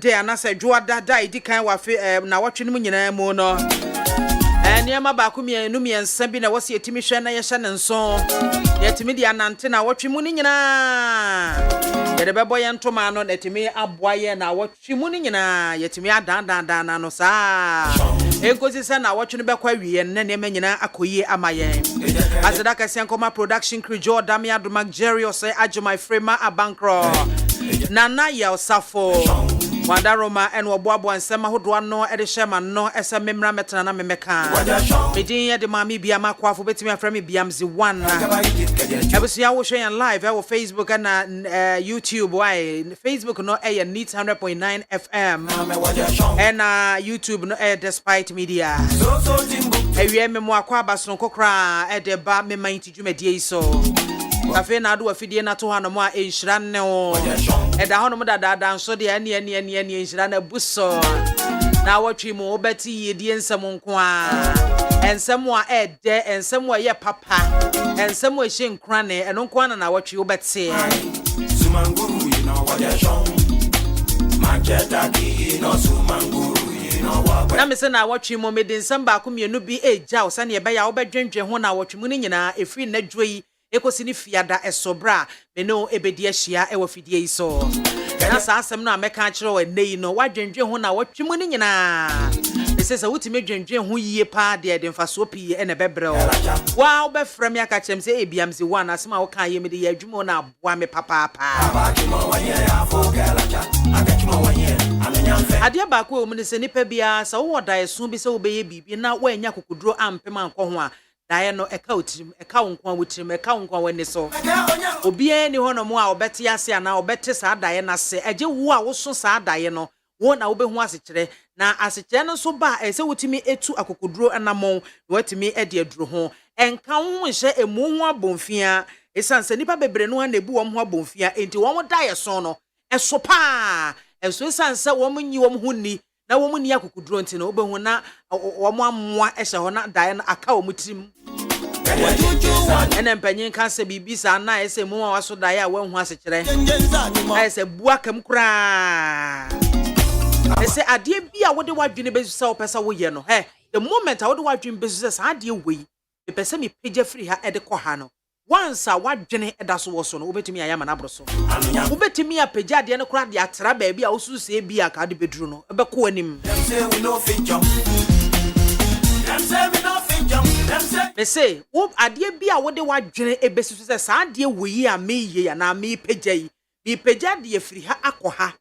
day and I said Joada die dikan wa na watching mu nyina mu no niam ba ku mi no mi ensa bi na wo se yetimi hwe na ye hye ne nso yetimi dia nante na watwe mu ni nyina yede bebo ye ntoma no na yetimi aboa ye na watwe mu ni nyina yetimi adan na no saa enkosi se na watwe no be kwa wie ne ne nyina akoyi amaye azeda kase nkoma production crew Jordan Adoma Jerry say ajuma frema abankro nana ya osafo Wadaroma and Wabuabu and Sama Hoduano at the Shaman no as a memra metana memeka. Medin the Mami BIAMAH AKWAFO betting my friend BMZ one. I was showing live our Facebook and YouTube. Why Facebook no air needs 100.9 FM and YouTube no air despite media. I remember Kwaba son kokra at the bar me mind to Jumedi so. Afi na do afidie na to hano mo a enhira ne wo e da hono mo dada so de ani enhira na buso na watwi mo obeti yedie nsem nko a ensem a ede ensem a ye papa ensem a hye nkra ne eno nko na watwi obeti sumanguru you know what you show mancheta ki no sumanguru you know what na me se na watwi mo mede nsem ba ko mienu bi eja o sa ne be ya obedwendwe ho na watwi mu ni nyina efri na dwoi ekosi ni fiada esobra me no ebedi ahia e wafidie iso na sa asem no ameka akire o nei no wadwendwe ho na watwemu ni nyina esesa wutime dwendwe ho yie pa de mfaso pii e na bebre o wa obefrem ya ka chem se ebiamzi one asema wo kan ye me de ya adwumo na aboa me papa adia ba ko mu ne se nipa bia sa wo da yeso bi se wo be ye bibi na wo anya kokuduro ampem anko ho a daye no eka otirim eka wonkwa wotirim eka wonkwa wani so obie ni hono mu a obete ase ana obete saa daye na se eje wo a wo so saa daye no wo na wo be hu asekere na asekere no so ba ese wotimi etu akokoduro anamon na watimi ede aduro ho enka wo hye emu ho abonfia esanse nipa bebre no na ebu wo ho abonfia enti wo daye so no eso pa eso esanse wo nyi wo ho ni na wo ni akokoduro enti na wo be hu na wo ammoa ehye ho na daye na aka wo mutirim ene mpanyin kan se bibisa na ese mu waso daye a wanhu asekere ese buakam kura ese ade bia wo de wadwene bezu se opesa wo ye no the moment a wo de wadwene bezu se sa ade we pese me page free ha ede ko ha no once a wadwene eda so wo so no obetimi ayama na broso obetimi a page ade ne kura de atra ba bia wo su se bia ka de bedru no ebe ko anim me say wo ade bia wo de wadwene ebesu se sa ade we yi a me ye ya na me page yi me page de free ha akoha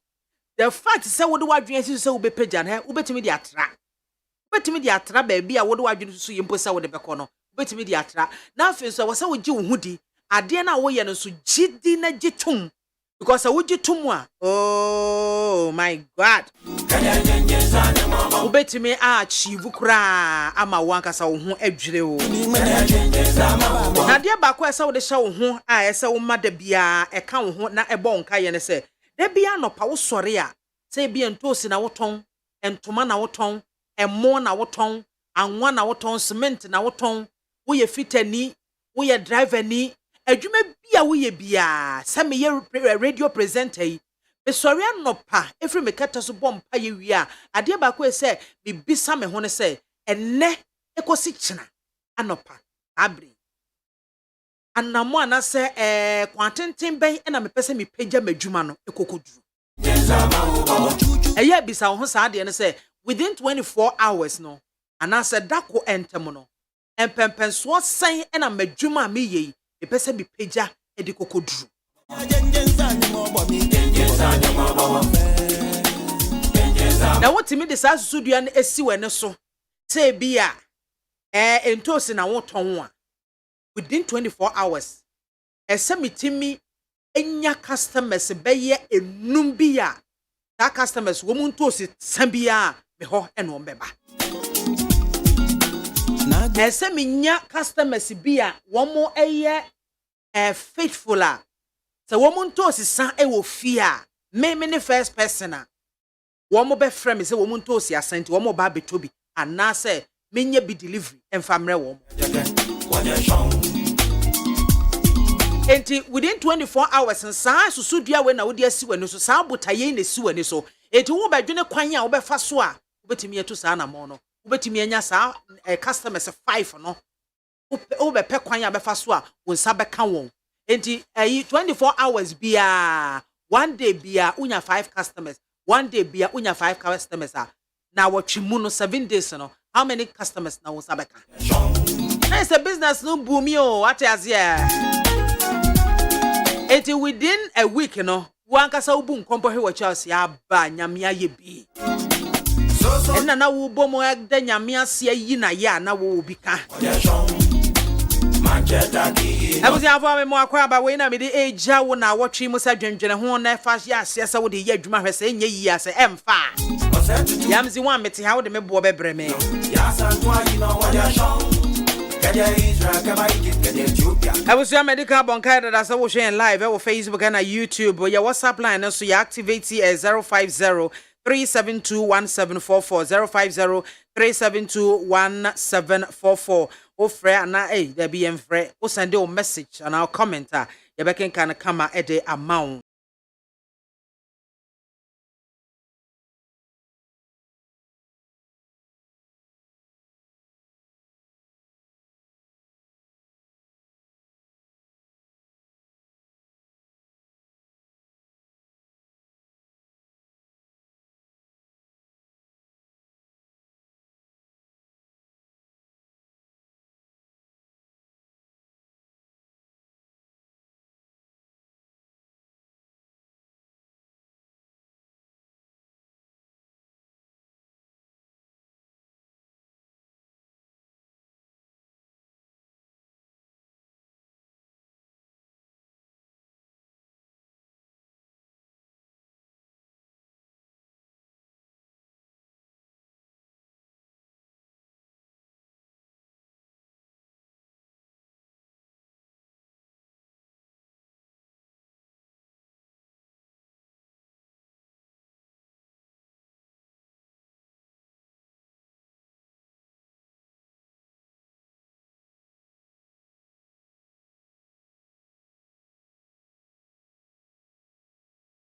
the fact say wo de wadwene se wo be page na obetimi de atra ba bia wo de wadwene su yimpo se wo de beko no betimi di atra na afi so wasa wo gi wo hudi ade na wo ye no so gidi na gitum because wo gitum a oh my god wo betimi a achieve kura ama wo ankasa wo ho adwire o na de ba ko esa wo de hye wo ho a esa wo ma da bia e ka wo ho na e bo nka ye ne se da bia no pa wo sore a se bia ntosi na wo ton entoma na wo ton emo na wo ton anwa na wo ton cement na wo ton wo ye fitani wo ye driver ni adwuma bia wo ye bia sa me ye radio presenter yi be sori anopa efri me kata so bompa ye wi a ade ba ko se me bisa me ho ne se enne ekosi kina anopa abri anamo ana se kwantenten ben na me pese me pagya madwuma no ekokoduru eya bisa ho sa ade ne se within 24 hours no ana se dako entem no empempenso san na madwuma me ye me pese me pagya edi kokoduru na wotimi de sa susudua na esi wene so say bia entosi na woton a within 24 hours ese mitimi enya customers beye enum bia ta customers wo mun tosi san bia me ho eno mbeba ese minya customers bia wo mo eye faithful a se wo mun tosi san e wo fia me the first person a wo mo be frame me se wo mun tosi asante wo mo ba betobi ana se menye bi delivery enfamre wo enti within 24 hours sa susudua we na wo de asi wani so sa botaye na si wani so eti wo badwene kwan a wo befa so a wo betimi etu saa na mo no wo betimi anya saa customers 5 no wo bepe kwan a befa so a wo nsa beka won enti 24 hours bia one day bia unya 5 customers one day bia unya 5 customers na watchimu no 7 days no how many customers na wo nsa beka it's a business no boom yo what as yeah it within a week no wankasa ubu nkompo he wa Chelsea aba nyame aye bi enna na wo bomo da nyame ase yi na ya na wo bika abuzi afọ me mo akwa ba we na me de eja wo na wotwe mu sa dwendwene ho na fa ya ase sa wo de ye adwuma hwese enye yi ase emfa yamzi wan mete ha wo de me bo bebre me ya santo ayi na wo ya shon I was your medical bonkai that I was sharing live on Facebook and YouTube. Your WhatsApp line so you activate 050-372-1744 050-372-1744. Oh, Freya, na there be en Freya. Oh, send you a message and I'll comment. You can come at the amount.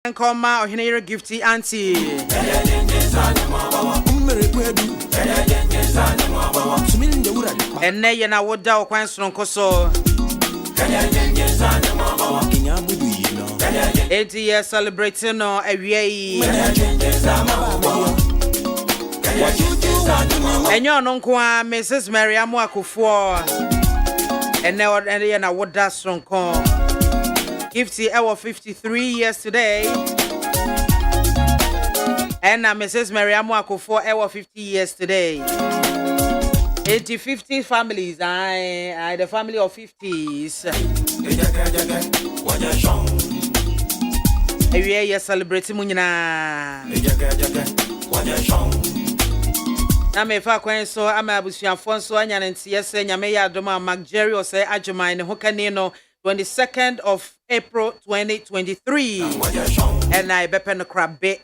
Nkoma ohinere gifty auntie enne ye na woda okwan sonko so 80 years celebrating no awie enyo no nko a Mrs. Mariam Akufo enne ye na woda sonko Gifty our 53 years today. And Mrs. Mariam Akufo our 50 years today. 50 families, the family of 50s. Every year celebrating Munina. Na me fa kwen so ama abusuafo so anya ntie se nyame ya adoma Mark Jerry o se adwuma ne hokane no 22nd of April 2023 and I bepe no crabbe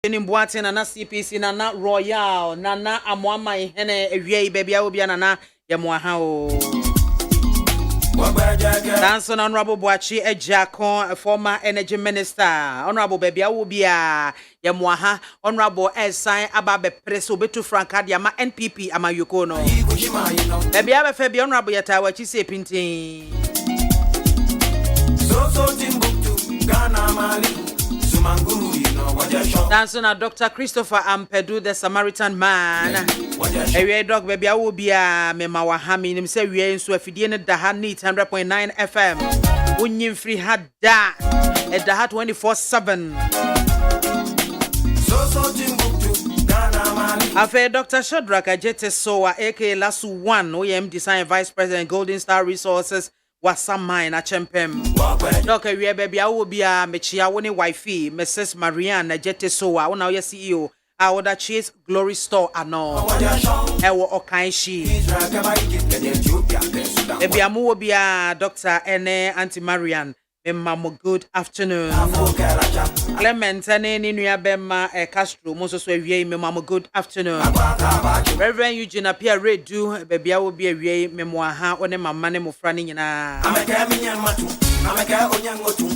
Nimbuate na CPC na Royal na amwama hene ewie baby a obi na ya mo ha o Nanson Honorable Boachi Ejakon, a former energy minister. Honorable Baby Awubia, Yamwaha, Honorable Esai Ababe Preso Betu Francadia, ma NPP Amayukono. Baby Abafe, Honorable Yatawa, Chise Pinting. So Timbuktu, Ghana Mali, Sumanguru, Nanson Dr. Christopher Ampedu, the Samaritan man. Ewe dog baby awobia me mawahami nim se wie nso afidie ne da ha neat 100.9 FM wonyim free ha da e da ha 24/7 so Timbuktu Ghana Mali afa Dr. Shadrack Ajete Sowa aka Lasu 1 OEM Design Vice President Golden Star Resources Wasamine Achempem Dr. wie baby awobia mechia woni wife Mrs. Marianne Ajete Sowa wona ye CEO Awoda Chase Glory Store ano ewo okanshi ebiamu obia Dr. Ene Auntie Marian Memo good afternoon Clement ane ni nua bema Castro mo so awie memo good afternoon Reverend Eugene apia redu bebia obi awie memo aha one mama ne mofra ne nyina ameka minya matu ameka onyangotu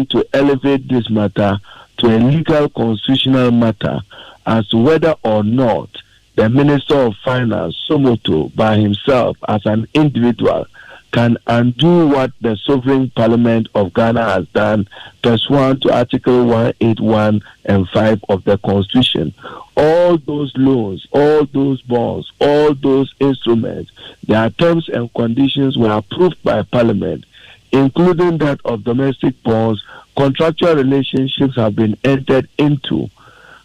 To elevate this matter to a legal constitutional matter as to whether or not the Minister of Finance, Somoto, by himself as an individual, can undo what the Sovereign Parliament of Ghana has done pursuant to Article 181 and 5 of the Constitution. All those loans, all those bonds, all those instruments, their terms and conditions were approved by Parliament, including that of domestic bonds. Contractual relationships have been entered into.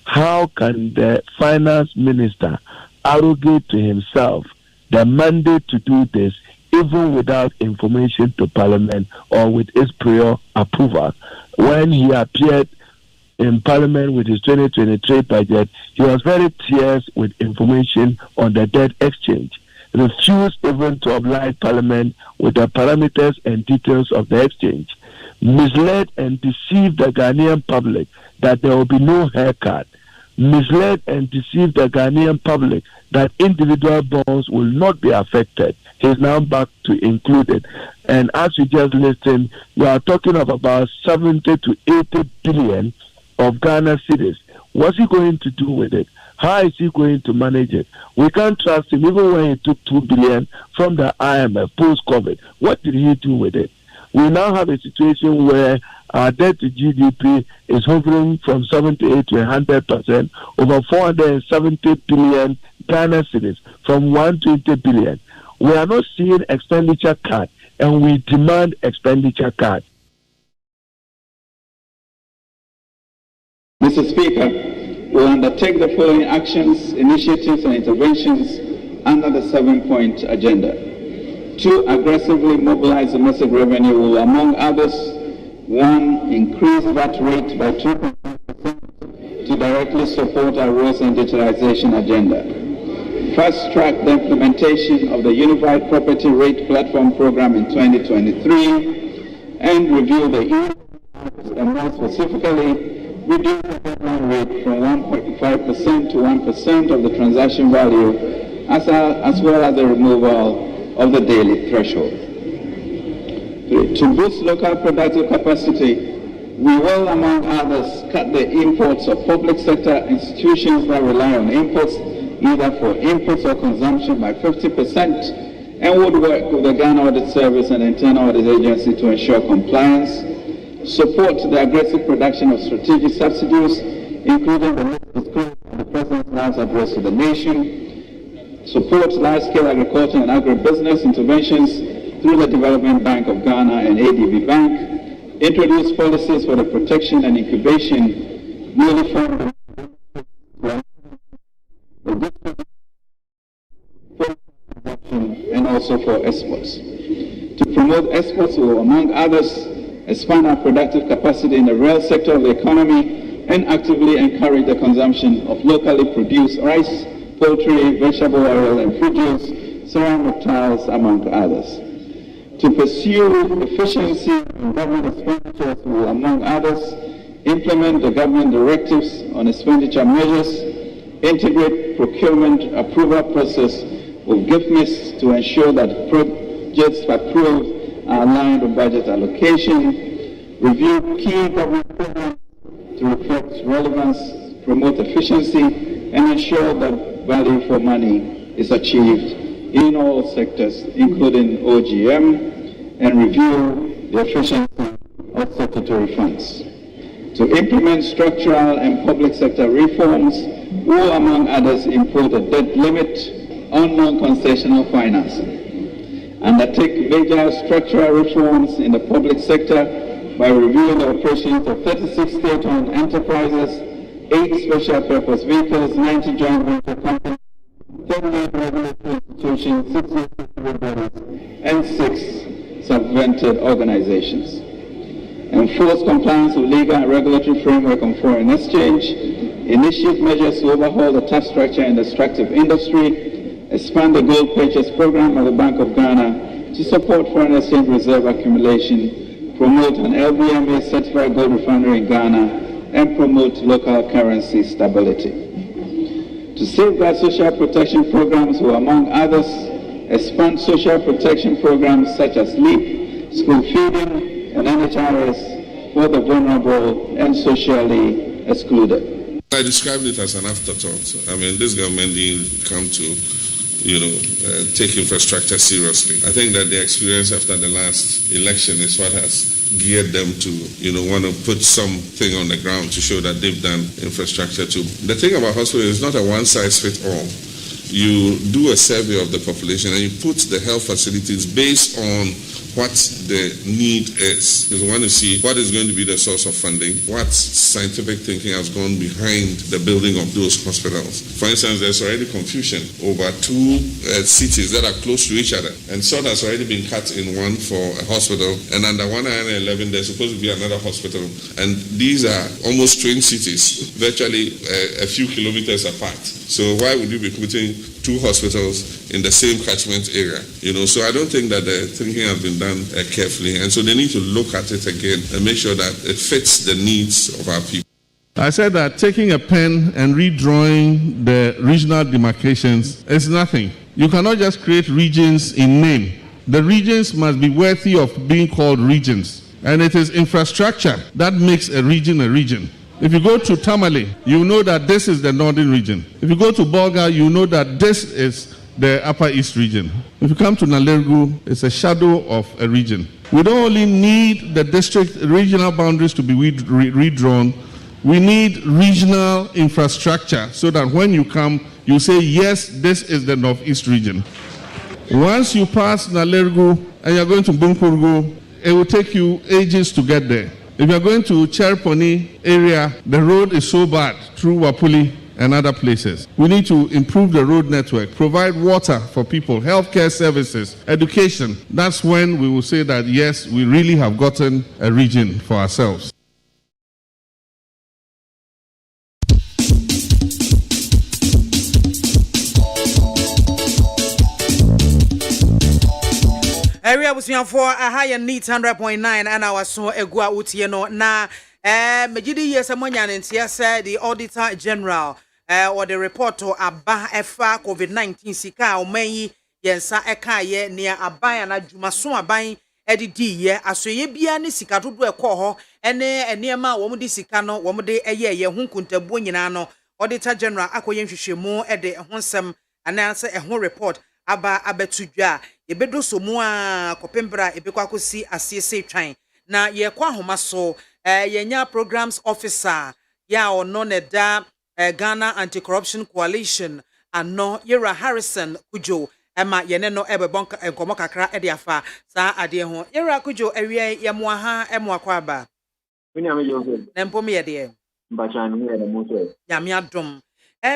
How can the finance minister arrogate to himself the mandate to do this even without information to Parliament or with his prior approval? When he appeared in Parliament with his 2023 budget, he was very terse with information on the debt exchange. Refused even to oblige Parliament with the parameters and details of the exchange, misled and deceived the Ghanaian public that there will be no haircut, misled and deceived the Ghanaian public that individual bonds will not be affected. He's now back to include it. And as we just listened, we are talking of about 70 to 80 billion of Ghana cedis. What's he going to do with it? How is he going to manage it? We can't trust him even when he took 2 billion from the IMF post-COVID. What did he do with it? We now have a situation where our debt to GDP is hovering from 78 to 100%, over 470 billion Ghana cedis from 120 billion. We are not seeing expenditure cut, and we demand expenditure cut. Mr. Speaker, will undertake the following actions, initiatives, and interventions under the 7-point agenda. To aggressively mobilize domestic revenue will, among others, 1, increase VAT rate by 2% to directly support our roads and digitalization agenda. Fast-track the implementation of the Unified Property Rate Platform Program in 2023 and review the and more specifically reduce the deadline rate from 1.5% to 1% of the transaction value, as well as the removal of the daily threshold. 3. To boost local productive capacity, we will, among others, cut the imports of public sector institutions that rely on imports, either for imports or consumption, by 50%, and would work with the Ghana Audit Service and Internal Audit Agency to ensure compliance, support the aggressive production of strategic subsidies, including the President's last address to the nation, support large-scale agriculture and agribusiness interventions through the Development Bank of Ghana and ADB Bank, introduce policies for the protection and incubation, newly formed and also for exports. To promote exports, we will, among others, expand our productive capacity in the real sector of the economy and actively encourage the consumption of locally produced rice, poultry, vegetable oil, and fruit juice, ceramic tiles, among others. To pursue efficiency in government expenditures, we will, among others, implement the government directives on expenditure measures, integrate procurement approval process with gift lists to ensure that projects approved are aligned with budget allocation, review key government programs to reflect relevance, promote efficiency, and ensure that value for money is achieved in all sectors, including OGM, and review the efficiency of statutory funds. To implement structural and public sector reforms, we will, among others, impose a debt limit on non-concessional financing, undertake major structural reforms in the public sector by reviewing the operations of 36 state-owned enterprises, 8 special purpose vehicles, 90 joint venture companies, 38 regulatory institutions, 6 civil bodies, and 6 subvented organizations. Enforce compliance with legal and regulatory framework on foreign exchange, initiate measures to overhaul the tax structure in the extractive industry, expand the gold purchase program of the Bank of Ghana to support foreign exchange reserve accumulation, promote an LBMA certified gold refinery in Ghana, and promote local currency stability. To safeguard social protection programs will, among others, expand social protection programs such as LEAP, school feeding, and NHRS for the vulnerable and socially excluded. I described it as an afterthought. I mean, this government didn't come to, take infrastructure seriously. I think that the experience after the last election is what has geared them to, want to put something on the ground to show that they've done infrastructure too. The thing about hospitals is not a one-size-fits-all. You do a survey of the population and you put the health facilities based on what the need is. Because we want to see what is going to be the source of funding, what scientific thinking has gone behind the building of those hospitals. For instance, there's already confusion over 2 cities that are close to each other. And salt has already been cut in one for a hospital, and under 111 there's supposed to be another hospital. And these are almost twin cities, virtually a few kilometers apart. So why would you be putting 2 hospitals in the same catchment area? So I don't think that the thinking has been done carefully, and so they need to look at it again and make sure that it fits the needs of our people. I said that taking a pen and redrawing the regional demarcations is nothing. You cannot just create regions in name. The regions must be worthy of being called regions, and it is infrastructure that makes a region a region. If you go to Tamale, you know that this is the northern region. If you go to Bolga, you know that this is the Upper East region. If you come to Nalergu, it's a shadow of a region. We don't only need the district regional boundaries to be redrawn, we need regional infrastructure so that when you come, you say, yes, this is the Northeast region. Once you pass Nalergu and you're going to Bunkurgu, it will take you ages to get there. If you're going to Cherponi area, the road is so bad through Wapuli and other places. We need to improve the road network, provide water for people, healthcare services, education. That's when we will say that, yes, we really have gotten a region for ourselves. Area was for a higher need 100.9 and our so egua utieno na Majidi yes amonya said the Auditor General or the report to aba efa COVID-19 sika omanyi yensa eka ye near abaya na jumaso aban edidi ye asoye bia ne sika dodo ekọ ho ene enema wo de sika no wo de eye hu kuntabuo nyina no auditor general akoye nhwehwemu de ho nsem ananse ho report aba abetudwa yebedo so mu a kopembra ebekwa akosi asiese twan na ye kwa homa so yenya programs officer ya ono ne da Ghana Anti-Corruption Coalition ano Yera Harrison Kujo ema yene no ebebonka enkomo kakra ede afa saa ade ho Yera Kujo ewie yemo ha emo akwaba Mini ame jogo. na mpom ye de Mbacha ni ya mo so. ya me adom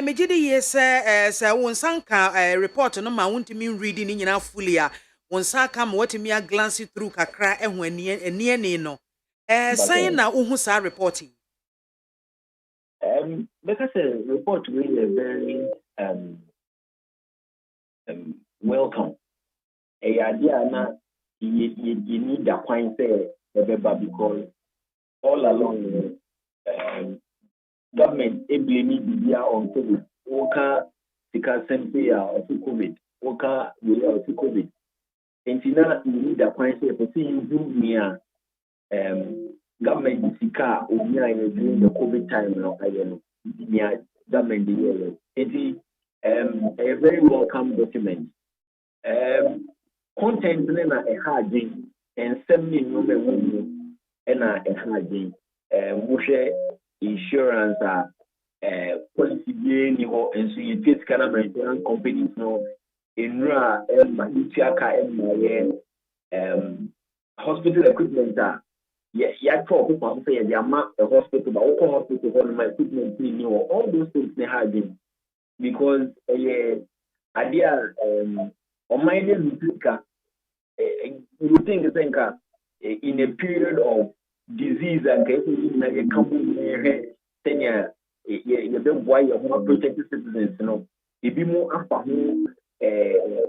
megidi ye se wonsanka report no ma wontimi read ni nyina fully a wonsaka ma watimi a glance through kakra eho ani no sign na uhu sa report Because a report really very welcome. A idea na you need a point say because all along government blaming the on COVID. Oka sika sempe ya ofi COVID. Oka we ofi COVID. Entina you need a point say for see you do near government sika onya during the COVID time no aye near government the year. A very welcome document. Content na a harding and semi no me wonu na a harding. Mushe insurance policy ni ho enso yiti kana maintenance companies no enra mahitiaka hospital equipment ya for people say ya ma hospital but open hospital for my equipment ni all those things they harding because idea on my you think in a period of disease and getting na ye company senior ye be boy your protected citizens no e be more afa ho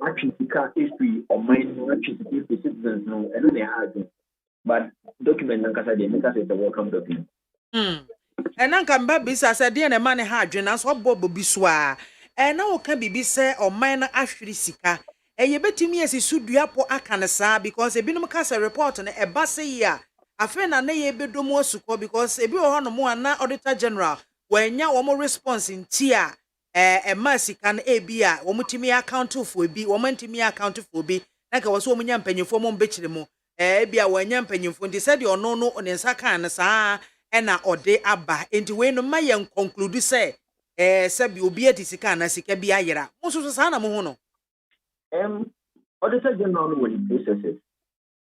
actually history on my actually citizens no and they have but document nankasa dey make us a welcome document enanka mba bisa se de na ma ne ha adwena so bobo biso a na wo ka bibi se oman na ahwere sika ye betimi asisu duapo aka ne saa because ebinom ka se report na eba se ya afa na ye bedomo asuko because ebi wo hono mo na auditor general wanya wo mo response nti a ma sika na ebi a wo mutimi account for ebi wo mantimi account for ebi na ka wo so wo nya mpanyefo mo mbekire mo bia wanya mpanyimfo ndi said ono no ne nsa kan na saa na ode aba enti we no ma ye conclude say sabi obi atisika na sika bia yera mo so saa na mo ho no auditor general no when processes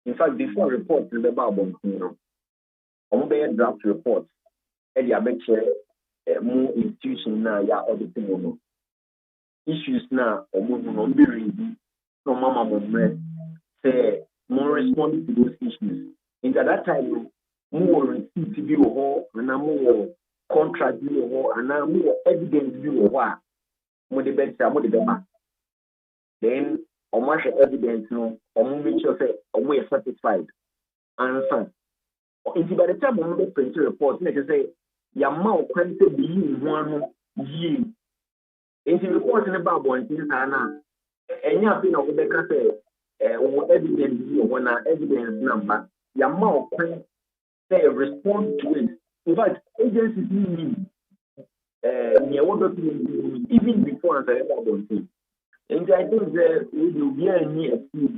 in fact before report the babon no omo be draft report e dia be mo institution na ya auditing no issues na omo no be ready no mama mo me say more responding to those issues. And at that time, more receipt view or more contract view or more evidence view or more the better, more the better. Then, or much evidence, no, or make sure say, or we are satisfied. Answer. If by the time we make print report, let's say, your mouth can say, be one year. If you report in about one thing, and you have been over the say, evidence when evidence number your mouth can say respond to it. In fact, agencies need even before and about things. And I think that we will be any excuse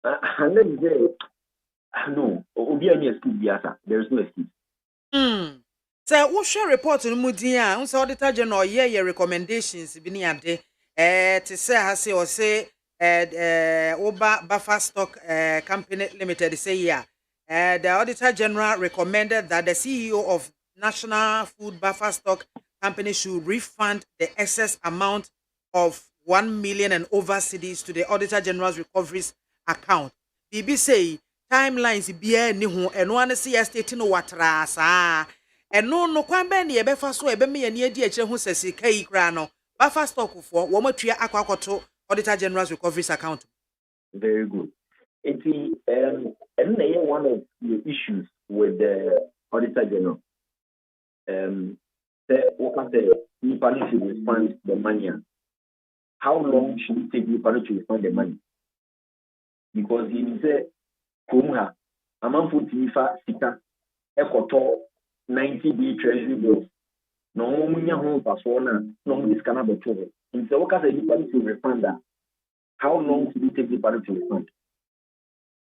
and then say no, will be any excuse there is no excuse. So we share report no mudin a so auditor general ye recommendations bi ni ade to say has or say Oba Buffer Stock Company Limited say here, the Auditor General recommended that the CEO of National Food Buffer Stock Company should refund the excess amount of 1 million and over cedis to the Auditor General's recoveries account. BB say timelines be ni ho eno an say estate no watra saa eno no kwan be ne be fa so e be me ani adi a kire ho sasika yi kra no Buffer Stock for wo matua akwakoto Auditor General's recoveries account. Very good. And one of the issues with the Auditor General, Nipali should refund the money. How long should it take Nipali to refund the money? because he say kumha amanfo tifa sika ekoto 90-day treasury bills no munya ho paso na no mu diskana beto ho nse wo kasa nipa to refund that how long should it take the party to refund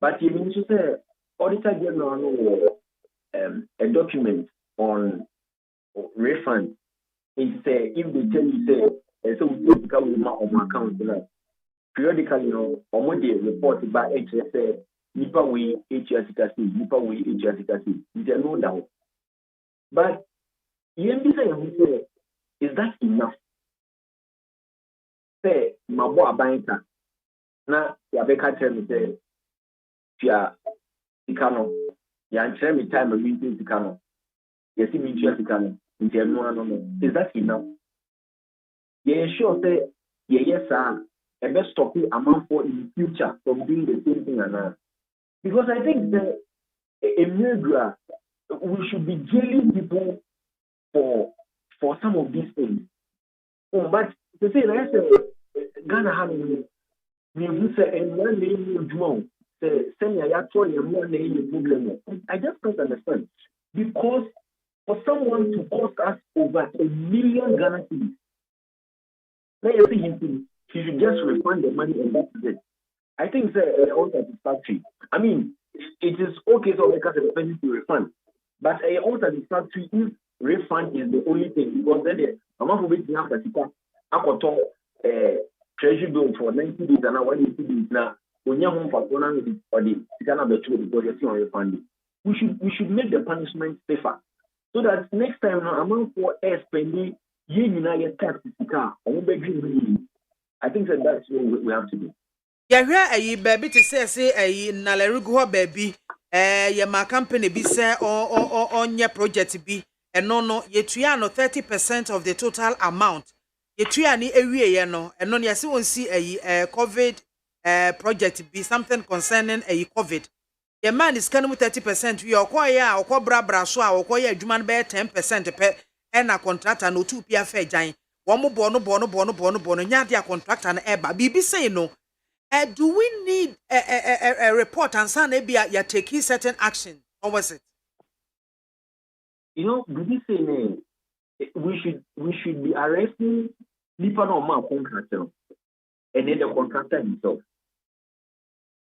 but you mean to say auditor general no a document on refund is say if they tell you say so we take the on my account periodically you know on the report by HSA nipa we HSC nipa we HSC there no doubt but you say is that enough say mabo abanka na ya beka tell me say tia ikano ya tell me time we use ikano yes me use ikano no is that enough yeah sure say yes sir and best stop amount for in the future from doing the same thing because I think that a murderer we should be jailing people for some of these things. But to say Ghana having me say and one day you do say send ya told you one day you problem. I just don't understand because for someone to cost us over 1 million Ghana cedis, let you see him. He should just refund the money and that's it. I think it's all satisfactory. I mean, it is okay so because the person to refund, but all satisfactory if refund is the only thing because then the amount of it now that treasury bill for 90 days and 180 days now when you home for or the because you're still refunding. We should make the punishment safer so that next time amount for spending tax I think that's what we have to do. Yeah, here baby to say nalerigo baby ye ma company bi say on your project bi no yetua no 30% of the total amount yetua ni ewie ye no no ye se won si covid project bi something concerning covid ye man is can 30% we okoya okobra so a okoya adwuma no be 10% pe na contractor no tu pia fa jan wo mo bo no nya dia contractor na eba bibi say no do we need a report and say na bia ya take certain action or was it you know did you say we should be arresting people no man contractor and then the contractor himself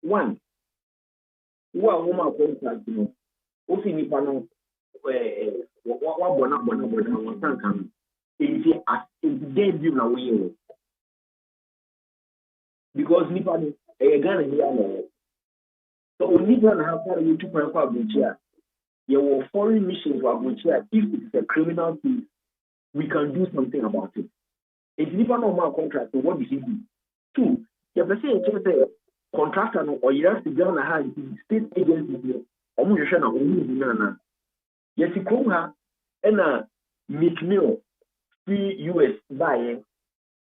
one who are woman contract you know o fi nipa no wa bona wan san kan e as dead you na we because nipa no Ghana here no so only Ghana have carry to point for Abuja your foreign missions for Abuja if it is a criminal case we can do something about it. If nipa no man contract so what did he do? Two, the person say contractor no or you have to Ghana have state agencies here omo hwehwe na omo na yes come ha na McNeil free US buy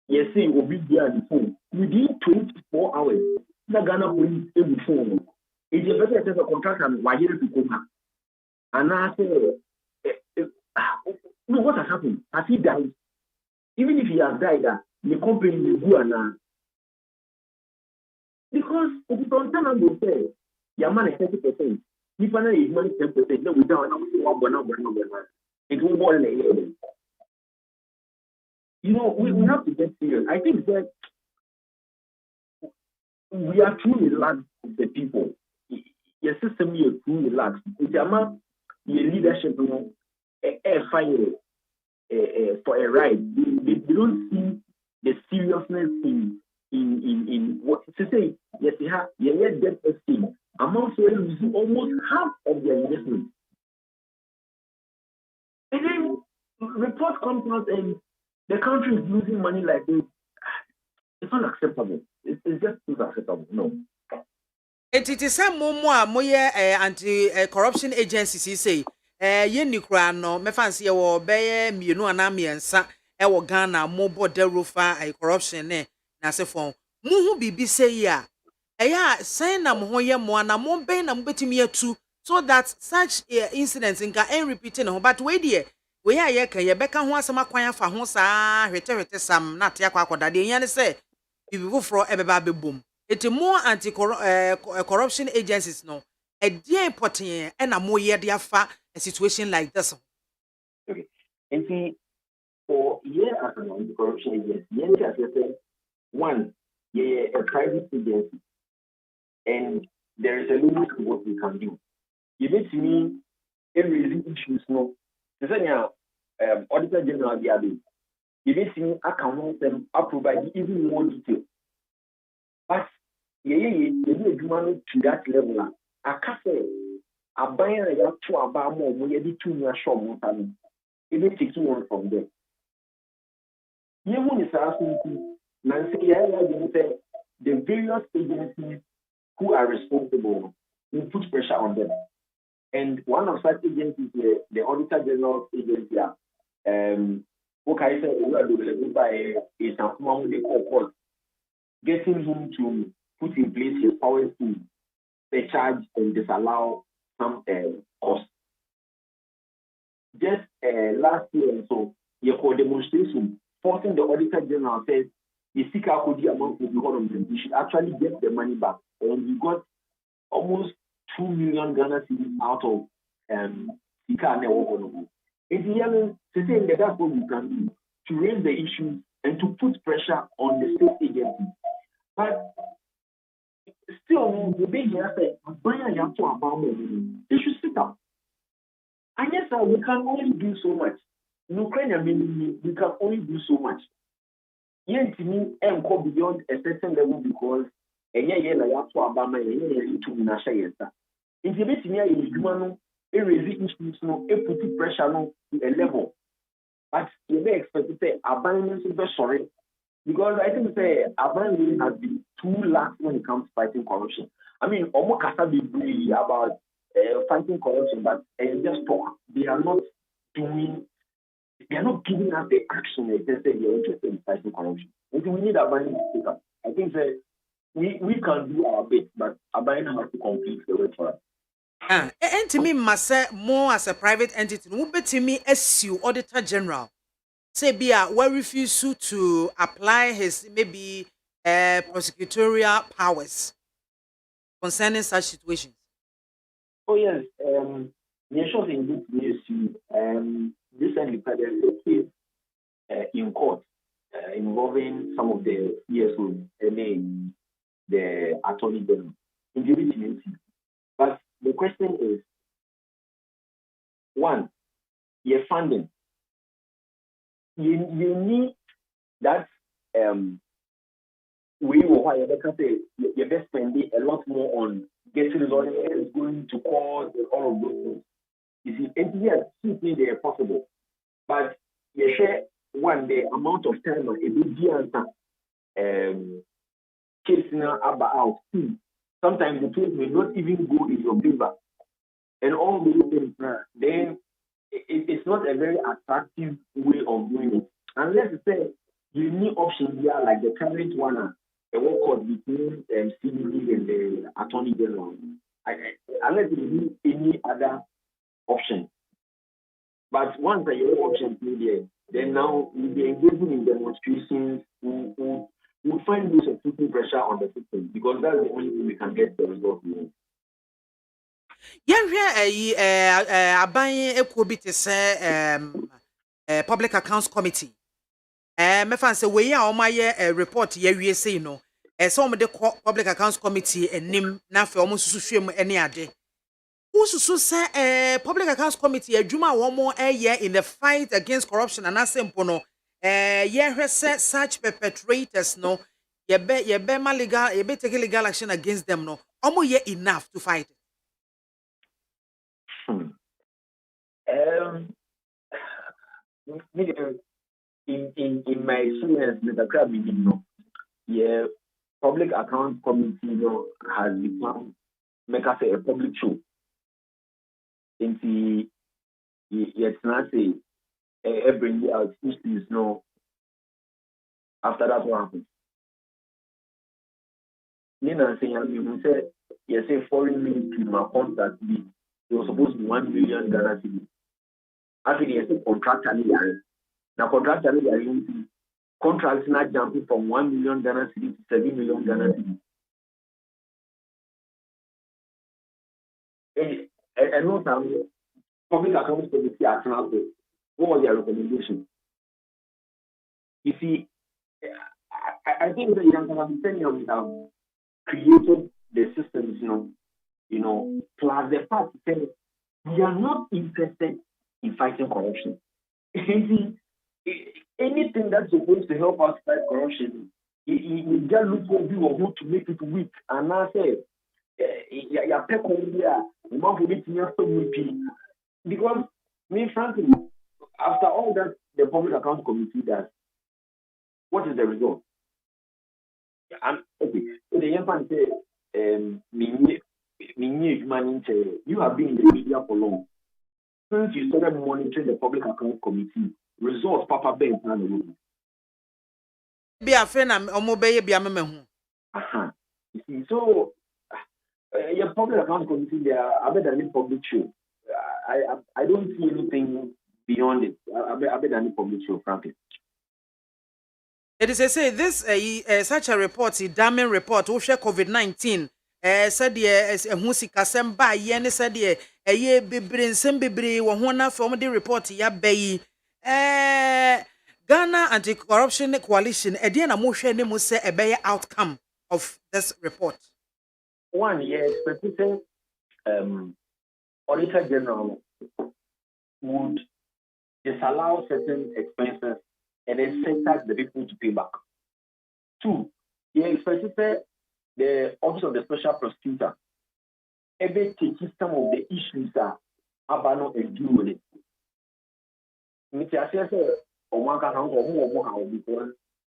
yes say obi dia the phone within 24 hours na Ghana police e will phone if you better tell the contractor why you to come ha and I say no what has happened has he died even if he has died the company will go and because if you don't tell them they say your money 30% if I is money 10% no we don't know it will go in you know we have to get serious. I think that we are too relaxed with the people. Your system is too relaxed. It's your leadership, you know, fire for a ride. They don't see the seriousness in what to say. Yes, they have debt esteem. Among so losing almost half of their investment. And then report comes out and the country is losing money like this. It's not acceptable. It's just not acceptable. No. It is some more moye anti-corruption agencies say ye ni kura no me fancy e wo be mienu ana miensa e wo Ghana mo border rufa corruption ne na se fon mu hu bibi say ya ya say na mo ho ye mo na mo be na mo betimi atu so that such incidents nka en repeating ho but we there we ya kan ye beka ho asema kwan afa ho saa hwete sam na te akwa akoda de yan se bibi fufro ebeba bebom It's more corruption agencies no. A dear important and a more year a situation like this. Okay. And see, for year as an anti-corruption agency, yes, as I said, one, yeah, a private agency, and there is a limit to what we can do. You need to me every issues no. The same Auditor General the other. You need to me I can want them I provide even more detail. But you need to that level. I can't say I buy a yacht to about more when you do 2 years short more time. You need to take one from there. You want to asking Nancy, the various agencies who are responsible, we put pressure on them. And one of such agencies, the Auditor General Agency, what I say, we are doing by is someone they call court, getting him to put in place his powers to charge and disallow some costs. Just last year, so you call demonstration forcing the Auditor General says the seeker could amount to the whole of them. You should actually get the money back, and we got almost 2 million Ghana cedis out of seeker and the in the end, to say that that's what we can do to raise the issue and to put pressure on the state agency. But still, the big say, they should sit down. And yes, sir, we can only do so much. In Ukraine, we can only do so much. Yet, to me, and go beyond a certain level because a year like Obama, a year into Nasha, yes, sir. If you make me a human, a resistance, no, a put pressure on to a level. But you may expect to say, abandonment is sorry. Because I think say abandonment has been too lax when it comes to fighting corruption. I mean, almost can't be really about fighting corruption, but just talk. They are not doing. They are not giving us the action they say they are interested in fighting corruption. And so we need abandonment to pick up. I think that we can do our bit, but abandonment has to complete the work for us. And to me, must say more as a private entity. Who bet to me as you Auditor General say be a well refuse to apply his maybe prosecutorial powers concerning such situations. Oh yes, nations in this issue recently had a case in court involving some of the ESOs, the Attorney General, in. But the question is, one, your funding. You need that we will you best spending a lot more on getting lawyers, going to court, and all of those things. You see, and yes, simply they are possible. But you share one the amount of time a big answer case now about sometimes the case may not even go in your favor. And all those things then it's not a very attractive way of doing it. Unless you say you need options here like the current one, a work court between CBD and the Attorney General. Unless you need any other option. But once your option is there, then now we'll be engaging in demonstrations. We'll find ways of putting pressure on the system because that's the only way we can get the result we need. Aban ekubi te say public accounts committee me fan say we ya o maye report ye wie say no some de public accounts committee enim na fe omo susu hwem ene ade ususu say public accounts committee adwuma wo mo in the fight against corruption and asempo no ye hwese such perpetrators no ye be ma legal ye be take legal action against them no omo ye enough to fight. In my experience with the crowd, yeah, public account committee has become make us a public show. In the yes, not say every out issues after that what happens. Nina saying you say yes, say foreign ministry my contract be it was supposed to be 1 million Ghana cedis. Actually, yes, contractor now contractor contracts not jumping from 1 million Ghana cedis to 7 million Ghana cedis. and no time public accounts committee at Transport. What was their recommendation? You see, I think the young we have created the systems, plus the fact that we are not interested in fighting corruption. Anything that's supposed to help us fight corruption, you just look for you or want to make it weak. And I say, because me, frankly, after all that the Public Account Committee does, what is the result? Okay. So the young man say, you have been in the media for long. Since you started monitoring the Public Account Committee, results Papa Ben plan. Be a friend and obey BIAMAH. You see, so your Public Account Committee, they are other than the public show. I don't see anything beyond it. Other than the public show, frankly. It is a say this such a report, a damning report, who share COVID-19. Said yes, a musika semba yen said ye a ye bibrin sembibri wahona from the report ya bay Ghana Anti-Corruption Coalition ediana motion ne must say a bay outcome of this report. One, yes, specific Auditor General would disallow certain expenses and then send tax the people to pay back. Two, yes, specific the Office of the Special Prosecutor ever taking some of the issues that Abano and deal with it. Because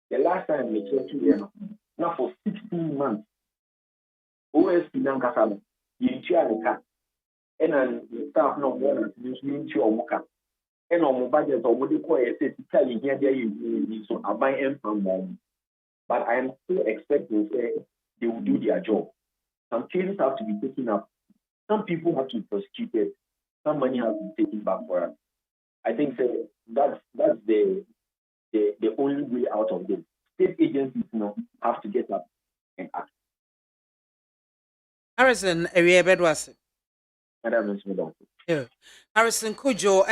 the last time we checked now for 16 months, OSP Nankasala, you chair the cat, and then the staff no more than you your mocha. And on my budget or what you call it, tell you here, there you so I buy M from them. But I am still expecting they will do their job. Some cases have to be taken up. Some people have to be prosecuted. Some money has to be taken back for us. I think that's the only way out of this. State agencies have to get up and act. Harrison, area bedwas. Yeah. Harrison Kujo,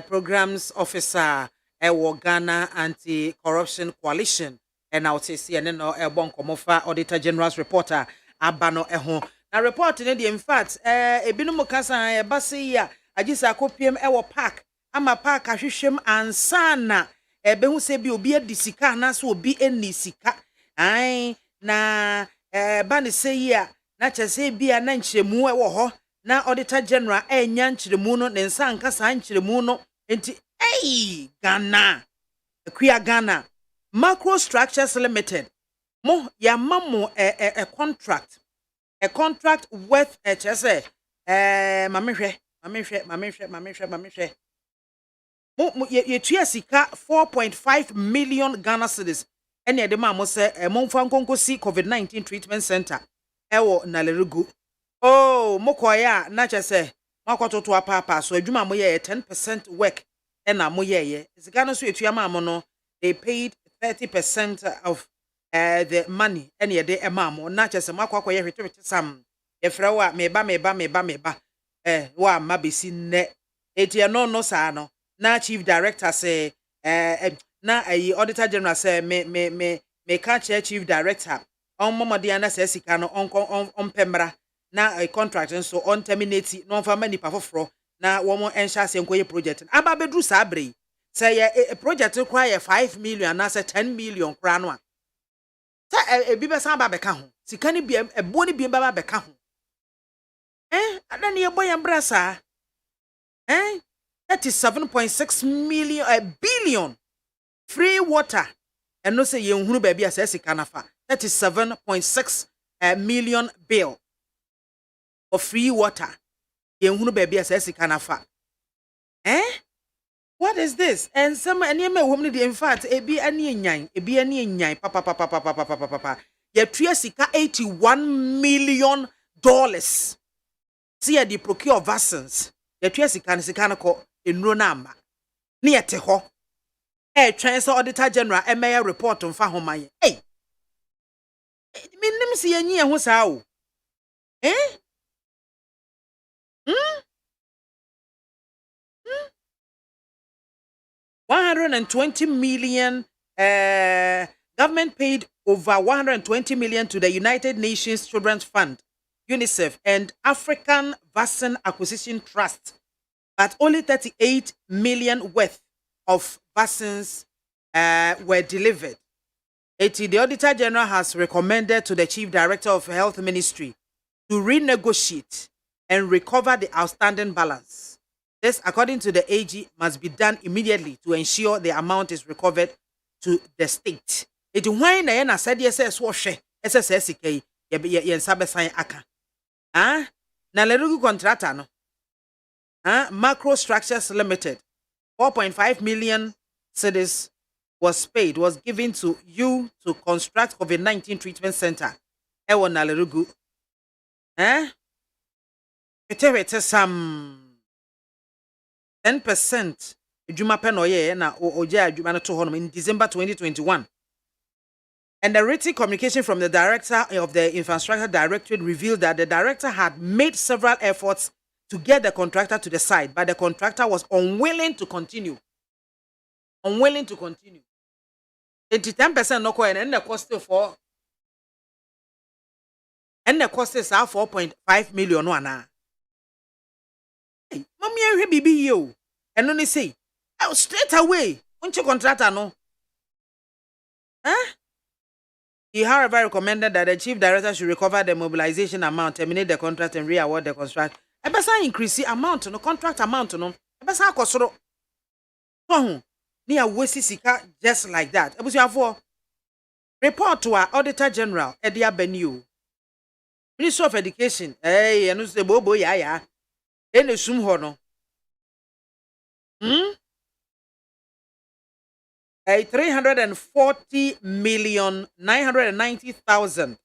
programs officer, Ghana Anti-Corruption Coalition. And now say CNN no Elbon Komofa Auditor General's reporter Abano Eho. Now report in fact ebinu mukasa basi ya agisa kopiem ewo park ama park ahwehwem ansana ebehu se bi obi adisika na so obi eni sika ai na ba ne se ya na chese bia na nkyeremu ewo ho na Auditor General enya nkyeremu no ne nsa nkasa nkyeremu no enti Ghana akuya Ghana Macro Structures Limited. Mo ya mamo a contract worth HSA. Mamehwe. Mo ye sika 4.5 million Ghana cedis. Ene de ma mo se mo mfa nkonkosi COVID-19 treatment center. Ewo Nalerugu. Oh, mo koya na chese. Makototo apapa so adwuma mo ye 10% work. Ena mo ye. Sika no so etua ma mo no. They paid 30% of the money any day a mammo, not just a macquaco every some. If Rawa meba wa mabisi net. Etia no sano. Na chief director say na a auditor general say me catch chief director on Mama Diana says he can on Pembra na a contract and so on terminate non for many pafofro na woman and shas and project. Ababedru Sabre. Say a project require 5 million and say 10 million crown. Say a biba samba beka ho. Sikani bi a boni bi baba beka ho. Adani e boy embrasa. That is 7.6 million a billion free water. And no say ye nhunu ba bia say sikanafa. That is 7.6 million bill of free water. Ye nhunu ba bia say sikanafa. What is this? And some anime woman in fact, ebi ani nyan, papa. Ye tria sika $81 million. See the procure vaccines. Ye tria sika ko enro na amba. Ni ete ho. Transfer Auditor General MAAME report on fa homa ye. Hey. Minim si enyi ho sa o. Hmm? 120 million. Government paid over 120 million to the United Nations Children's Fund, UNICEF, and African Vaccine Acquisition Trust, but only 38 million worth of vaccines were delivered. The Auditor General has recommended to the Chief Director of Health Ministry to renegotiate and recover the outstanding balance. This, according to the AG, must be done immediately to ensure the amount is recovered to the state. It when na said yes hwe SSS kai ye nsabe san aka. Na lerugu contractor no. Macro Structures Limited 4.5 million cedis was given to you to construct COVID-19 treatment center. Ewo na lerugu. It some 10% Juma Penoye na Oja Jumana to Honum in December 2021. And the written communication from the director of the Infrastructure Directorate revealed that the director had made several efforts to get the contractor to the site, but the contractor was unwilling to continue. Unwilling to continue. 10% no coin and the cost for and the cost is 4.5 million one. Hey, mommy, I hear baby you. And only say, oh, straight away, won't you contractor no? He, however, recommended that the chief director should recover the mobilization amount, terminate the contract, and re-award the contract. A better increase the amount, no contract amount, no. A better kosoro. So, near Wesi Sika just like that. It was your for report to our Auditor General, Edia Benyu, Minister of Education. Hey, and the bobo ya. Any sum hono. 340,990,000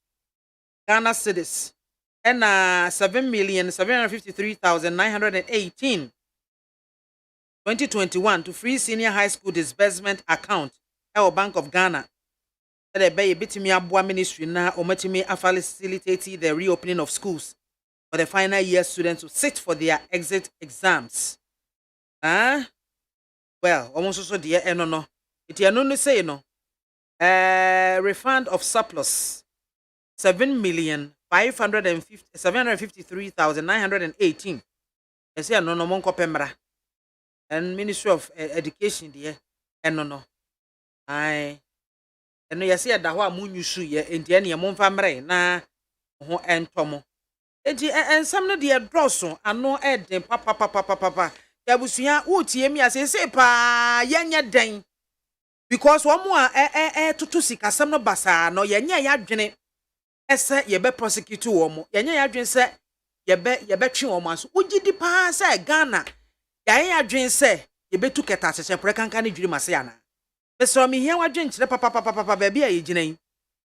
Ghana cedis and 7,753,918 2021 to free senior high school disbursement account our Bank of Ghana. That be bitimi abua ministry na omatimi facilitate the reopening of schools for the final year students to sit for their exit exams. Well, almost also dear no. It no say no. Refund of surplus 7,753,918. I say no monko pemra. And Ministry of Education dear no. I and no yesi da ho amunyusu ye enti ene momfa mre na ho entomo. Enti ensam no dear drosso ano eden papa. Yabusuya utie mi asese pa yenya den. Because one more to sika some no basa no yenya yadwene ese ye be prosecute wo mo yenya yadwene se ye be twe wo maso ugidi pa se Ghana yenya yadwene se ye be tu keta sese prekanka ne dwiri mase yana beso mi hia wadwene kire papa ba bia ye ginan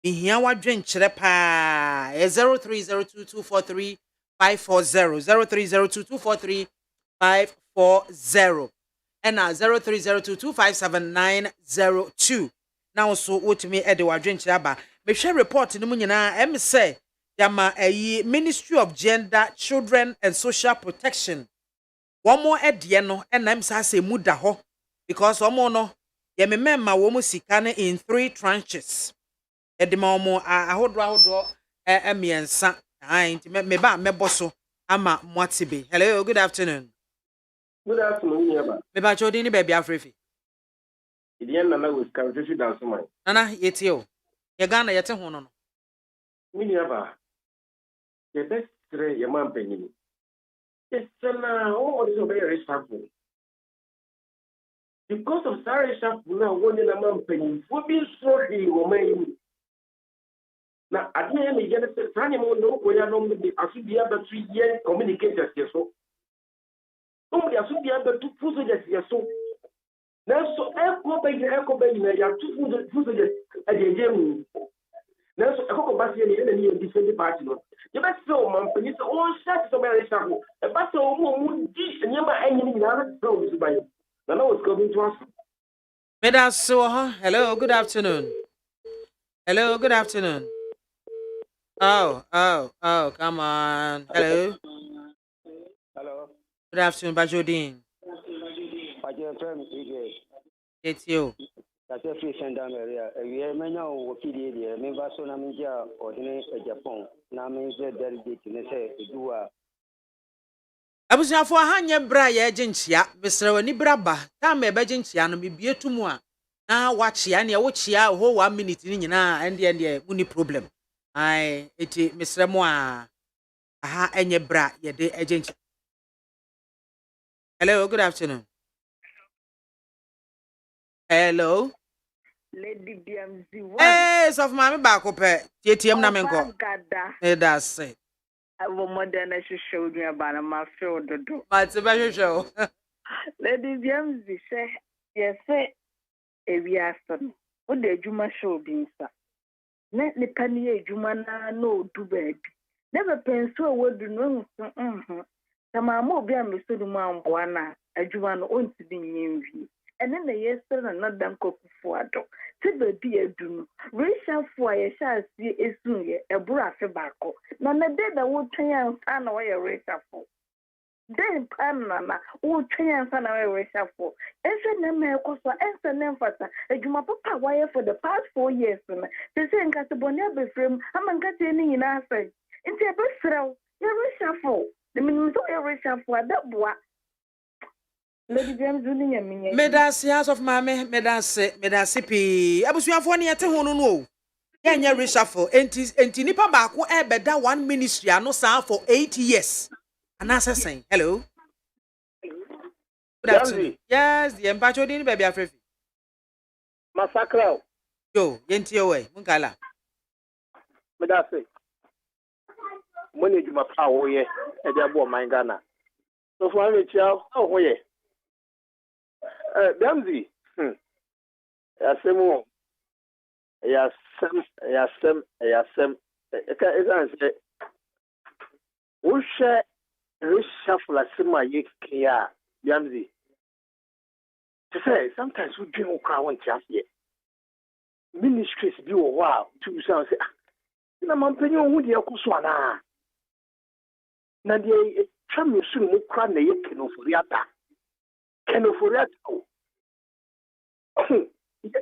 mi hia wadwene kire pa 0302243540 0302243540 and 0302257902. Now so what me e de wadwen chiraba. Me hwe report no mu nyina em say yama Ministry of Gender, Children and Social Protection. One more edie no and em say mu da ho because omo no ye me memma wo mu sika ne in 3 tranches. E de ma omo ahodro emiensa. Nti me ba meboso ama mwatibe. Hello, good afternoon. Good afternoon, Yaba. Meba chodini baby Afrifi. Idian Nana was Kansas dance mine. Nana, yetio. Yagana yete hono. Miniaba. The best three Yaman Penny. Yes, all is very responsible. Because of Sarah Shafu now, one in a man penny, for being sorry, woman. Now, at the end, you get a tiny more no, where I know the other 3 years communicators, yes, so. Somebody has to be able to put it yes, so. Now, so Echo Bay, you have 2 food at the gym. Now, so Echo Bassi and defend party. You must so, man, it's all set to marry Shaku. A battle moon, and never any other goes by you. I know it's coming to us. Meda so, hello, good afternoon. Hello, good afternoon. Oh, come on. Hello. Good afternoon, Bajodin. It's you. That's a free send down area. We are now PDA, member Sonamija or Japan. Now means the delegate in the Abusuafo ahanye bra ye agentia besre wani braba ta me agentia no bibie tumu a na wachia ne wo chia ho 1 minute ni nyina ende muni problem ai eti mesre mo a aha enye bra ye de agentia. Hello, good afternoon. Hello Lady BMZ1. Hey, so mama ba ko pe tietiem na menko that's it. I will modern show me about my field. What's the show? Lady BMZ say, yes, say, we are son. What the Juma show being, sir? Let the penny Jumana no do bed. Never pencil what do no. Some are more be a Mr. Duman Buana, a Juan owns to be in view. And then the yes, sir, and not done cook for a dog. Tiba be a do. Racial for a shall see a soon a brass tobacco. None a dead that would try and fan away a racial for. Then Panama would try and fan away a racial for. Answer them, Mercosa, answer them for a Juma Papa wire for the past 4 years. The same Casabonia be frame, I'm getting in answer. Into a best row, you're racial for. The minute of a racial for that boy. Lady James Junior, Medasi house of Mame, medasi pi. Abusuafo ne yete hono no. Ya nya reshuffle enti nipa ba ko e beda one ministry ano sa for 8 years. Anasa sen. Hello. Good afternoon. Yes, the empacho din baby afrefi. Massacre. Yo, yenti we, munkala. Medasi. Money juma pa wo ye, e dey bo man Ghana. So for me chia, ho ye. Damzi, Yasemu, Yasem, we share reshuffle as my year, Damzi. To say, sometimes we dream of crowd just yet. Ministries do a while to sound say, I'm on penny on with the Okuswana. Nadia, Tram you soon will cry the Yakin of Riata. Can of that?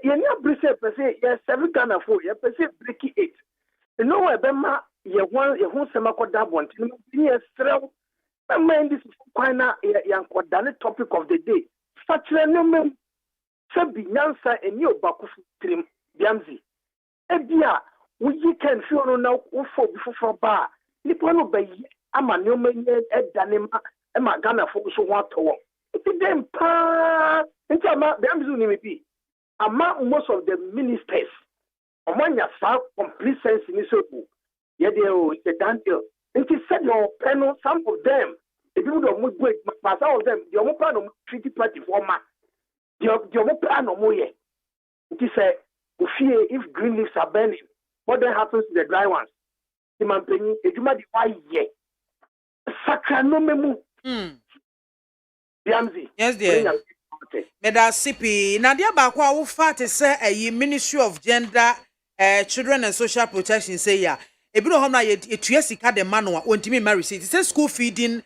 You're not Brisset per se, yes, 7 Ghana for you, per se, breaky 8. You know, I bema, you want your home Samako Dabon, yes, throw. I mean, this is quite a young topic of the day. Such a number, Sabi Yansa and your Baku trim, Yamzi. Edia, we can feel now before bar. Nippon by Amanuman, Danima, and Magana for so what to walk. Them pa among most of the ministers among your complete sense in this book. Yet they Daniel. And he said your panel, some of them, the people don't great, but some of them, the Omopano treaty party former. The Omopano moye. He said, if green leaves are burning, what then happens to the dry ones? The man penny, a juma di why ye. Sacra no memu. Yes, dear. Medasipi. Nadia Bakwa who fat say a Ministry of Gender, Children and Social Protection say ya. A bit of home na yetuyesika de manual ontimi ma receipt. Say school feeding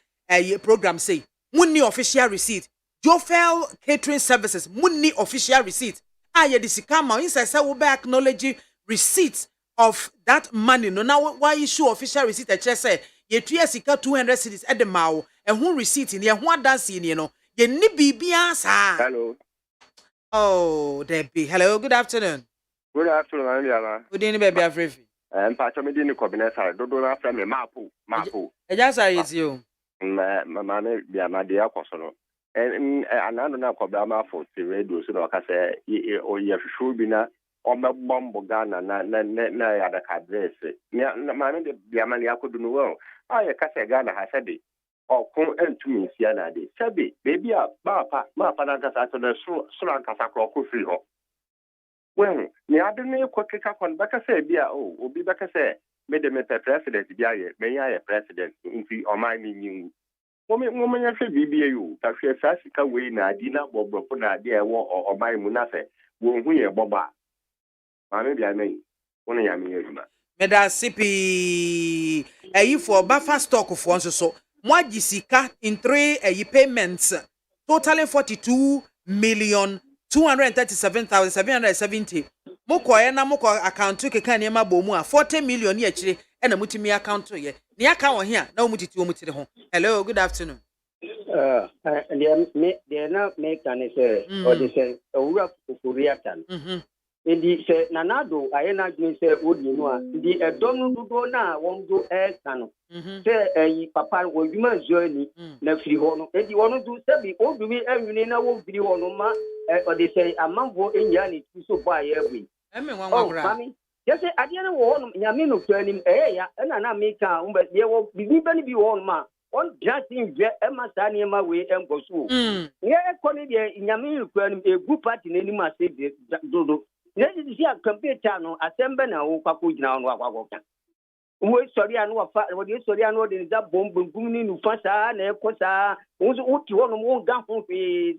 program say munni official receipt. Jofel catering services munni official receipt. Ye the sikama inside say we be acknowledge receipts of that money. No now why issue official receipt a check say yetuyesika 200 cedis at the mao. And who receipt in here, one dancing, you know, you need BIAMAH. Hello. Oh, Debbie. Hello, good afternoon. Good afternoon, Andiana. Good evening, baby. Afrefi. And Patch, me cabinet side. Don't after me, Mapu. Just are you. Mamma, BIAMAH, dear Cosono. And another now Cobama for the radio, so I can say, oh, you should be not. On the bomb Ghana, na other address. Mamma, BIAMAH, could do well. I can Ghana has said it. Or come and to me, Siana de Sabi, baby, Mapa, Nagas to the Suran Casacro free home. Well, the other name could take up on Becca say, Bia, oh, will be Becca say, made them a president, may I a president, or my meaning. Woman, I say, BBU, that she has a way, Nadina, Bob, dear war or my Munafe, won't we a boba? Maybe I may, only I mean, Medasipi, a you for buffer stock of once or so. Mwaji sika in 3 payments totaling 42,237,770. Moko na moko account to keka niema bomu a 40 million ye chire e na mutimi account to ye. Ni aka wo he a na omutiti omutire ho. Hello, good afternoon. They now make an say or they say a work for reaction. In the say Nanado, I am not say would you know the don't do now won't do air cano. Say a papa will be my journey, nephew honor. And you want to do say all do we every now won't be on or they say a man go in Yanni to so buy every. Oh, mommy. Yes, I didn't want Yamino turning and I make but there will be one man. On Justin Emma Sanima way and go so. Yeah, Cornelia in Yamin, a good party in any massive dodo. Let us see a computer channel, a Sembena or Papuja on Wawaka. Wait, sorry, I know what you sorry, I know there is a bomb booming in Fasa, Necosa, who's what you want to move down from the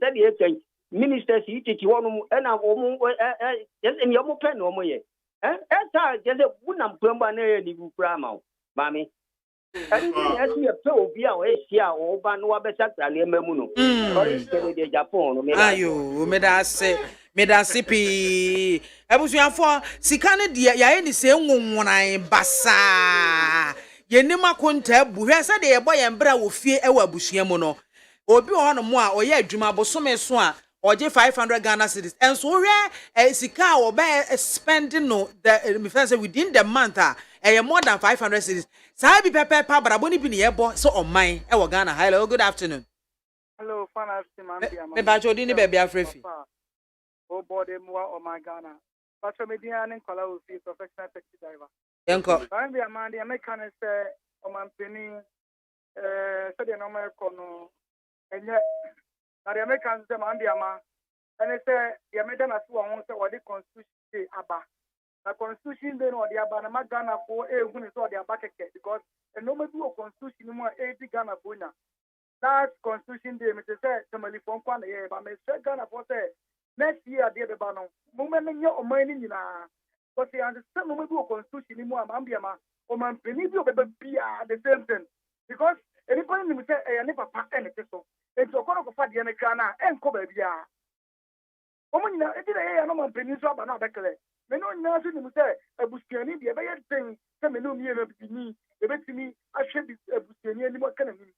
ministers, you take one and a woman, just in your pen or more. As I just a woman plumber near the Grama, Mammy. I see a pro via Asia or Banua Besata near Memuno. Japan. Ayo, medasipi. Ebusuafo sikane dia ya eni se nwonwonai basa. Ye nima konta buhwe se de ye boye mbra wo fie ewa abusuamu no. Obi ho no mo a oye adwuma bosome so a oje 500 Ghana cedis. Enso hwe sika wo be spending no the me say within the month more than 500 cedis. Sa bi pepe pa braboni bi ne yebo so oman e wo Ghana. Hello, good afternoon. Hello, fantastic man. Me ba jodi ni be bia frefi. Oh body more o my Ghana. But for me dia nen kola o fi professional taxi driver. Yenko. Ba bi amande me kan say o man peni so de no me kono enye na de me kan say man bi ama ene say de me da na so won say what the constitution dey aba. The constitution dey no dey aba na Ghana for ehun ni so dey aba keke because no me do constitution mo 80 Ghana for nya. That constitution day me say family phone kwa na ye ba me say Ghana for say next year dey be ba no mo me nya o man ni nyina but you understand no me do constitution ni mo am bia ma o man peni bi o be bia the same thing because anybody ni me say e ne papa e ne so e to kono ko fa de ne kra na e nko ba bia o mo nyina e dey e no man peni so aba na be kle me no nyina so ni me say abusuani de be ye thing say me no mi e no bi ni e betimi ahwe bi abusuani ani mo kana ni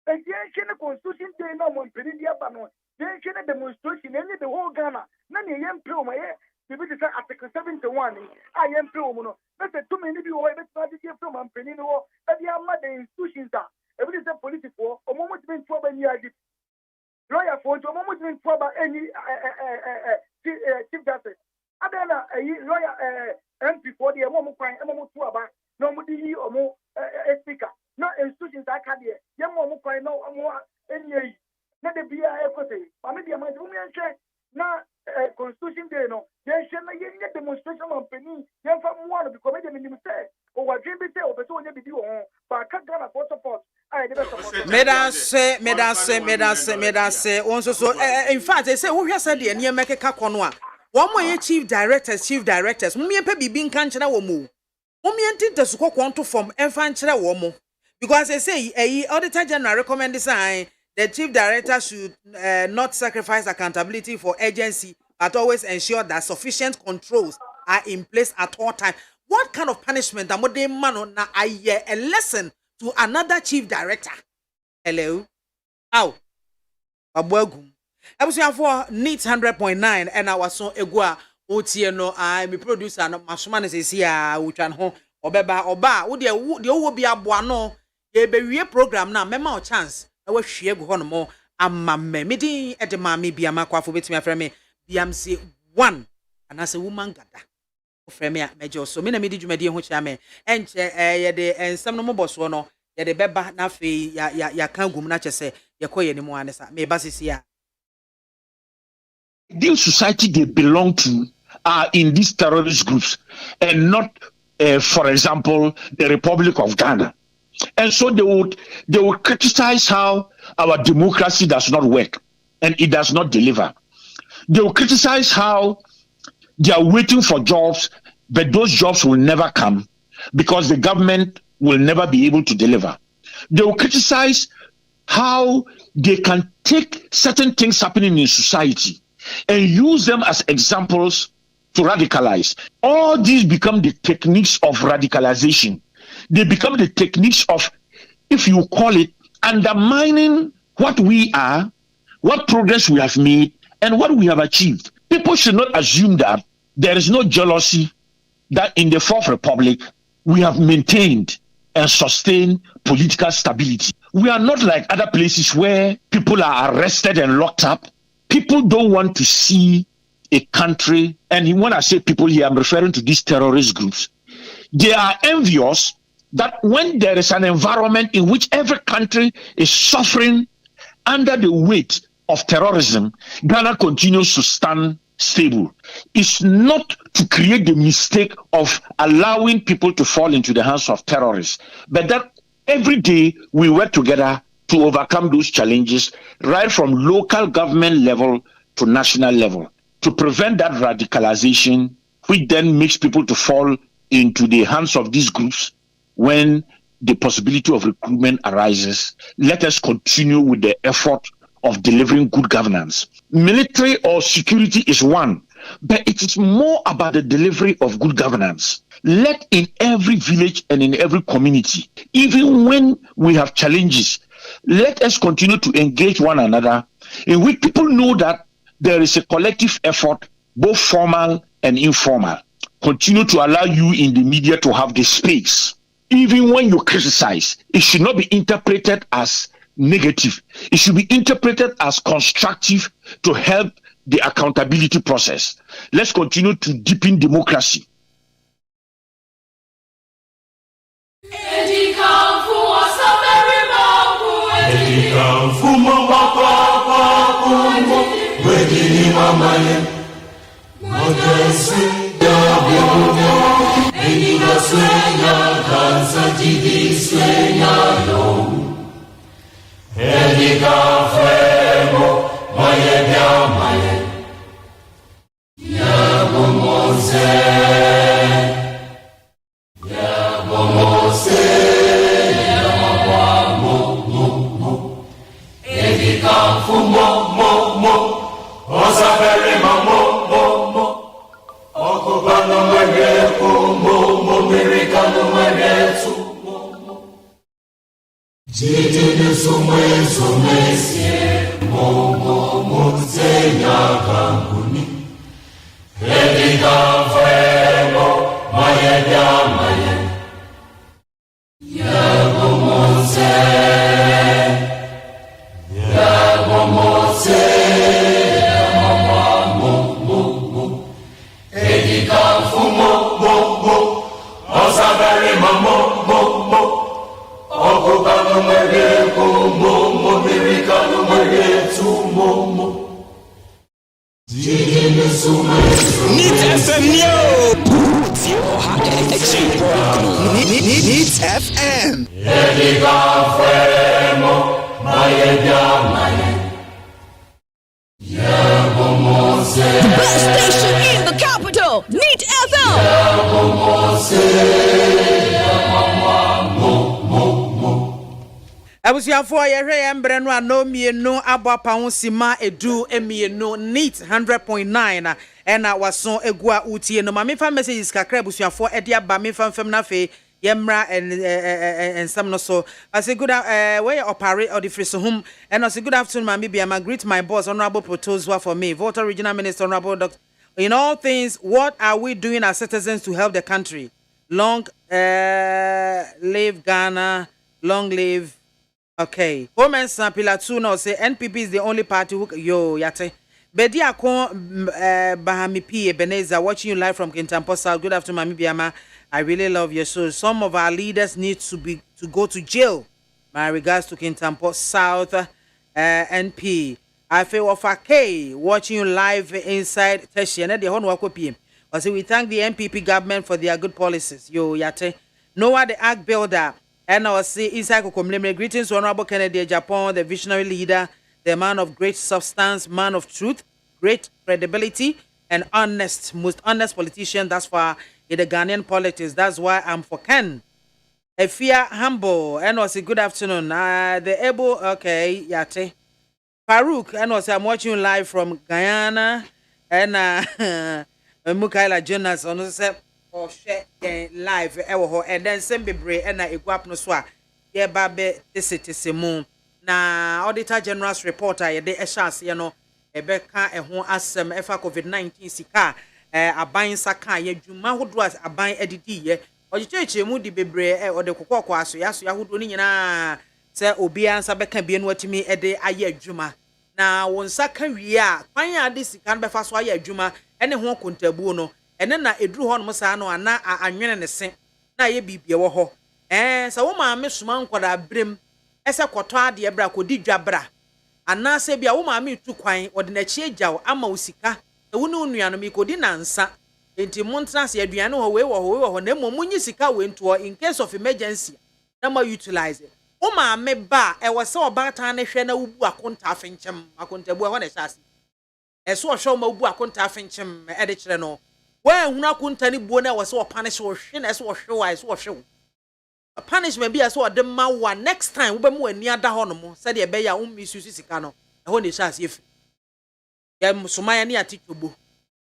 and the constitution day no one penny no. The demonstration and the whole Ghana. None of them pro my the Article 71. I am pro mono. That's too many people who have from and penny no. And the other institutions are. Every is a political or moment been for any idea. Lawyer for a moment been for any chief justice. Adana a lawyer MP for the moment crying a moment to about nobody or more a speaker. No institutions I can't hear. Young woman cry no more any. Not the BIA equity. But maybe I'm going to say, now, Constitution Day, no, they shall not get demonstration on Penny. Young from one of the committee in the say, or what Jimmy say, or the so you do, but I can't get a for support. I never support. Medase, also so. In fact, they say, who has said the near make a caconwa. One more chief directors. Mummy Pebby being cancer woman. Mummy and the squawk want to form and find woman. Because they say, a auditor general recommend design. The chief director should not sacrifice accountability for agency, but always ensure that sufficient controls are in place at all times. What kind of punishment am I man na a lesson to another chief director? Hello? Ow. Abwagum. Ebusia for needs 100.9 and our son egua otieno I me producer no masoma ne sesia utwan ho obeba oba wo de wo bia boa no ye bewie program na mema o chance we hwie go hono mo amamme medi e de MAAME BIAMAH AKWAFO betimi afre me biamse 1 anase woman gada ofre me a mejo so me na medi dwumadi ho kya me enche ye de ensam no moboso no ye de beba na fe ya kan gum na chese ye koye ni mo anesa me basisi a the society they belong to are in these terrorist groups and not for example the Republic of Ghana. And so they would criticize how our democracy does not work and it does not deliver. They will criticize how they are waiting for jobs, but those jobs will never come because the government will never be able to deliver. They will criticize how they can take certain things happening in society and use them as examples to radicalize. All these become the techniques of radicalization. They become the techniques of, if you call it, undermining what we are, what progress we have made, and what we have achieved. People should not assume that there is no jealousy, that in the Fourth Republic we have maintained and sustained political stability. We are not like other places where people are arrested and locked up. People don't want to see a country, and when I say people here, I'm referring to these terrorist groups. They are envious that when there is an environment in which every country is suffering under the weight of terrorism, Ghana continues to stand stable. It's not to create the mistake of allowing people to fall into the hands of terrorists, but that every day we work together to overcome those challenges, right from local government level to national level, to prevent that radicalization, which then makes people to fall into the hands of these groups when the possibility of recruitment arises. Let us continue with the effort of delivering good governance. Military or security is one, but it is more about the delivery of good governance. Let in every village and in every community, even when we have challenges, let us continue to engage one another in which people know that there is a collective effort, both formal and informal. Continue to allow you in the media to have the space. Even when you criticize, it should not be interpreted as negative. It should be interpreted as constructive to help the accountability process. Let's continue to deepen democracy. Needs FM. The best station in the capital, Neat Abusiafo yehwe embre no anomie no abapa ho sima edu emienu Neat 100.9 ena waso egua utie no mamefa messages kakra abusiafo ede aba mefa fam na fe yemra and some no so I say good where operate or the free home and I say good afternoon mami BIAMAH, greet my boss honorable proposal for me Volta regional minister honorable Dr. In all things, what are we doing as citizens to help the country? Long live Ghana, long live. Okay. Women Pillar 2 now say NPP is the only party who yate. Bedi akon Bahami P Ebenezer watching you live from Kintampo South. Good afternoon, Mami BIAMAH. I really love your show. Some of our leaders need to go to jail. My regards to Kintampo South NP. I feel of a K watching you live inside Teshi and the Honwa PM. Also, we thank the MPP government for their good policies. Yo yate. Noah the Ark Builder. And I see inside Kokomleme. Greetings to Honorable Kennedy Japan, the visionary leader, the man of great substance, man of truth, great credibility, and honest, most honest politician thus far in the Ghanaian politics. That's why I'm for Ken. Efia Humble and was a good afternoon. The able okay, Yate. Farouk and was I'm watching you live from Guyana and Mukaila Jonas on the or share live and then Sembebre and I equap no swa. Yeah, babe, this it is a moon. Na Auditor General's reporter, ye de eshas, Ebeka a home asem efa COVID-19 sika, a buying saka, ye juma who was a buying editi, ye. Ojicheche mu di bebre o de kokoko aso yaso yahudo ni nyina se obi ansa beka bie no atimi ede aye adwuma na wonsa ka wie a kwan ya de sika no befa so aye adwuma ene ho kontabu no ene na eduru ho no msa no ana anwene ne se na ye bibie wo ho se wo ma me suma nkwada brem ese kwoto ade ebra kodi dwabra ana se bia wo ma me tu kwan ode na chi agyaw ama wo sika e wo ne onua no me kodi nansa enti montras ya aduane ho we ho na munyi sika we nto in case of emergency na ma utilize o ma me ba e wo se obata na hwe na wubu akonta afenchem akontabu ho na hyase e so hwe ma wubu akonta afenchem e de kire no wa hunu akonta ni buo na wo se opanish wo hwe na so hwe wa so hwe a punishment bi so de ma wa next time wo be mu ani ada ho no mo se de be ya wo misuse sika no e ho na hyase efi ya musumaya ni atitobo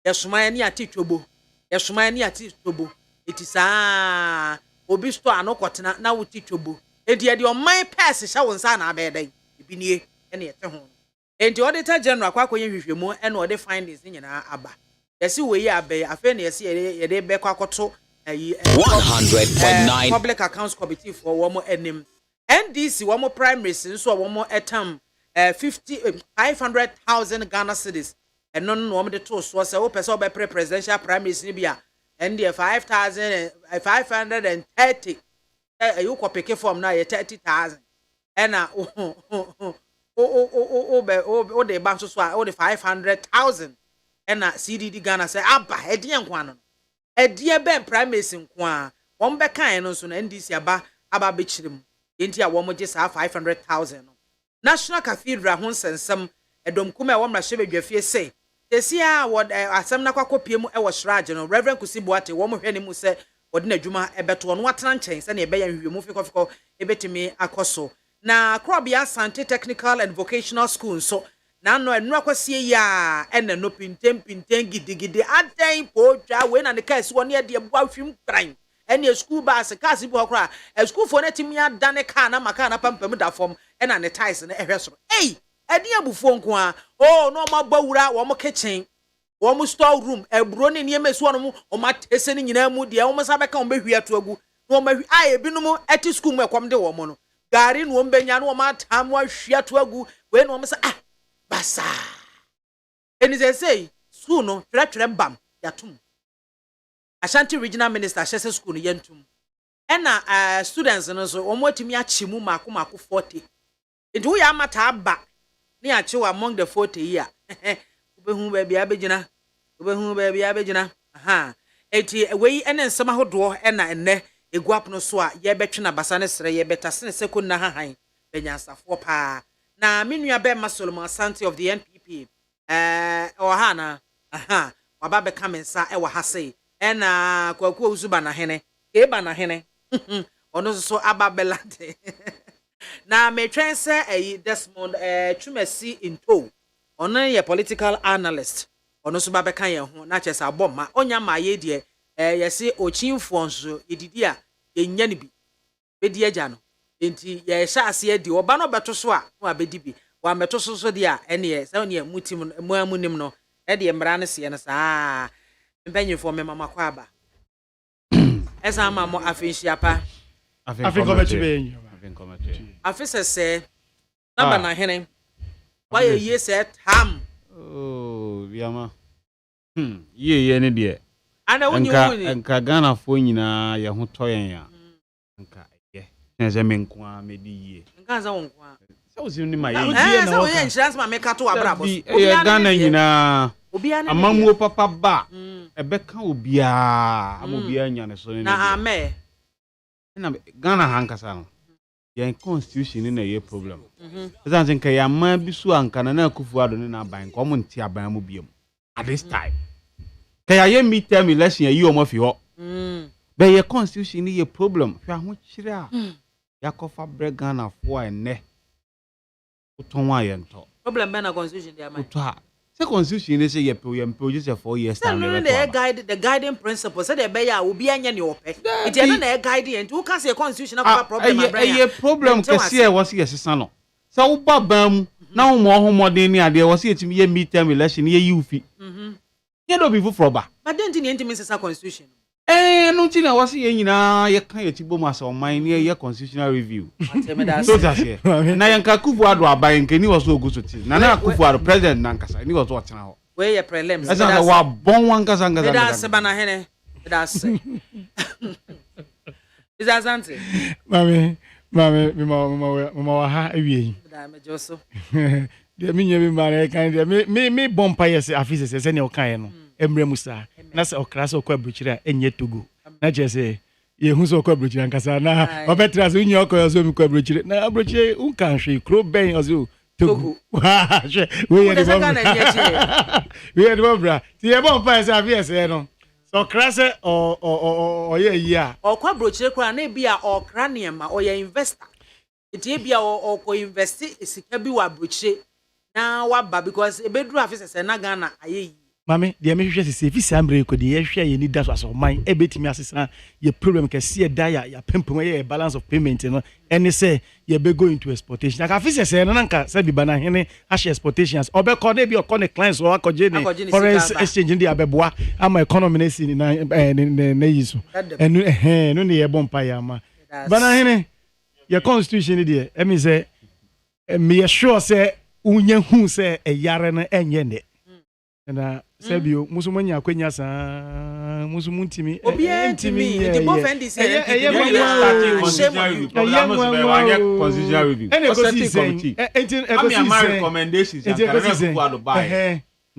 Yesumaya ni atitobo. Yesumaya ni atitobo. Etisa obi sto anokotena na wutitobo. Enti ye de oman pass sha wonsa na abedan. Ebi nie ene yete ho. Enti Auditor General kwa konye hwehwemu ene ode findings nyina aba. Yesi we yi abe afa na yesi ye de be kwa koto 100.9 Public Accounts Committee for womo enim. NDC womo primaries nso womo etam 500,000 Ghana cedis. And no de to so say o person be presidential primaries ni bia and the 5,530 you ko pick form na 30,000 and o de bank so o de 500,000 and CDD Ghana say aba e de nkwa no e de be primaries nkwa won be kan no so na NDC aba be chirim enti a wo mo je sa 500,000 National Cathedral ho sensem edom kuma e wo mra hye bedwafie say Tesia wod asem na kwakopie mu e wo shrage no Reverend Kusibuate wo mo hwe ne mu se wode na dwuma ebeto no watena nchen se na ebe ya hwehwemu fikofiko ebetimi akoso na Krobia Sante Technical and Vocational School so na no enu akosie ya ene no pintem gidigidi adan podwa we na ne kaisi woni e de bu ahwim kran ene school bus kasi bu hokra school for na timi adane ka na maka na pampam da fom ena ne ties na ehwe so edi abufo nko a no ma bawura wo mo kitchen wo mo store room eburo ne ne mesu no mo o ma tese ne nyina mu de wo mo sa beka wo behwia to agu no ma hwi ebinum eti school mu ekwam de wo mo no gari no mbenya no ma tam ahwia to agu we no mo sa basa eni say school no twere bam yatum Ashanti Regional Minister Shese school no yentum ena students no so wo mo timi achimu mako 40 nti wo ya mata aba ni achiwa among the 40 year obehu ba bia abegyina eti we ene nsema hodo ena enne eguap no so a ye betwe na basa ne sere ye betase ne sekon na hahan benyansafo pa na menua be Solomon Asante of the NPP ohana waba be kamensa e wa hase ena kwaku ozuba na hene eba na hene ono so ababelate na me twen say Desmond Chumesi into ono ye political analyst ono so ba be kan ye ho na chese aboma onya ma ye de yesi ochimfo nso edidi a enya ne bi bedi agya no enti ye sha ase adi oba no beto so a wa bedi bi wa meto so de a ene ye se one ye mutim mo amunim no e de mra ne se ne saa mpanyefo me mama kwa aba esa mama afenhia pa afenkomati afisa se naba na hene why ye say tam BIAMAH ye ne de ana woni nka Ghana fo nyina ye ho toyen ya nka ye nze menko a medi ye nka za wonko a so zi ni ma ye na wo ye insurance ma meka to abrabo ye Ghana nyina amamuo papa ba ebeka obia amobia nya ne so ne na ame na Ghana hankasa no ye constitution na ye problem ezan nka ya ma bisu anka na akufu ado ne na ban ko mo nti aban mu biem at this time kaya ye midterm election yi o mo fi ho But your constitution is a problem. If you want to yakofa bregana for a ne. Utonwa yento. Problem ben a constitution there, man. The constitution is a produce 4 years time. The guiding principle said the bear will be any ope. It's a guiding and who can say constitution of problem. A problem to see was here, son. So, Babam, now more than there was it to be a midterm election near you. You don't be for But then the intimacy is a constitution. No, Tina was here, you know, you can't bomas on my near your constitutional review. So that's here. Nayanka Kufuadwa buying can you also go to tea. Nana Kufuad, President Nankasa, and he was watching out. Where your prelims? That's a bon one Kazanga. That's a banana. That's it. Is that something? Mammy, ha, away. Madame Joseph. The minion man, me bompires officers, any kind. Emre Musa, Nasa or Crasso Quabuchira, and yet to go. Not just say, you who's so Quabuchira and Casana, or better as in your Zoom Quabuchira. Now, Bruche, country, Crow Bay or Zoo. We had Bobra. The bonfires are yes, so Crasser or yeah. Or Quabuchira, Cranabia or Cranium or your investor. It may be or co-invest is a Kabiwa Bruche. Now, what because a bedroom officer and Nagana, aye. Mammy, the American is if it's Ambre could the share you need that was of mine, a bit me assistant, your problem can see a dia, your pimp away a balance of payment, and they say you be going to exportation. Like I say, Nanka said the banana, hash exportations, or be called maybe or connect clients or Akojene, for exchange in the Abebois, and my economy in the Nays, and only a bompire. Banana, your constitution, dear, and me say, me assure say, Unya who say a yarn and yende. And Sebio, Musumania Quenyasa, Musumuntimi, Obientimi, the both end is a constitutional review. And a married recommendations.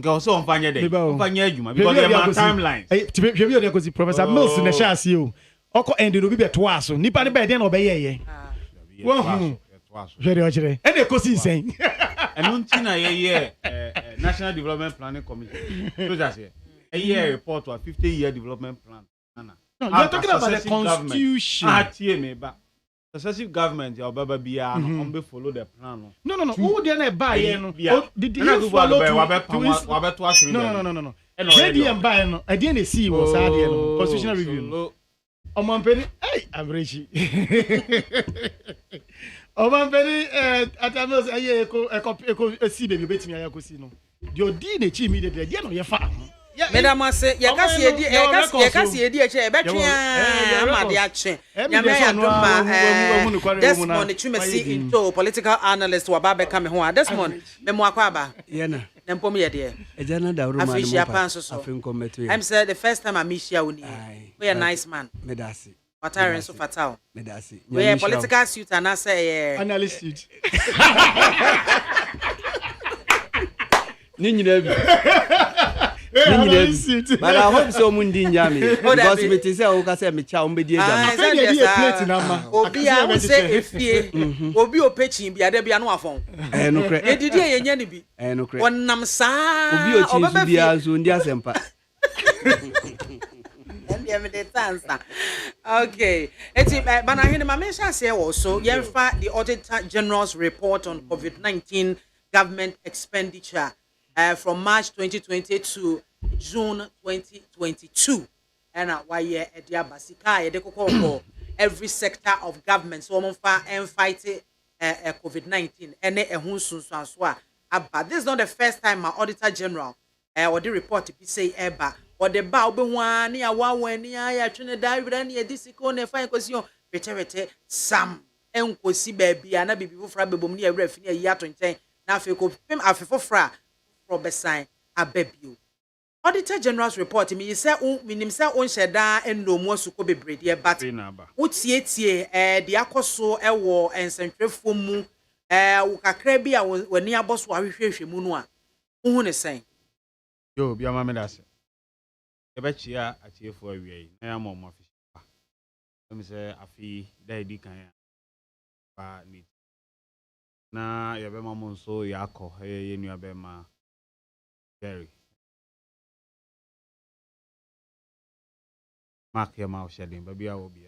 Go so on Fanya Day, Fanya, because they are timelines. To be the Professor Mills in the chassis. Oko ended to be twice, Nippon by then obey. Very much. And the cousin saying, and Untina a National Development Planning Committee. So that's it. A year report to a 50-year development plan. No, you're talking about the constitution. Successive government, your Baba Bia, follow the plan. No. Who didn't buy? Did you follow? No. They didn't buy. I didn't see was constitutional review. Oh, my penny, I'm rich. Oh, my penny, at a most a sea baby bet me. I could see no. Your dinner immediately, you know, your farm. Madam, I say, you can see a dear chair, but you are the action. Desmond, the Chumasi into political analyst who are Baba coming home. Desmond, Memoir Quaba, Yena, then Pomia, dear. A general, I fish your pants so. I'm said the first time I miss you, we are a nice man. Medasi. What are you so fatal? Medasi. We are political suit and I say, analyst suit. But I hope so Mundi Yami. Because it is a say me chow be dear. Obia say if ye Obio pitching be a debia no phone. No credit. It did ye any be. No credit. One nam sa Obio be as Undia Sempa. Okay. But I hear my mention say also, Yenfa the Auditor General's report on COVID-19 government expenditure. From March 2020 to June 2022. And why yeah, Edia Basika, Edeko every sector of government. So I'm fighting COVID-19. And a hunsun swanswa. But this is not the first time my Auditor General or the report to be say eba or the bow be one near one near Trinidad near this icon fine question. Peterete Sam and Kosi baby and I be before Frabum near ref near Yaton. Now if you go pim after fra. Sign a baby. Auditor General's report me say minim say on sheda and no more suko be bread but utie the akoso ewo ensentrefo mu ukakra bi a wani aboso ahwehwehwe mu no a hu ne sen yo bia ma me da se e be chia atiefo awie na ya mo afisha me say afi da edi kan ya ba ni na ya be ma mo so ya akọ ye nua be ma very mark your mouth shedding, baby. I will be.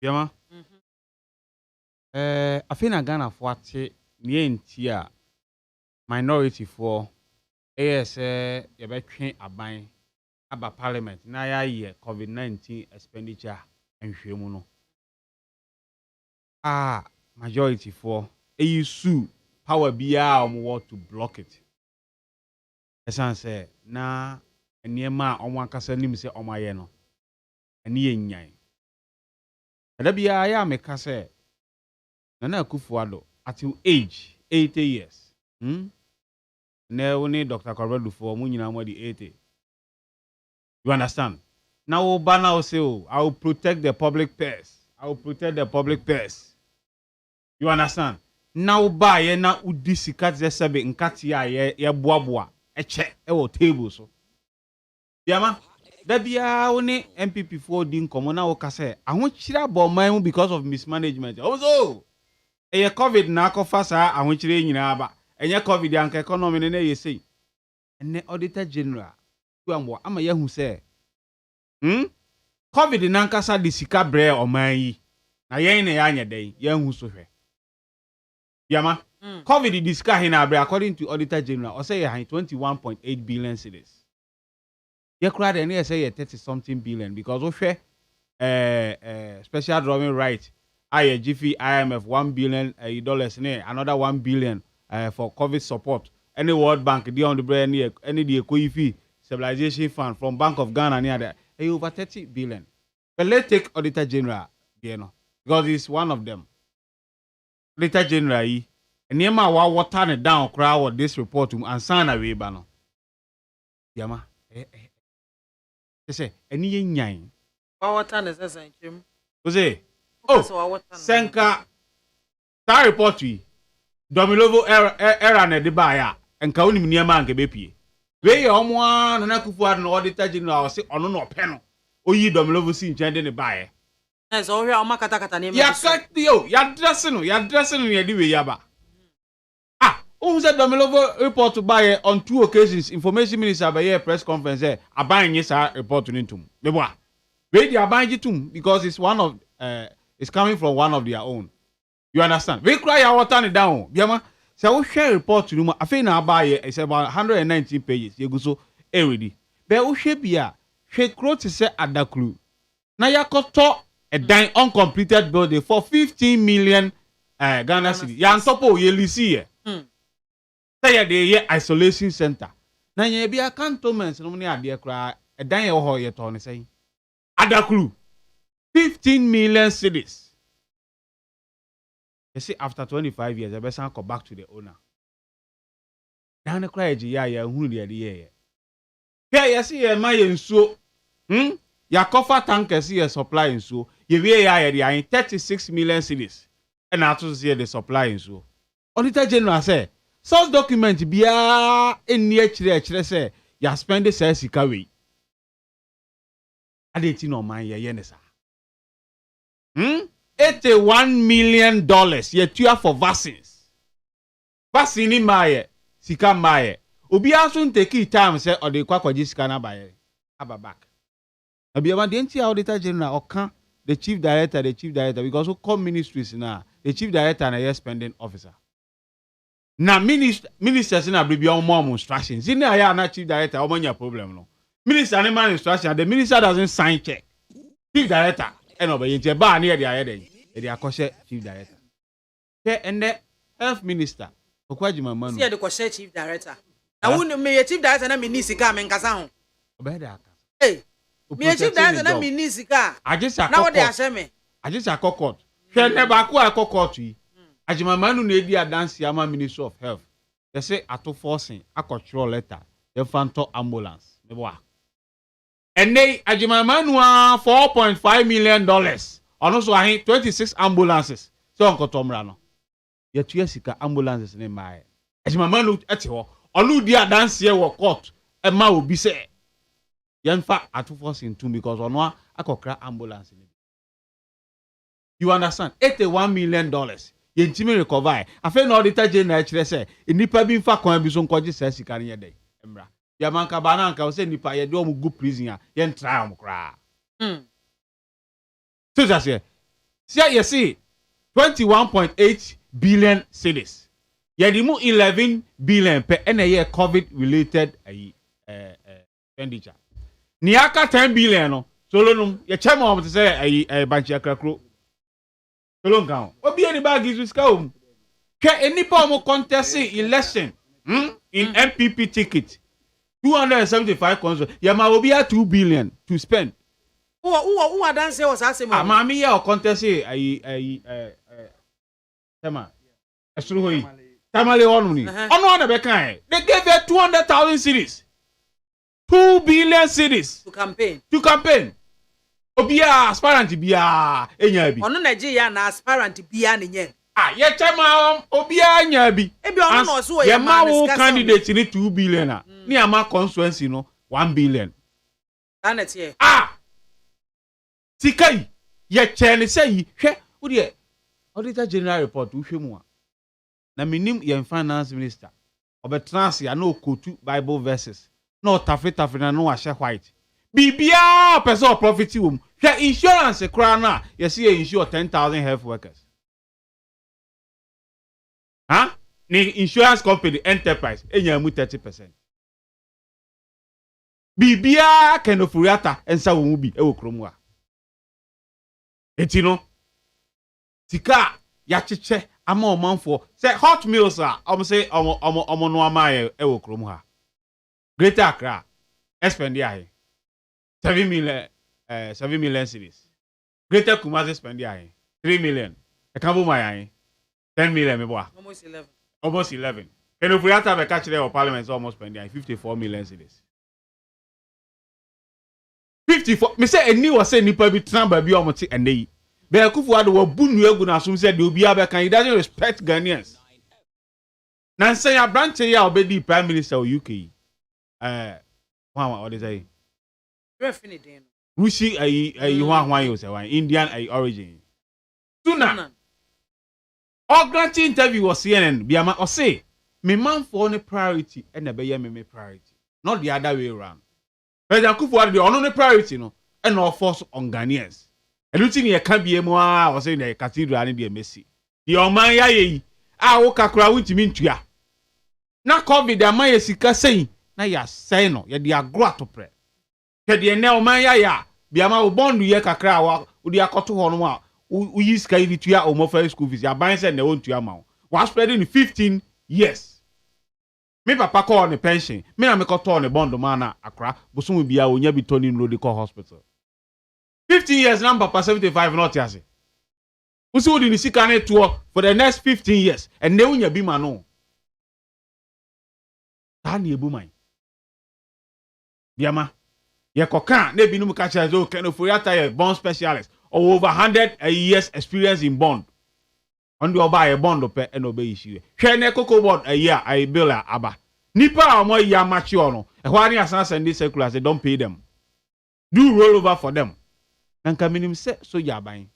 Biama. I think I Ghana for what near minority for AS you be train aban about parliament. Na ya year COVID-19 expenditure and hwemu no. Majority for sue power biya want to block it. Esan say na nneema omo akasa nim say omo aye no. Ene ye nyan. Ada biya ya meka say Nana Akufo-Addo at your age 80 years. Na we Dr. Korbedu for mu nyina mo di 80. You understand? Now Obana will say, I will protect the public purse. I will protect the public purse. You understand? Now ba ye na udi sika ze sebe nkati ya boaboa eche ewo table so. Biama da bia woni MPP for din komo na wo ka say ahonchira bo man because of mismanagement. Also eye COVID na akofa sa ahonchire nyina aba. Enye COVID anka economy ne ye sei. Ene auditor general tuambo ama yahu say COVID na nkasa di sika bre oman yi. Na yen ne ya anya den yahu so hwe. Biama COVID di sika hina bre according to auditor general o say 21.8 billion cedis. Ye kra de ne say 30 something billion because of special drawing right GFI IMF $1 billion dollars another $1 billion for COVID support. Any World Bank the on the brand any the Ecoifi stabilization fund from Bank of Ghana near there over 30 billion. But let's take Auditor General because he's one of them. Auditor General Nema wa water it down crowd this report and sign away bano. Yama say any nyan. Water is a Jim. Senka that report we Domilovo era na de baya enka onim niema nke bepie. We omo na Akufo-Addo na Auditor General say ono no pe no. Oyi Domilovo si nchen de ne baya. Na so hwe oma kata niema. Ya sakti yo, ya dress no ye di we yaba. Who said Domilovo report to buy on 2 occasions information minister by press conference aban nyesa report to nintum. Meboa. We di aban jitum because it's one of it's coming from one of their own. You understand? We cry our water down. Biama, so we share report to you. I think now buy it's about 119 pages. You go so already. But we share bia. She quote say adaklu. Na yakoto a dine uncompleted building for 15 million Ghana cedi. Ya ntopo ye lisi say the ye isolation center. Na ye bia cantonments no ne ade kra a dine wo ho ye to ne say. Adaklu 15 million cedis. You see, after 25 years, I better go back to the owner. Down the cry, ya who the idea. Here, you see, my insu. Ya coffer tank, see a supply insu. You wear 36 million cedis. And I to see the supply insu. Auditor General say, source document be in near chile say, ya spend the sales away. I didn't know my yenesa. $81 million ye tua for vaccines. Vaccine maye, sika maye. Obi asun take time say or the kwakwaji sika na baye. Aba back. Obi ama the Auditor General okan the chief director because who come ministries now. The chief director and a spending officer. Na ministers na bribi on more instructions. In there na chief director omonya problem no. Minister animal instruction the minister doesn't sign check. Chief director and obey nti ba na the aye the akoshe chief director. And the health minister Okwajima Manu. See the kwashe chief director. Na wonu me chief director na minisika me nkasa ho. Obey aka. Hey. Me chief director na minisika. Na wo de ahye me. Ajisa akokot. Hwe ne ba ko akokot yi. Ajima Manu na edi adansi ama Ministry of Health. They say ato forcing akotro letter. They fanto ambulance. Meboa. And they Ajima Manu $4.5 million. And also I 26 ambulances. So Uncle Tom Rano. Yet you sika ambulances in my as my man looked at you. Olu dia dance here work court. And ma will be say. Yanfa at 2 forcing 2 because on one I could cry ambulance in it. You understand? $81 million. Yentimi recover. I feel no Auditor General actually say in the pabin fa kon bi so nkoje sika ne day. Emra. Biamanka bananka o say nipa ye de o mu go prison a ye ntra am kra. So just here. See you see 21.8 billion cedis. Ye di mu 11 billion per any year COVID related expenditure. Niaka 10 billion no. Solo num ye chema o say banchi akrakro. Solo nkan. Obi any bag is ska o. Ke enipa mo contest election in MPP ticket 275 consul. Ye ma obi 2 billion to spend. Who dance was asking me. Mami ya contest Tema. Esuru hoyi. Tamale onu ni. Onu na be kan. They gave her 200,000 cedis. 2 billion cedis to campaign. Obia aspirant bia enya bi. Onu Nigeria na aspirant bia ne nye. Ye chema obia anya bi. Ebi onu no so ye ma wo candidate ni 2 billion a. Ni ama constituency no 1 billion. That here. Sikai ye chene say hwe wo de auditor general report wo hwe mu a. Na minim ye finance minister. Obetrans ya na okotu Bible verses. No tafe na no ahye white. Bibia person profit wom. Hwe insurance kra na ye see insure 10,000 health workers. Ni insurance company enterprise enya mu 30%. Bibia kenofuriata ensa wo mu bi e wo kromu a. Etino tika ya cheche ama omanfo say hot meals a say omo no amaye e wo kromu ha. Greater Accra spend here 7 million cedis. Greater Kumasi spend here 3 million. E kan bo my 10 million me boa. Almost 11. And if we have to catch there parliament almost spend here 54 million cedis. 54. Me say eni was say nipa bi tramba bi omoti ene. Be Akufo-Addo wo bunu egu na asum say the obi abeka he doesn't respect Ghanaians. Na say ya branch ya obedi prime minister of UK. What they say? Rusi you say Indian origin. Suna. Grant interview was CNN BIAMAH or say me man for only priority and the be me priority. Not the other way around. President Akufo-Addo the only priority no and no force on Ghanaians. And looking here can be more was saying the cathedral and the Messi. The oman ya ye wo kakra wutimi ntua. Na COVID the man sika saying na ya say no ye de agro atopre. Ke de na oman ya BIAMAH wo bond ye kakra wa wo de akoto ho no a we use sky tua o mo for school fees ya ban say na won tua ma. Was spreading 15 years. Me papa call on a pension. Me na me ko to on a bond man na akra bosom bia onya bi toni no de call hospital. 15 years na papa 75 not yase. Usi wodi ni sika na to for the next 15 years and ne unya bi ma no. Ta na ebu man. BIAMAH ye koka na binum ka cha zo kenoforiata ye bond specialist or over 100 years experience in bond. On the buy a bond pe and obey issue. Hwe na cocoa board a year I bill aba. Nipa omo ya mature no. E hwa ni asan send this circular say don't pay them. Do roll over for them. Nanka minim se so ya ban.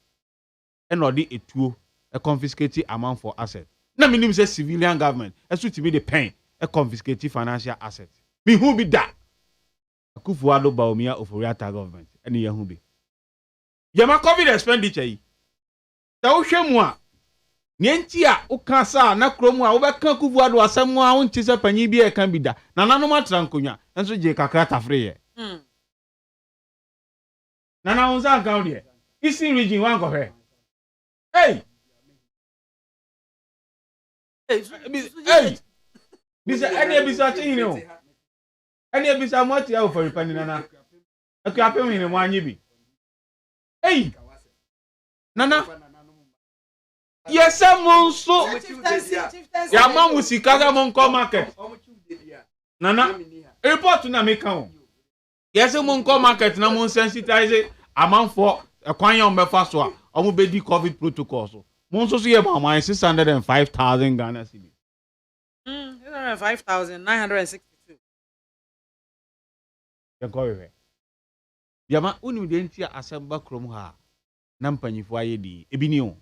And odi etuo a confiscate amount for asset. Na minim se civilian government e so timi the pen a confiscate financial asset. Me who be that? Akufo-Addo Baumia of Oriata government. Any ye who be. Yama COVID expenditure yi. Ta wo hwe mu a Nienti a ukasa na kromu a obeka Akufo-Addo asem a wonti se panyi bi e kan bi da na nanom atrankonya enso je kakra tafre ye na na unza kan de isi region wan ko he hey bisa ene bisa chin no ene bisa moti ya ofori pani na aku apem ni mo anyi bi hey nana yes, monso. Ya mamu sikaga monko market. Nana, report na make am. Yes, monko market na mon sensitize amount for akwan ya mbefa so a omo be di COVID protocol so. Monso so ye ba 605,000 Ghana cedis. 605,962. Ya ko we. BIAMAH unu de ntia asamba krom ha. Na mpanyifo aye di. Ebi ni o.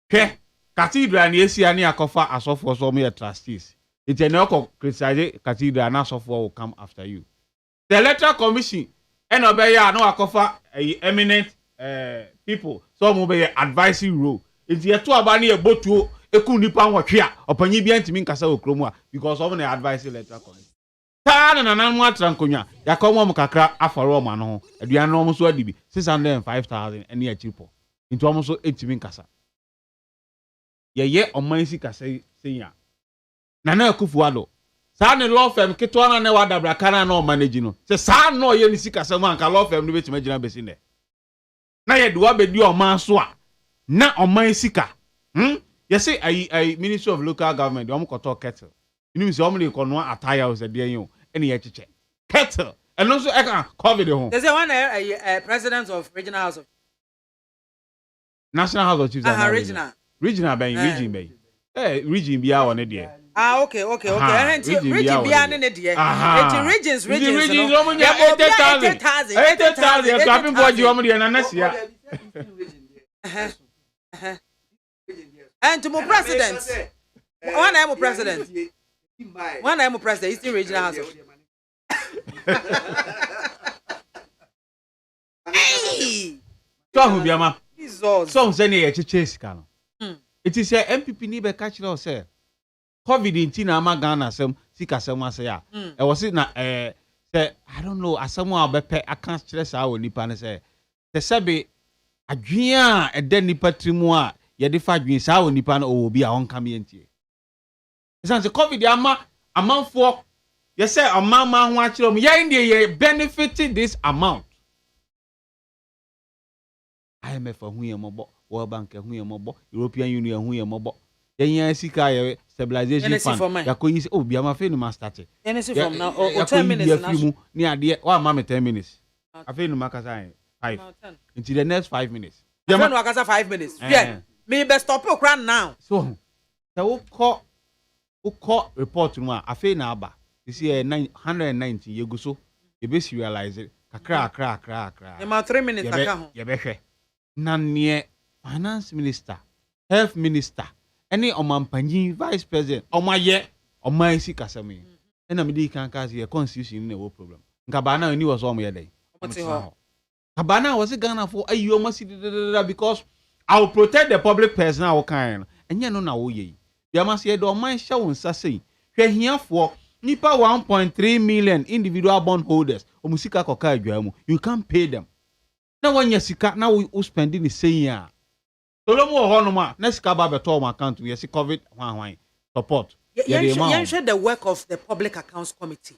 Ke Cathedral ni esi ani akofa asofo so me trustees. It's a no criticize cathedral and so will come after you. The electoral commission and obey no akofa eminent people. Some will be advisory role. It's your two abani a botu ekunipa watchia opanyi bi antimi nkasa okromwa because of the advisory electoral commission. Tan na nan mu atrankonya yakomo kakra afaro ma no aduan no so adibi 605,000 ene a chipo into omo so etimi nkasa ye oman si kasa senya Nana Akufo-Addo sa ne law firm ketwa na ne wada brakana na o manage no se sa no ye ni sika sam anka law firm no betima gina besi ne na ye duwa bedi o man so a na o man sika you say I Ministry of Local Government o mo to kettle you know say o mo dey kono attire o se de yen ene ye cheche kettle and also e can COVID ho there's one president of regional house of National House of Chiefs regional by region by region bia won de okay. Region bia ne de. Regions no. Yeah, 80,000. You clapping for you omo de na nasia. And to my president. When I am president. When I am president, Eastern Regional House. Hey. So BIAMAH. So say na ye cheche sika no. It is a MPP ni be catch law say COVID-19 na ama Ghana asem sika asem ase ya. E was it na say I don't know asem a bepe aka stress a wo nipa ne say te sebe adwen a ede nipa trimu a ye de fa adwen sa wo nipa na owo bi a won kam ye ntie. Say COVID ama amanfo ye say amama ho a kire mu ye ndie ye benefiting this amount. IMF hu ye mobo World Bank hu ye mobo European Union hu ye mobo yen sika ye stabilization fund yakoyi se BIAMAH fe no ma start from now or 10 minutes na ni ade wa ma me 10 minutes afi no makasa 5 until the next 5 minutes BIAMAH no akasa 5 minutes yeah me be stop okran now so wo call report no afi na aba this year 190 ye go so ye be serialize kakra e ma 3 minutes aka ho ye be hwe na ne finance minister health minister any omampanyi vice president omaye omansi kasame ena me di kan ka se constitution na wo problem nka ba na ni wo so omoye dey kabana was Ghana for ayo masi because I will protect the public personnel kind enye no na wo ye BIAMAH se do man sha won sasei hwe hiafo nipa 1.3 million individual bond holders omusika koka adwa mu you can't pay them na wanya sika na wo spending the same Tolomo honoma na sika ba beto my account we see COVID hwan support you should the work of the Public Accounts Committee.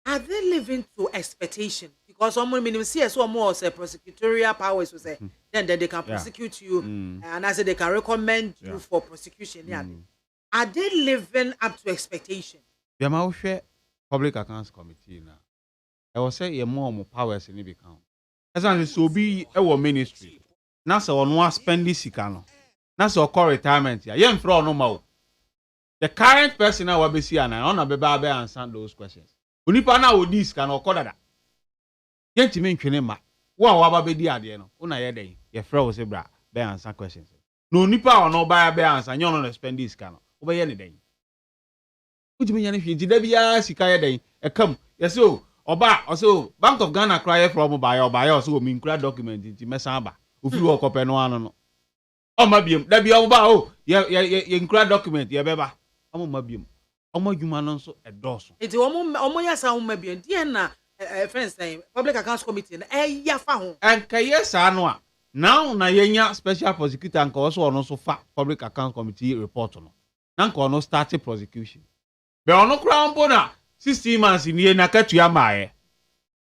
Are they living to expectation? Because someone minimum see so more say prosecutorial powers to say then they can prosecute you and as they can recommend you for prosecution. Are they living up to expectation? BIAMAH share Public Accounts Committee na. I will say more powers in the account. As an so be our ministry. Na se ono spend sika no. Na se okọ retirement ya. Ye mfro no ma o. The current person na we see ana on abeba be answer those questions. Onipa na odi sika no okọ dada. Ye ntimi ntwene ma. Wo a waba be di ade no. Una ye den. Ye frɛ wo se bra be answer questions. No onipa ono ba be answer nyo no spend sika no. Wo be ye ne den. Ujimi nya ne hwe di da bia sika ye den. E kam. Ye se o oba o se o Bank of Ghana cry from buy o so mi nkura document nti mesan ba. Ofi wo kope no ano no o mabiem da bia wo ba o ye nkura document ye beba o mabiem o madwuma no so edoso enti o ya sa ho mabiem die na friends say Public Accounts Committee na ya fa ho anka yesa no a now na yenya special prosecutor anka wo so ono so fa Public Accounts Committee report no na anka ono start prosecution be ono kura mpo na 16 months ni na katua maaye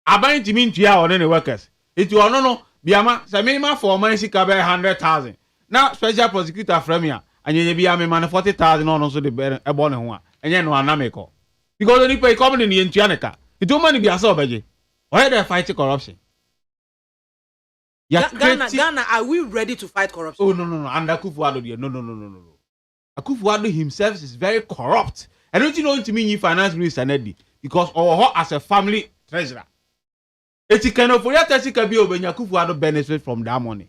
aban timi ntua one ne workers enti ono no BIAMAH say minimum for man sika be 100,000 now special prosecutor from here anyenye bia me man 40,000 on so de ebo ne ho a enye no anameko because only pay come in ntua neka it o man bia so obeje why they fight corruption Ghana are we ready to fight corruption? Oh no and Akufo-Addo no Akufo-Addo himself is very corrupt and don't you know to me finance minister Nedi because as a family treasurer eti kano for your tesika bi obenya Akufo-Addo benefit from that money.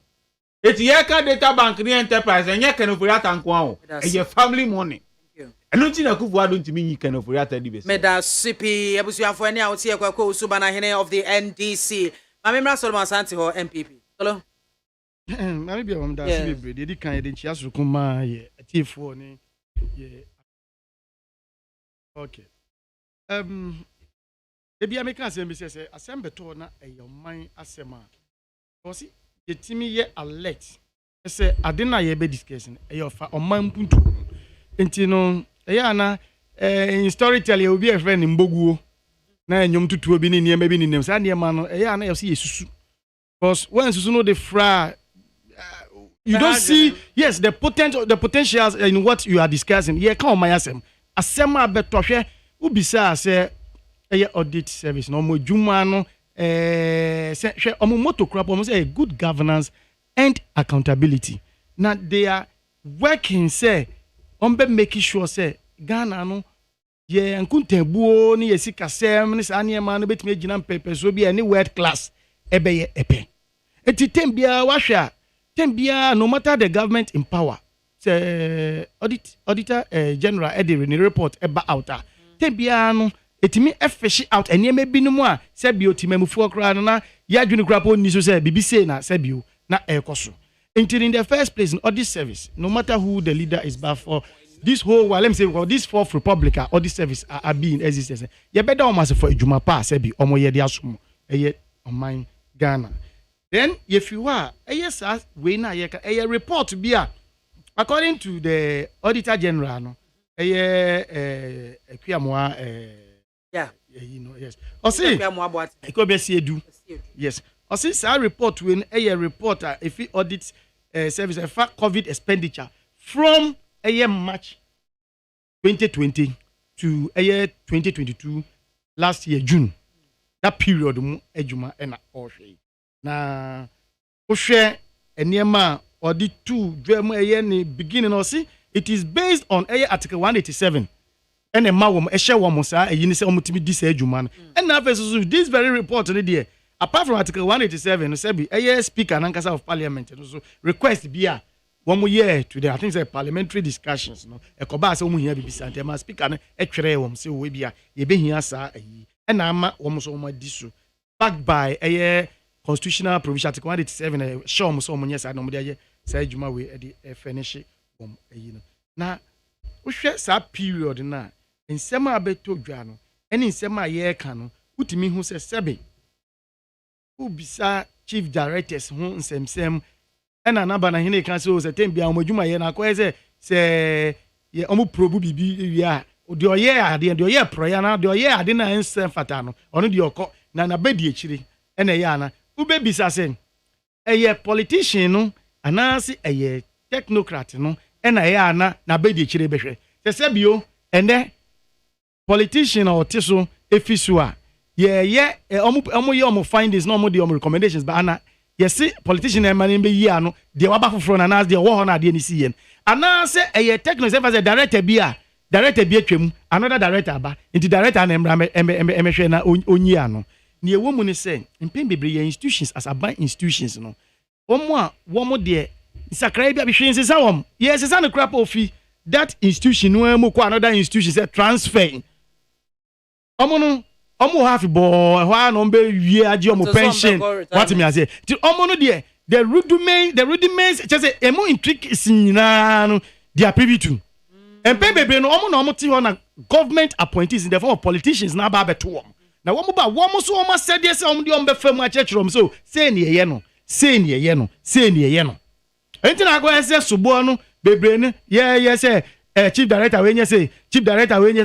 Eti ye ka data bank ni enterprise enye kano for your tanko a your family money. ɛno nti na kufu ado ntimi nyi kind of react di bes meda sipi abusuafo ani a wotie kwa ko subana hene of the NDC mame mra Solomon Asante ho MPP solo mame bia wam da sibi bre di kan de nchia soro kuma ye atifo ni ye okay ebi ameka asem bi se asem beto na eyoman asema kosi yetimi ye alert se ade na ye be discussion eyofa oman puntu enti no na in storytelling you be a friend in Boguo na enyom tutuo bi ni niam bi ni nem sa niam no na you see yesusu because when susu no the fra you don't see yes the potentials in what you are discussing here come my asem abetohwe ubisa say audit service no mo dwuma no say hwe omo moto crop omo say good governance and accountability now they are working say on be making sure say Ghana no ye nkuntabuo ni yesika sem ni sa niema no betime gina pepe so bi any world class ebe ye epe etitembia wahwa tembia no matter the government in power say auditor general ediri report eba out tembia no etimi effish out eniema binumu a se bi otimamufu okra no na ya dwunu krapo ni so say BBC na se bio na ekoso until in the first place in audit service no matter who the leader is but for this whole let me say this fourth republic audit service are being existence ye better almost for ejuma pa se bi omo ye de asom eye oman Ghana then if you are yes we na ye ka report bi according to the auditor general no Ekwiamoa yeah you know yes o see Ekobesi edu yes o see sa report when report if audit service COVID expenditure from March 2020 to 2022 last year June that period mu ejuma na ohwe na ohwe eniema audit 2 dwem ni beginning o see it is based on article 187 and a mawom ehye wom sa ni se omutimi di sa ejuma no and na versus this very report ni there apart from article 187 no say be speaker nankasa of parliament no so request bia 1 year today I think say parliamentary discussions no ekoba say omu hia bibisa ntema speaker no etwere wom say we bia ye behia sa ayi na ama wom so wom di so backed by constitutional provision article 187 show wom so wom nyesa no mo de say ejuma we e finish wom ayi no na wo hwe sa period na nsem abeto dwa no ene nsem a ye ka no utimi hu se sebe ubisa chief directors hu nsem ena na ba na hene kan se o se tem bia omadwuma ye na ko se ye omu probu bibi wi a de oye ade de oye proya na de oye ade na nsem fata no ono de okọ na bedi ekire ena ye ana ubebisa se eye politician no anasi eye technocrat no ena ye ana na bedi ekire behwe se bio ene politician or tiso efisu a ye omu ye omu findings no omu de omu recommendations ba ana yes politician e man be yi ano de waba foforo na nas de wo ho na de ni siyen ana se eye techno se fa se director bi atwam another director ba into director na emhwe na onyi ano ne ewo mu ni se mpem bebre ye institutions as aban institutions no womo de sakrai bi abhwe nsesa wom yes sesa no crap ofi that institution no mu ko another institution say transfer omo half boy wha no be wie age omo pension what me say ti omo no de the rudiments just say emo intricacies nyina no they are privy to empe bebe no omo ti ho na government appointees in the form of politicians na ba beto wom na womo ba womo so omo said say omo de omo be fam a chechrom so say ne ye no enti na go say subo no bebre no ye say chief director we nye say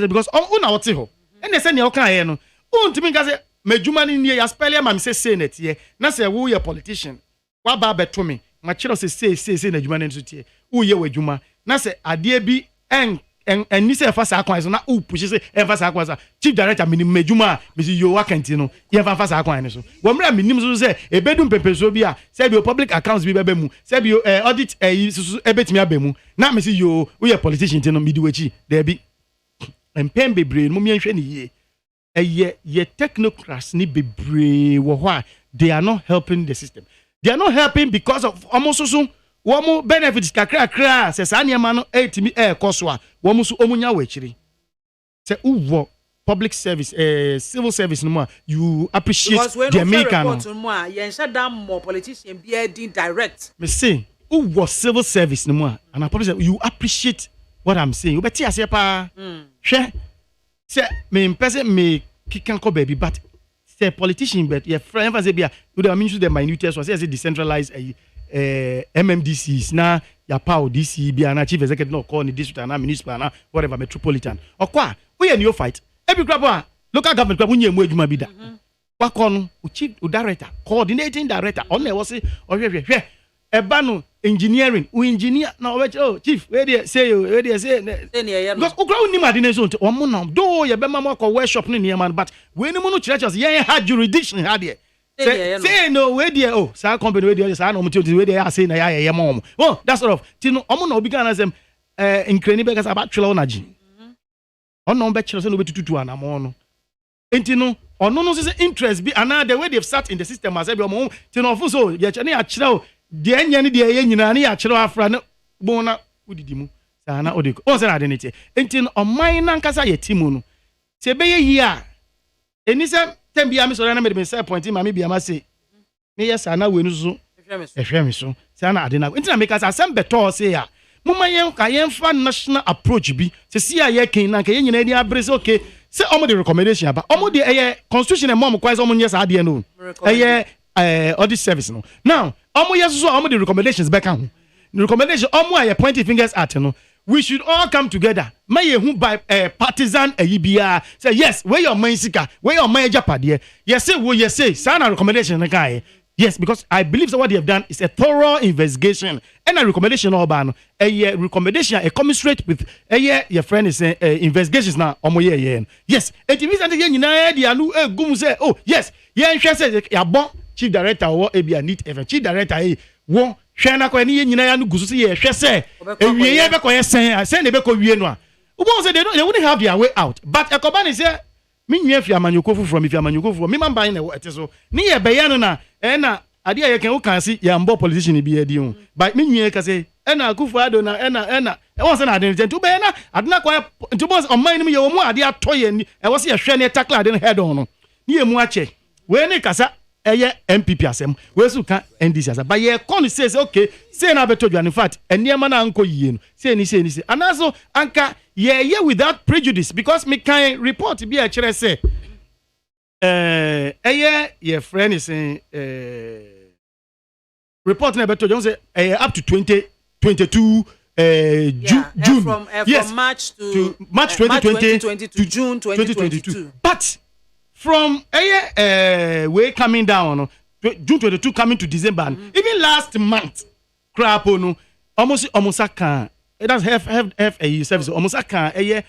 because una wote ho ene say ne o kan ye no untimi nga say medjuma ni nie ya spell ma me say net ye na say wo ye politician wa ba beto me ma kire say na djuma ne so tie wo ye wadjuma na say ade bi en say fa sa kwan so na o push say en fa sa kwan so chief director minim medjuma me say yo wakanti no ye fa sa kwan ne so wo mra minim so say ebedum pepeso bi a say bi public accounts bi beba mu say bi audit so ebetimi abemu na me say yo wo ye politician ti no mi di wachi there bi empem bebre no mi enhwe ne ye ye technocrats ni bebre wo ho a they are not helping the system. They are not helping because of almost so womo benefits kakra se sa niema no etimi koso a womo so omunya wachiri se uwo public service civil service no more you appreciate the American no yen shada more politician be direct me say uwo civil service no more and I probably say you appreciate what I'm saying you beti ase pa hwe se me person me kikan ko baby but say politician but your friend say bia you dey mean to the minutiae was say decentralized MMDCs na ya power DC bia na chief executive no call ni district na municipal na whatever metropolitan okwa we a new fight every grab local government grab unye mu adwuma bi da wakọ no chief director coordinating director on e wo se ohwehwehwe eba no engineering we engineer na o chief we dey say we dey say because ukra uni madine so o mo no do ye be ma mo workshop ni man but we ni mo no churches ye had jurisdiction had there say no we dey sa company we dey say no mti we dey say na ya mom that sort of tino o mo no obi kan asem incredible because about chula onaji ono be chira say no betutu anamo no enti no ono no say interest be and the way they've sat in the system as e be omo tino ofu so ye chene ya chira o de anya ne de ye nyina ne ya chira afra ne bona udidi mu sa na odiko o say na de nete enti no oman na nkasa ye timu no se be ye yi a eni se tembia me so na me de say point ma me bia ma say me yes na we no so ehwem so sa na ade na enti na me ka say asem beto say ya mama yen ka yen fa national approach bi se si a ye kin na ka yen nyina ni abrese okay se omo the recommendation aba omo the constitution and mom kwai omo nyesa ade no audit service no now omo yes so omo the recommendations back on the recommendation omo aye pointing fingers at no we should all come together may who by partisan bia say yes where your mind sika where your mind japade yes say wo yes say sana recommendation na kai yes because I believe so what they have done is a thorough investigation and a recommendation urban a recommendation a commensurate with your friend is investigations now omo yes it means that you nyina dia no gum say oh yes yen hwe say ya bon chief director wo ebia need even chief director wo hwe na kwa ni nyina ya no gusu say ye hwe say ewie ye be ko ye sen na be ko wie no a wo say they wouldn't have their way out but ekobani say me nwe fi amanyoko from if amanyoko from me man ban na eteso ni ye be ya no na na ade a ye kan wo kan si ya mbo politician bi edi hu but me nwe ka say na akufu ado na won say na ade ntu be na ade na kwa ntu boss on man ni ye wo mu ade atoye ni e wo say ye hwe na tackle ade head on no ni ye mu ache we ni kasa eye MPP asem we su kan NDC asem but ye kon say okay say na beto dwan in fact eniema na anko yie no say ni anaso anka ye without prejudice because me kan report bi a kire say your friend is saying report na beto say up to 2022 June from yes, March to March 2020 to June 2022 but from way coming down June 22 coming to December even last month crap no almost kan it does have a service almost kan your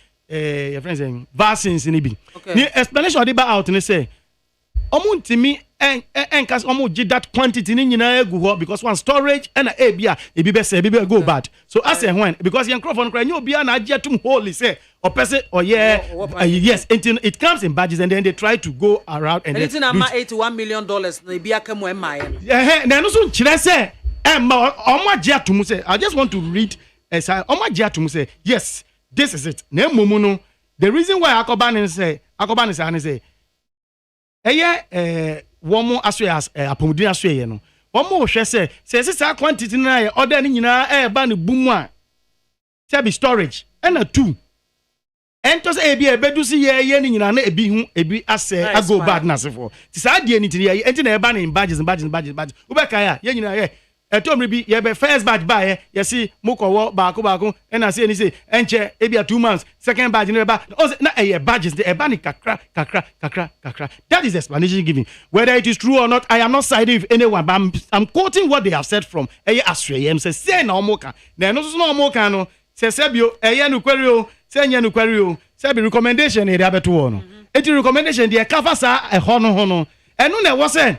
friends saying vaccines ni bi the explanation dey ba out ni say omuntimi enkas omuji that quantity ni nyina egu ho because one storage and ebia ebi be say ebi go bad so as when because your microphone kra nyo bia na age tum holy say or person or yes it comes in badges and then they try to go around and anything am $81 million na bia kemu emaye na no so kire say omo age atum say I just want to read omo age atum say yes this is it na momu no the reason why akobani say womo aso as apomudin aso ye no womo hwe se sa quantity na ye order ni nyina ba ne bumu a se be storage and a two entos ebi ebedusi ye ni nyina na ebi hu ebi ase ago bad na sefo ti sa die ni ti ye enti na e ba ne badges wo be kai a ye nyina ye etomri bi ye be first batch ba ye see mukowo baako and I say ni say enche ebi 2 months second batch ni ba na badges the ba ni kakra that is the explanation given whether it is true or not I am not siding with anyone but I'm quoting what they have said from Australia say na omoka na no so na omoka no say sebio no kwari o say nya no kwari o say be recommendation e dey abeto no eti recommendation dey cover sa ho no enu na wo say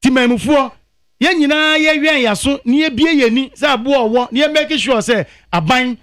timamufuo ye nyina ye wen yaso ne ye bie yeni say abo owo ne make sure say aban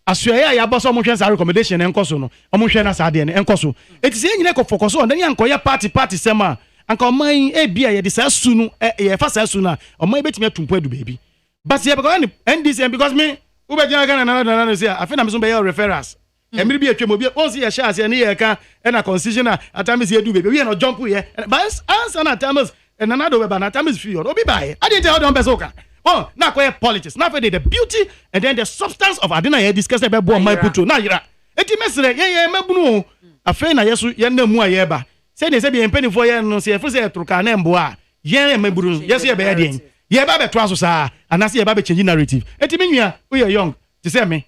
asoya ya boso mo hwe sa recommendation enkoso no omo hwe na sa de enkoso eti say nyina ko focus on dan yanko ye party sema anka oman bia ye de sa su no ye fa sa su na oman betimi atumpo adu baby But see, because NDC because me, who be Ghana na say, I think I'm some be your referrals. And maybe a chemo once you share as any eka and a constitution at times you do baby. We are not jump here. But answer at times and another web at times free or be by. I didn't tell them besoka. Oh, now politics. Now for the beauty and then the substance of Adina here discuss about my puto. Now you're eti mesre ye mabunu afei na yeso ye na mu ayeba say they say be empany for ye no say e say truka na mbo a ye maburu yeso ye be den ye ba be to aso sa anase ye ba be change narrative eti menua we are young to say me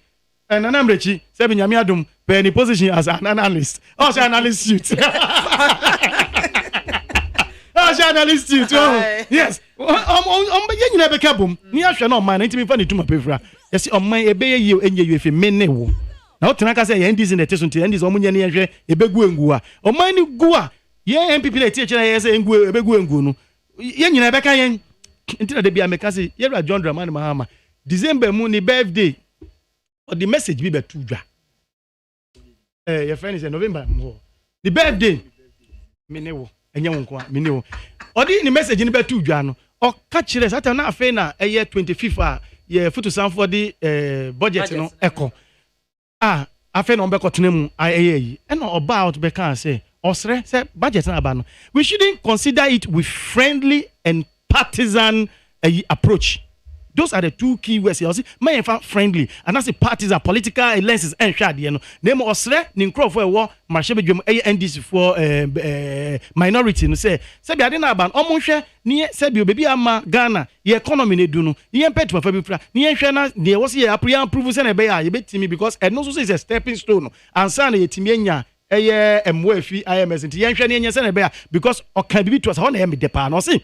and anamrechi say be nyame adom be any position as an analyst oh say analyst shoot oh say analyst shoot yes ye nyina be kabom ni ahwe na o man enti me fa ne tuma pefra yes o man e be ye enye ye fe me ne wo na otena ka say NDC na teso nti NDC omunye ne yehwe ebegu engu a oman ni gu a ye MPP na tie kire ye say engu ebegu engu no ye nyina be ka ye nti na de bia me ka say ye ra John Dramani Mahama December mu ni birthday or the message bi be tu dwa your friend is November mo the birthday me ne wo enye wo nko me ne wo or the message ni be tu dwa no o ka kire sata na afa na eye 25 a ye photo sam for the budget no eko afa na ombeko tenemu ayeyi and about be can say osre say budget na aba no we shouldn't consider it with friendly and partisan approach. Those are the two key words. You see, my friendly and that's a partisan political lenses and shade. You know, name osre ninkro for a war marshebe dwem NDC for minority. No say be ade na aba omonhwe ne say be obi ama Ghana ye economy ne du no ye petrol fa bi fra ne hwe na de was ye approve say na be ya ye betimi because and no so is a stepping stone and say na yetimi anya MWF IMS nti ye hwe ne anya say na be ya because okan bibi to us how na me depa no say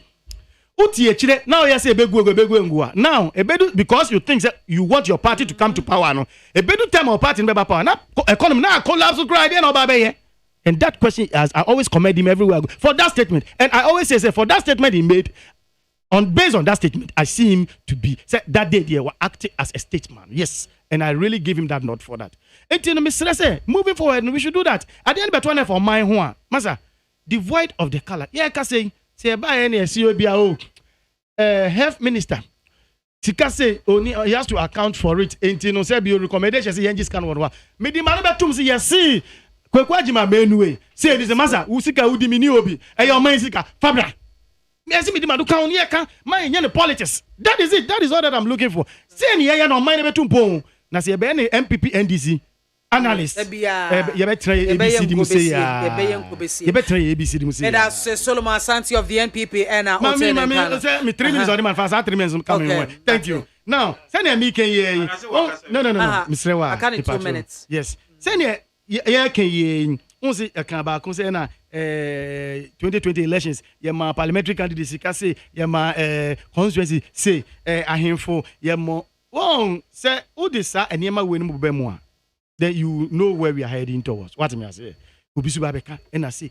uti echire now you say ebegu ngua now ebedu because you think that you want your party to come to power no ebedu time our party in power na economy na collapse cry there no ba be and that question as I always commend him everywhere for that statement and I always say for that statement he made based on that statement I see him to be say that day they were acting as a statesman yes and I really give him that nod for that etino me say moving forward we should do that at the end better one for my ho masa devoid of the color yeah ka say by any COBA health minister tika say only he has to account for it enti no say be recommendation say yenji scan one me di man betum say yes kwekwa jima menu we say this masa usika udi mini obi your man sika fabra me say me di man do kan ye kan man yen politics that is it that is all that I'm looking for say ni ye no man betum pon na say be any MPP NDC analyst ye better ABCD mu say ye better ABCD mu say that's Solomon Asante of the NPP and Mami say me 3 minutes on the man for 3 minutes coming one thank you now send me can ye no Mr. Wa I can in 2 minutes yes send ye can ye unsi kan ba kun say na 2020 elections ye ma parliamentary candidacy ka say ye ma constituency say ahemfo ye mo won say who dey sa enema we no be mu a then you know where we are heading towards. What me say? Obisu babeka and I say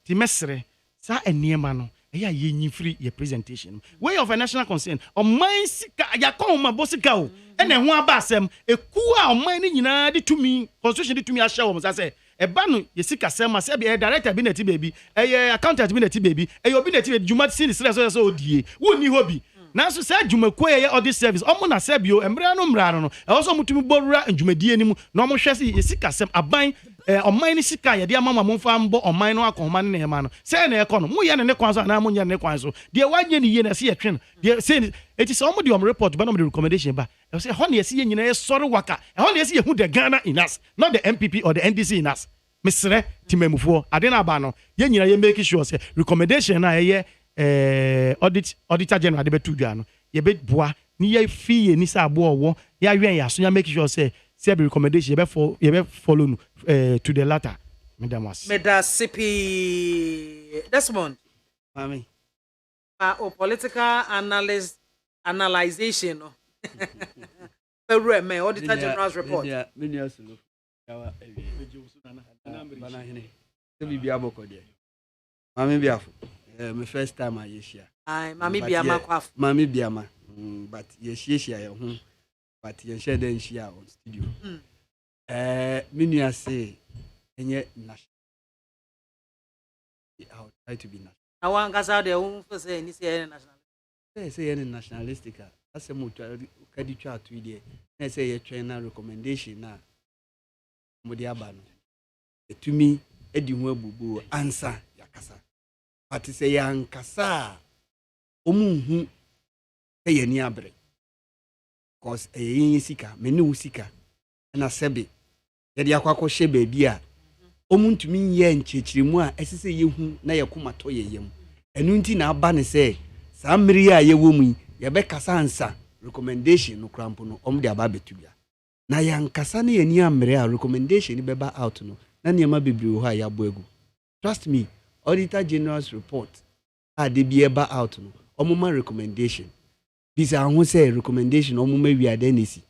ti mesre sa eniema no eya ye free your presentation. Way of a national concern. O man sika ya kon ma bosika o. E na ho aba asem eku a o man ni nyina de tumi constitution de tumi a share o mo say e ba no ye sika sem say be director bi na ti baby. E accountant bi na ti baby. E obi na ti baby juma sin stress so odie. Wo ni hobi. Nanso say dwumakuo ye audit service omo na sebio emra no also mutumi borura dwumadie anim na omo hwese ye sika sem aban oman ni sika ye de amama momfa mbo oman no akoman ne hema no say na ekono mo ye ne kwan so na mo nye ne kwan so de wanye ne ye na se ye twen de say it is omo de omo report ba no the recommendation ba e say ho na ye se ye nyina ye sori waka e ho na ye se ye hu the Ghana in us not the MPP or the NDC in us mesre timemufo ade na ba no ye nyina ye make sure say recommendation na ye auditor general de betu dwa no ye be boa ni ye fee ni sa abo owo ya wen ya so ya make sure say be recommendation ye be follow no to the latter madam sipi Desmond mami political analyzation no Peru me auditor general's report mini asulu yawa bana hene se bibia boko de mami biafo my first time I share. Mami BIAMAH AKWAFO. Mami BIAMAH. But share your home. But you share then share on studio. Minu say enye national. I'll try to be national. I want gas out there who say any say national. Say any nationalistic. asɛm kadi twa ato yi na sɛ yɛtwɛn na recommendation na mode aba no etumi edi ho abubu ansa yakasa ati sɛ yankasa omunhu ɛyɛ ni abre cause ɛyɛ sika me ne wo sika na sɛbe yɛde akwakɔ hye baabi a omuntumi yɛ nkyekiremu a ɛsɛ yehu na yɛkoma tɔ yɛyam ɛnu nti na aba ne sɛ saa mmiri a yɛwɔ mu yɛbɛkasa ansa recommendation no krampo no de aba betubia na yankasa ne yɛni amre a recommendation bɛba out no na nneɛma bebree hɔ a yɛabɔ agu trust me auditor general's report a de bi eba out no omuma recommendation bisa ho say recommendation omuma wiade nesi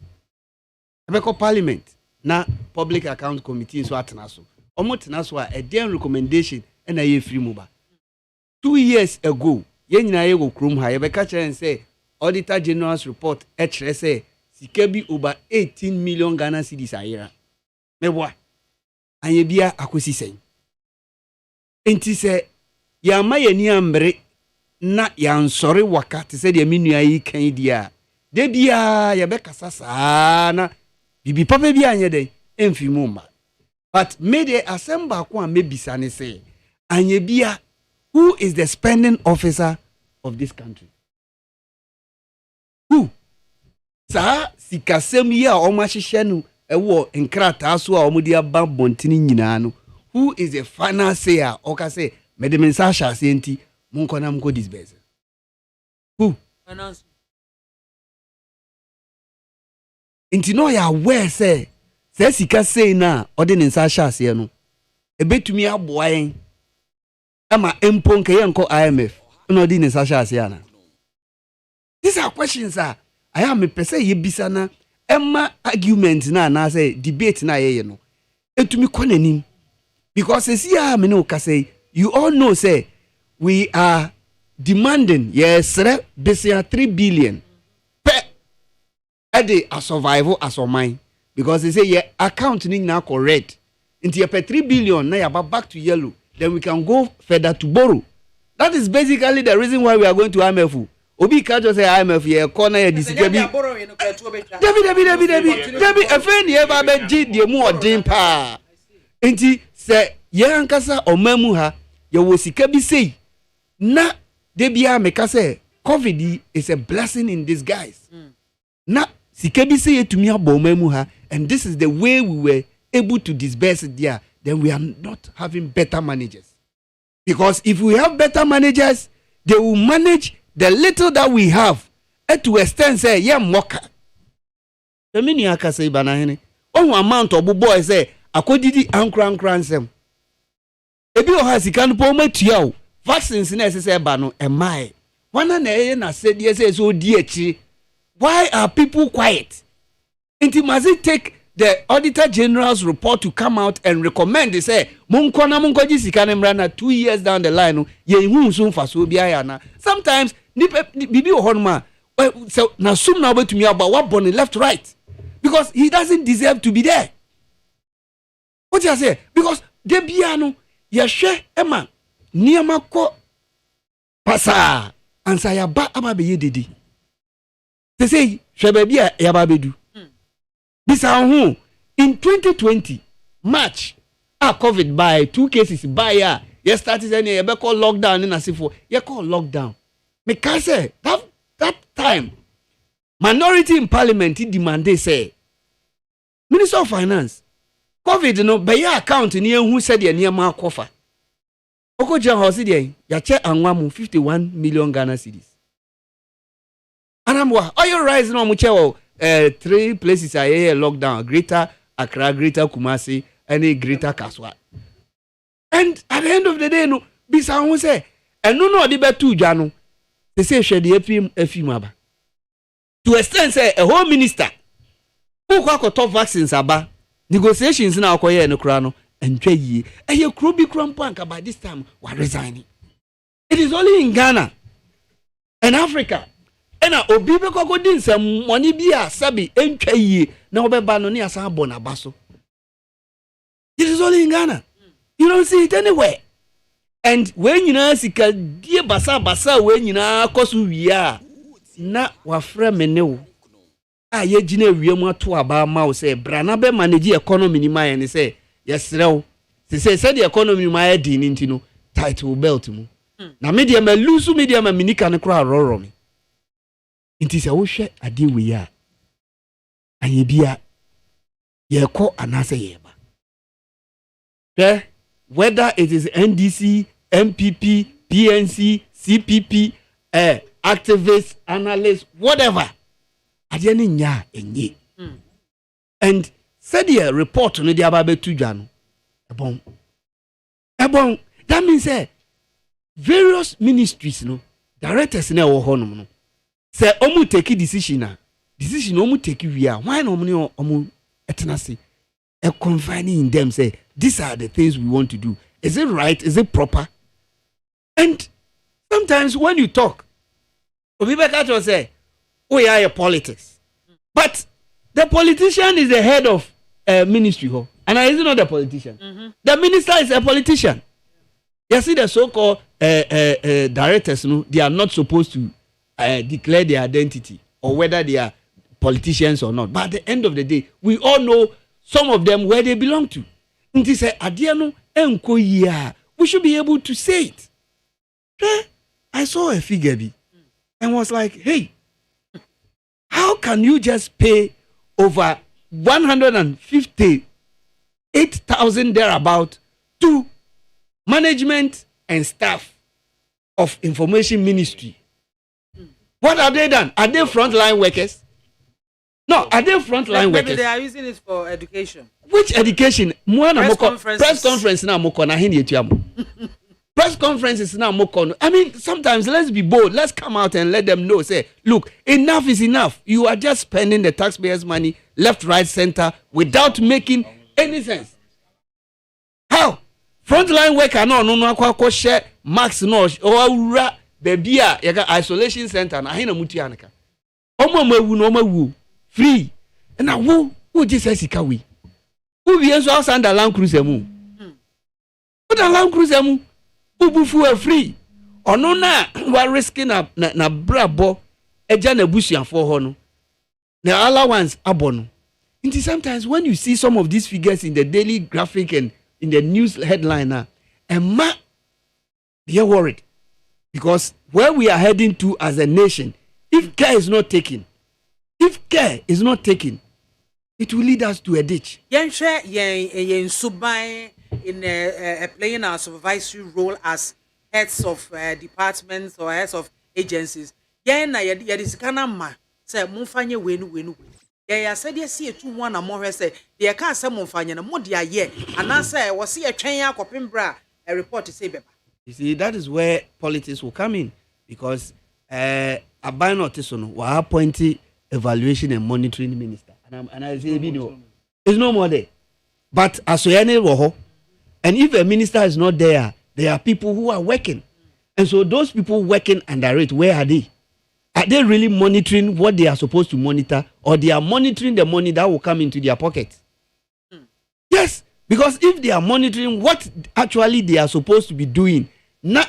ebeko parliament na public account committee so atena so omotena so a den recommendation na ye free mu ba 2 years ago ye nyina ye go krom ha ye beka kire say auditor general's report e kire say sika bi over 18 million Ghana cedis ayira meboa anye bia akosi sen enti se ya ma yani ambre na ya nsori wakati se de menua yi kan dia de bia ya be kasa saa na bibi papa bia anye den emfi mu ma but made assemble ko a mebisa ne say anye bia who is the spending officer of this country who sa sikasem yi a o ma hihye no ewo nkrata so a o mudi aba bontini nyina no who is the financier oka say medemensa sha senti munkona mko disbase who finance inti no ya aware say sika say na ode ne nsa sha se no ebetumi aboa yen ama empo nke yen ko IMF no ode ne nsa sha se ana. These are questions I am pese ye bisa na emma argument na say debate na ye no etumi konanim because see me no ka say you all know say we are demanding yes 3 billion per ade a survival as o mine because they say your account ni na correct into your 3 billion na ya back to yellow then we can go further to borrow. That is basically the reason why we are going to IMF. Obi ka just say IMF ye corner ye disike bi David efeni e ba be gi de mu odin pa enti se ye ankasa omamu ha ye wo sika bi sei na de bia meka say COVID is a blessing in disguise na sika bi sei etumi abo omamu ha and this is the way we were able to disburse it there. Then we are not having better managers, because if we have better managers they will manage the little that we have to extend say yeah moka the mini akase bana hene on amount of boy say akodidi ankran sem ebi o ha sika no po matua o vaccines na say ba no emai wana na eye na say dey say so di achi. Why are people quiet? Inti must it take the auditor general's report to come out and recommend they say munkoji sika na 2 years down the line ye hu so mfa so bia ya na sometimes bibi o honma so na sum na obetumi aba what born left right because he doesn't deserve to be there. What you say? Because de bia no ye hwe ema niama ko pasa ansa ya ba aba be ye dedi they say hwe ba bia ya ba bedu bisa hu in 2020 March COVID by 2 cases by ye started any ye be call lockdown in asifo ye call lockdown me can say that time minority in parliament demand say Minister of Finance COVID no be your account ni ehu said ye niam akofa okoje house dey ya che anwa mu 51 million Ghana cedis anamwa oil rise no mu che 3 places are here lockdown: Greater Accra, Greater Kumasi, and Greater Kaswa. And at the end of the day, no, bisa who say, and no the betu jano. They say she the efimaba. To extend say a whole minister who kwa top vaccines aba negotiations na akoye no kra no entwa yie. Eye krobi krampanka by this time we resigning. It is only in Ghana and Africa. Ena obi be koko din nsam money bia sabi entwa yie na obeba no ne asan abo na baso. It is only in Ghana. You don't see it anywhere. And when you know sika die basa when you know kosu wi a na wafrɛ me ne wo a yɛgyina wiem ato aba ma wo sɛ brana bɛ manage economy ni ma yɛ ne sɛ yɛsrɛ wo sɛ the economy ma yɛ din nti no title belt mu na me deɛ ma lose me deɛ ma minika ne kora rɔrɔ me nti sɛ wohwɛ ade we ya ayɛ bia yɛkɔ anase yɛba whether it is NDC, MPP, PNC, CPP, activists, analysts, whatever. Adiani nya enye. And said the report on the ababe tujano. Ebon. That means various ministries no directors na wo honom no. Say omu take decision omu take we are. Why no omu etenase e confining in them say these are the things we want to do. Is it right? Is it proper? And sometimes when you talk, Obibeka say, we are a politics. But the politician is the head of ministry. And is not the politician. The minister is a politician. You see the so-called directors, they are not supposed to declare their identity or whether they are politicians or not. But at the end of the day, we all know some of them where they belong to. And they say, we should be able to say it. I saw a figure and was like, hey, how can you just pay over 158,000 thereabout to management and staff of information ministry? What have they done? Are they frontline workers? No, are they frontline workers? Maybe they are using it for education. Which education? Press conference now. Press conferences now. I mean, sometimes let's be bold. Let's come out and let them know. Say, look, enough is enough. You are just spending the taxpayers' money left, right, center without making any sense. How? Frontline worker no share max no or baby isolation center na hina mutianaka. Omo free. And now who just says we? Who be also outside the Land Cruiser mu? What the Land Cruiser mu? Ubufu are free. Or no na we risking na brabo eja na busian for hono. The allowance abono. Until sometimes when you see some of these figures in the daily graphic and in the news headline now, and they are worried because where we are heading to as a nation, if care is not taken, it will lead us to a ditch. Yen subai in playing our supervisory role as heads of departments or heads of agencies. Yen na yedisikana ma say mumfanye wenu. Ya said you see 2-1 more say they can't say mumfanye na mo dia ye and I say was see a train ya kopimbra a report to say beba. You see, that is where politics will come in because a ban notice wa appointed evaluation and monitoring minister. And I say, it's no more there. But as and if a minister is not there, there are people who are working. And so those people working under it, where are they? Are they really monitoring what they are supposed to monitor, or they are monitoring the money that will come into their pocket? Yes, because if they are monitoring what actually they are supposed to be doing, some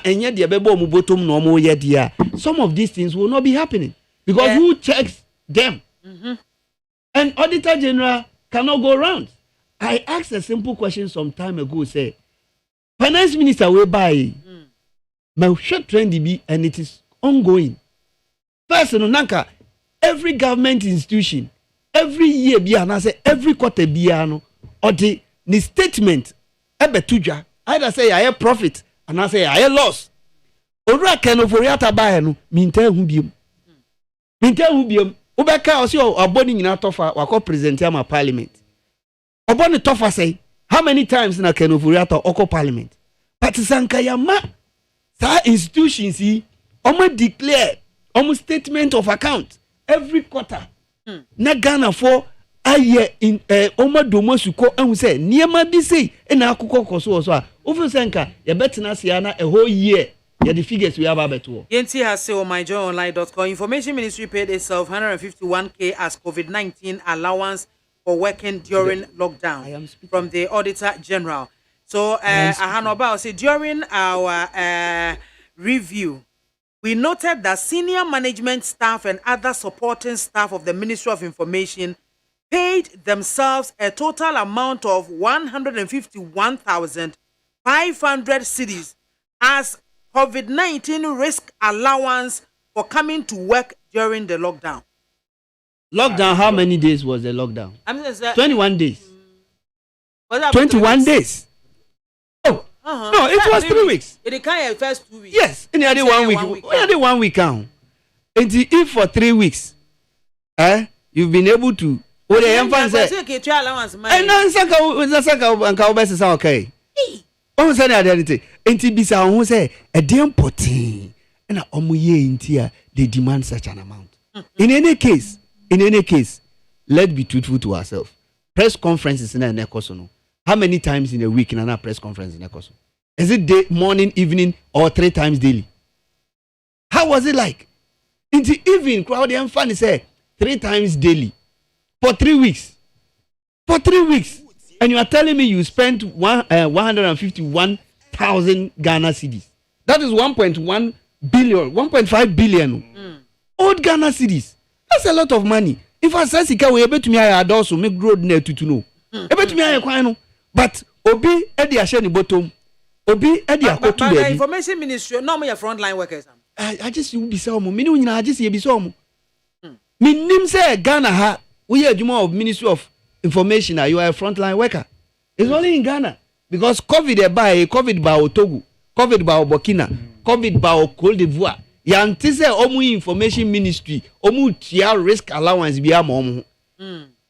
of these things will not be happening. Because who checks them? And Auditor General cannot go around. I asked a simple question some time ago, say, Finance Minister will buy my short trend be, and it is ongoing. First, every government institution, every year, every quarter, or the statement, either say I have profit and I say I have loss. Ora keno foriata buy no, minta hubium. Ubeka osi oboni nyina tofa wako present ya ma parliament. Oboni tofa say how many times na keno foriata oko parliament. But sanka ya ma sa institutions yi omo declare omo statement of account every quarter. Na Ghana for aye in omo domo suko ehun say niema bi sei na akukọ koso so a ofu sanka ya betena sia na a whole year. Yeah, the figures we have about to. Yenti has said on myjoyonline.com. Information Ministry paid itself 151K as COVID-19 allowance for working during lockdown from the Auditor General. So, Ahanoba say during our review, we noted that senior management staff and other supporting staff of the Ministry of Information paid themselves a total amount of 151,500 cedis as COVID-19 risk allowance for coming to work during the lockdown. Lockdown, how many days was the lockdown? 21 days. 21 days. Oh, no, it was 3 weeks. It can first 2 weeks. Yes, in the other 1 week. Only 1 week count. And if for 3 weeks, you've been able to. What the infant said. And then Saka okay. Oh, say that anything. And Tibisa who say a damn potty and a omuye intia they demand such an amount. In any case, let's be truthful to ourselves. Press conferences in a nekosono. How many times in a week in a press conference in Nekoso? Is it day, morning, evening, or 3 times daily? How was it like? In the evening, crowd and fun say 3 times daily for 3 weeks. For 3 weeks, and you are telling me you spent 151,000 Ghana cedis. That is 1.1 billion, 1.5 billion. Old Ghana cedis. That's a lot of money. If I say Sika, we able to me I also make road near to know. Able to me I quite. But Obi Eddie Asheni bottom. Obi Eddie Akotu baby. The information ministry, no more frontline workers. I just you be so mo. Me no I just you be so mo. Me nim say Ghana ha. We are Juma of Ministry of Information. You are a frontline worker. It's only in Ghana because COVID by Togo, COVID by Burkina, COVID by Cote d'Ivoire. Yanti say omu information ministry, omu tia risk allowance biya mo.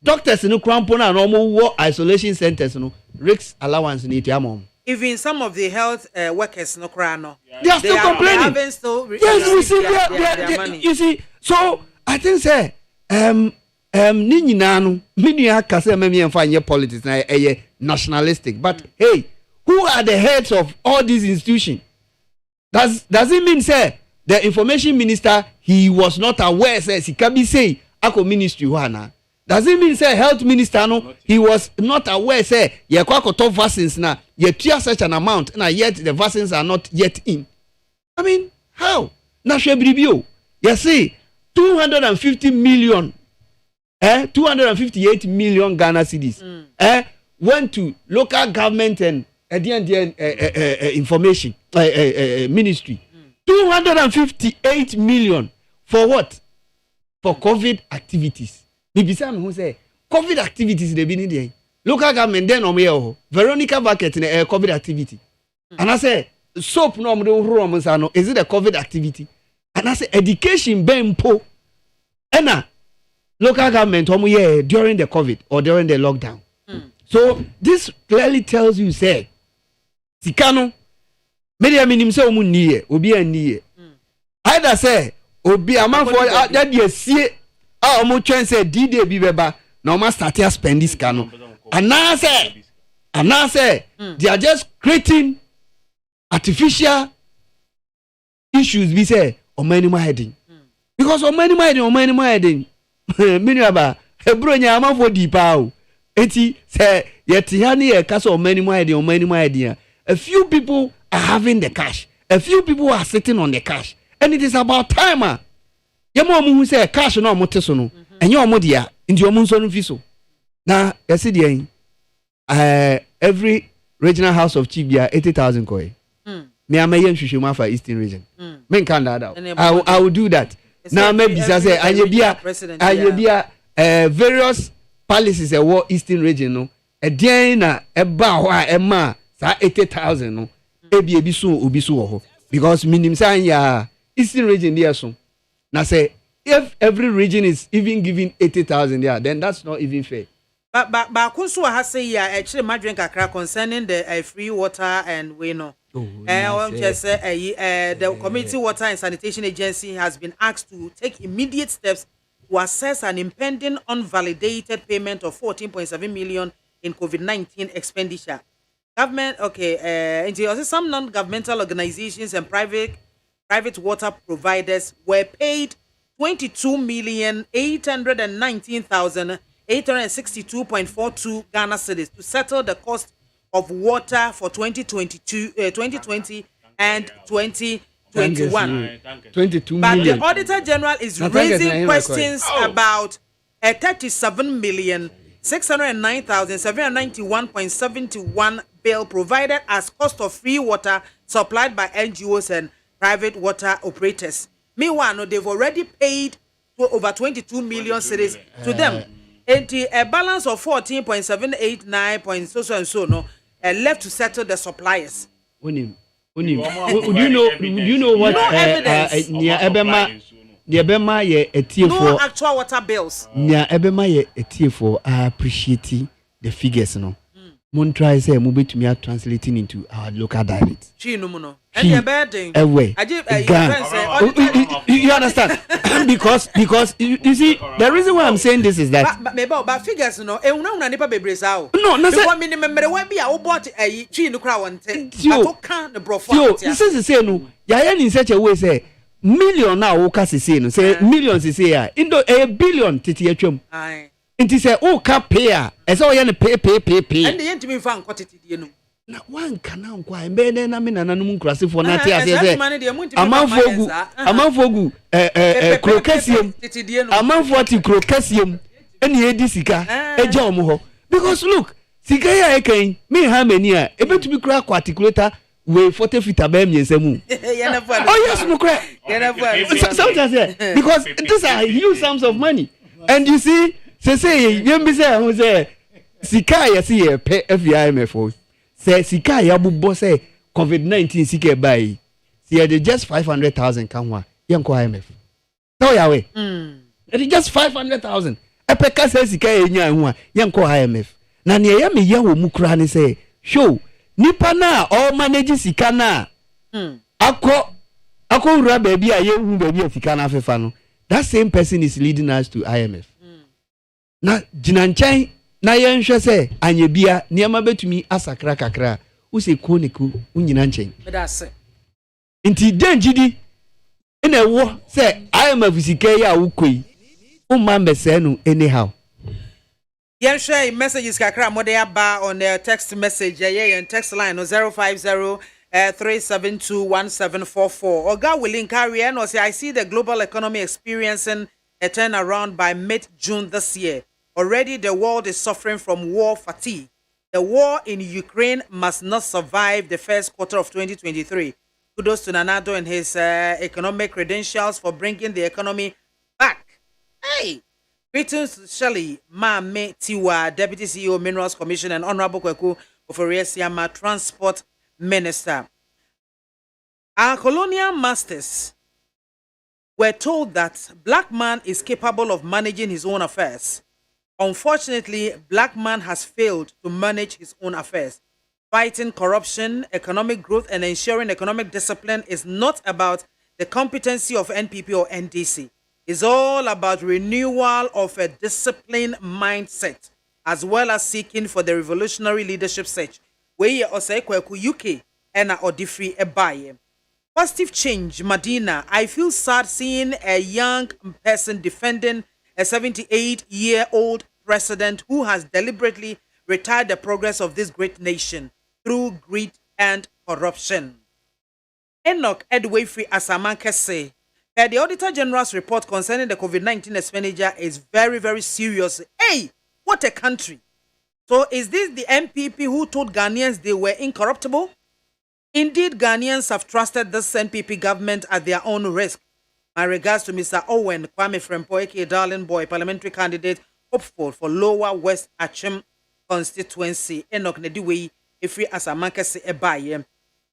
Doctors no crampona and omu war isolation centers no risk allowance ni tia mo. Even some of the health workers no cry no. They are still complaining. They still yes, we see their money. You see, so I think say ni nyina no me aka say me emfa nye politics na nationalistic, but hey, who are the heads of all these institutions? Does it mean say the information minister he was not aware say he can be say ako ministry wana? Does it mean say health minister no he was not aware say ye kwakoto vaccines na ye tia such an amount na yet the vaccines are not yet in? I mean, how? Na shebiribio. You see 250 million 258 million Ghana cedis went to local government and information ministry. 258 million for what? For COVID activities. Bibisa me who say COVID activities they be need local government then omo Veronica Bucket in COVID activity. And I say soap no omo is it a COVID activity? And I say education bempo ena local government during the COVID or during the lockdown. So this clearly tells you say sikano media minim say omu niye obi aniye either say obi amafo that dey sie omu twen say D-Day bi beba na omu start to spend this kano and now say they are just creating artificial issues we say omanima heading because omanima heading miniaba ebronya amafo dipa o enti say yeti ha ne kasa omanima heading a few people are having the cash. A few people are sitting on the cash. And it is about time. Yamo who say cash no moteso no. And your modia into your monson fiso. Now, you see every regional house of chief be 80,000 koi. Me am yen shushuma for Eastern region. Men can that out. I will do that. Now maybe say ayebia various palaces e war Eastern region no. E den na e ba ho a e ma sa 80,000 no. Ebi so ho because minim say ya Eastern region there so na say if every region is even giving 80,000 there then that's not even fair. But kunso ha say ya actually madwen kakra concerning the free water and we know the Community Water and Sanitation Agency has been asked to take immediate steps to assess an impending unvalidated payment of 14.7 million in COVID-19 expenditure. Government, and some non-governmental organizations and private water providers were paid 22,819,862.42 Ghana cedis to settle the cost of water for 2020 and 2021. 21. 22 but million. the Auditor General is raising questions about a 37,609,791.71 bill provided as cost of free water supplied by NGOs and private water operators. Meanwhile, they've already paid over 22 million cedis to them. And a balance of 14.789 left to settle the suppliers. Do you know what? No evidence. No actual water bills. I appreciate the figures, no. Mon try say mo betumi translating into our local dialect. You understand? because you see the reason why I'm saying this is that but figures no e una nipa bebre sa o. No, na say me memere wa bi a wo bought twi no kra wonte. Atoka the brofo. This is say no. Ya in such a way say million na wo ka say no. Say millions say ya. Indo a billion titi atwam. Aye. Nti say o ka pay a e say o ye no pay. And the ntimi fa nkotete die no. Na wan kana nkwa embe ne na me nananom nkrasefo na te ase say amanfogu krokasium amanfo krokasium eni edi sika eja omo ho because look sika ya ekan me ha mani a ebetumi kura kwa articulator we 40 feet abem yensemu oh yes no kra sometimes because these are huge sums of money and you see say yembi say who say sika ya see e pe FIMF say sika ya bubo say COVID-19 sika buy see they just 500,000 kan wa yenko IMF so ya we it just 500,000 epeka say sika enya hu a yenko IMF na ne ya me ya wo mu kura ne say show nipa na all manage sika na akọ ura baby a yehu baby sika na fefa no that same person is leading us to IMF na jinanchan na yenhwe say anyebia niema betumi asakra kakra wo se koniku unyina nchen medase nti denjidi ina wo say IMF sika ya wo koi umma mbese no anyhow share messages kakra mode aba on the text message and text line 050 3721744 Oga willing carrier no say I see the global economy experiencing a turnaround by mid-June this year. Already the world is suffering from war fatigue. The war in Ukraine must not survive the first quarter of 2023. Kudos to Nanado and his economic credentials for bringing the economy back. Hey! Greetings to Shelley MAAME Tiwa, Deputy CEO Minerals Commission, and Honorable Kweku Oforiesiama, Transport Minister. Our colonial masters were told that black man is capable of managing his own affairs. Unfortunately, black man has failed to manage his own affairs. Fighting corruption, economic growth, and ensuring economic discipline is not about the competency of NPP or NDC. It's all about renewal of a disciplined mindset, as well as seeking for the revolutionary leadership search. Where Osaikweku UK and Odifri Ebaye. Positive change, Medina. I feel sad seeing a young person defending a 78-year-old president who has deliberately retired the progress of this great nation through greed and corruption. Enoch Edwayfree Asamanke say, the Auditor General's report concerning the COVID-19 expenditure is very, very serious. Hey, what a country. So is this the MPP who told Ghanaians they were incorruptible? Indeed, Ghanaians have trusted this NPP government at their own risk. My regards to Mr. Owen Kwame Frempo, aka Darling Boy, parliamentary candidate, hopeful for Lower West Achim constituency. Enoch Nediwe, Ifri Asamanke se Ebaye.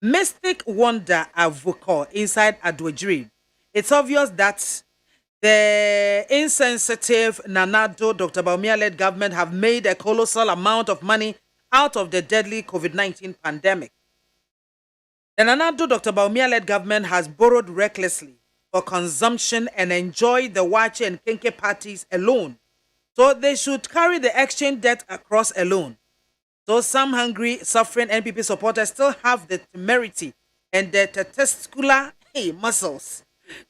Mystic Wonder Avoko inside Adwejiri. It's obvious that the insensitive Nanado Dr. Bawumia-led government have made a colossal amount of money out of the deadly COVID-19 pandemic. The Nanado Dr. Bawumia-led government has borrowed recklessly for consumption and enjoyed the Wache and Kenke parties alone. So they should carry the exchange debt across alone. So some hungry, suffering NPP supporters still have the temerity and the testicular muscles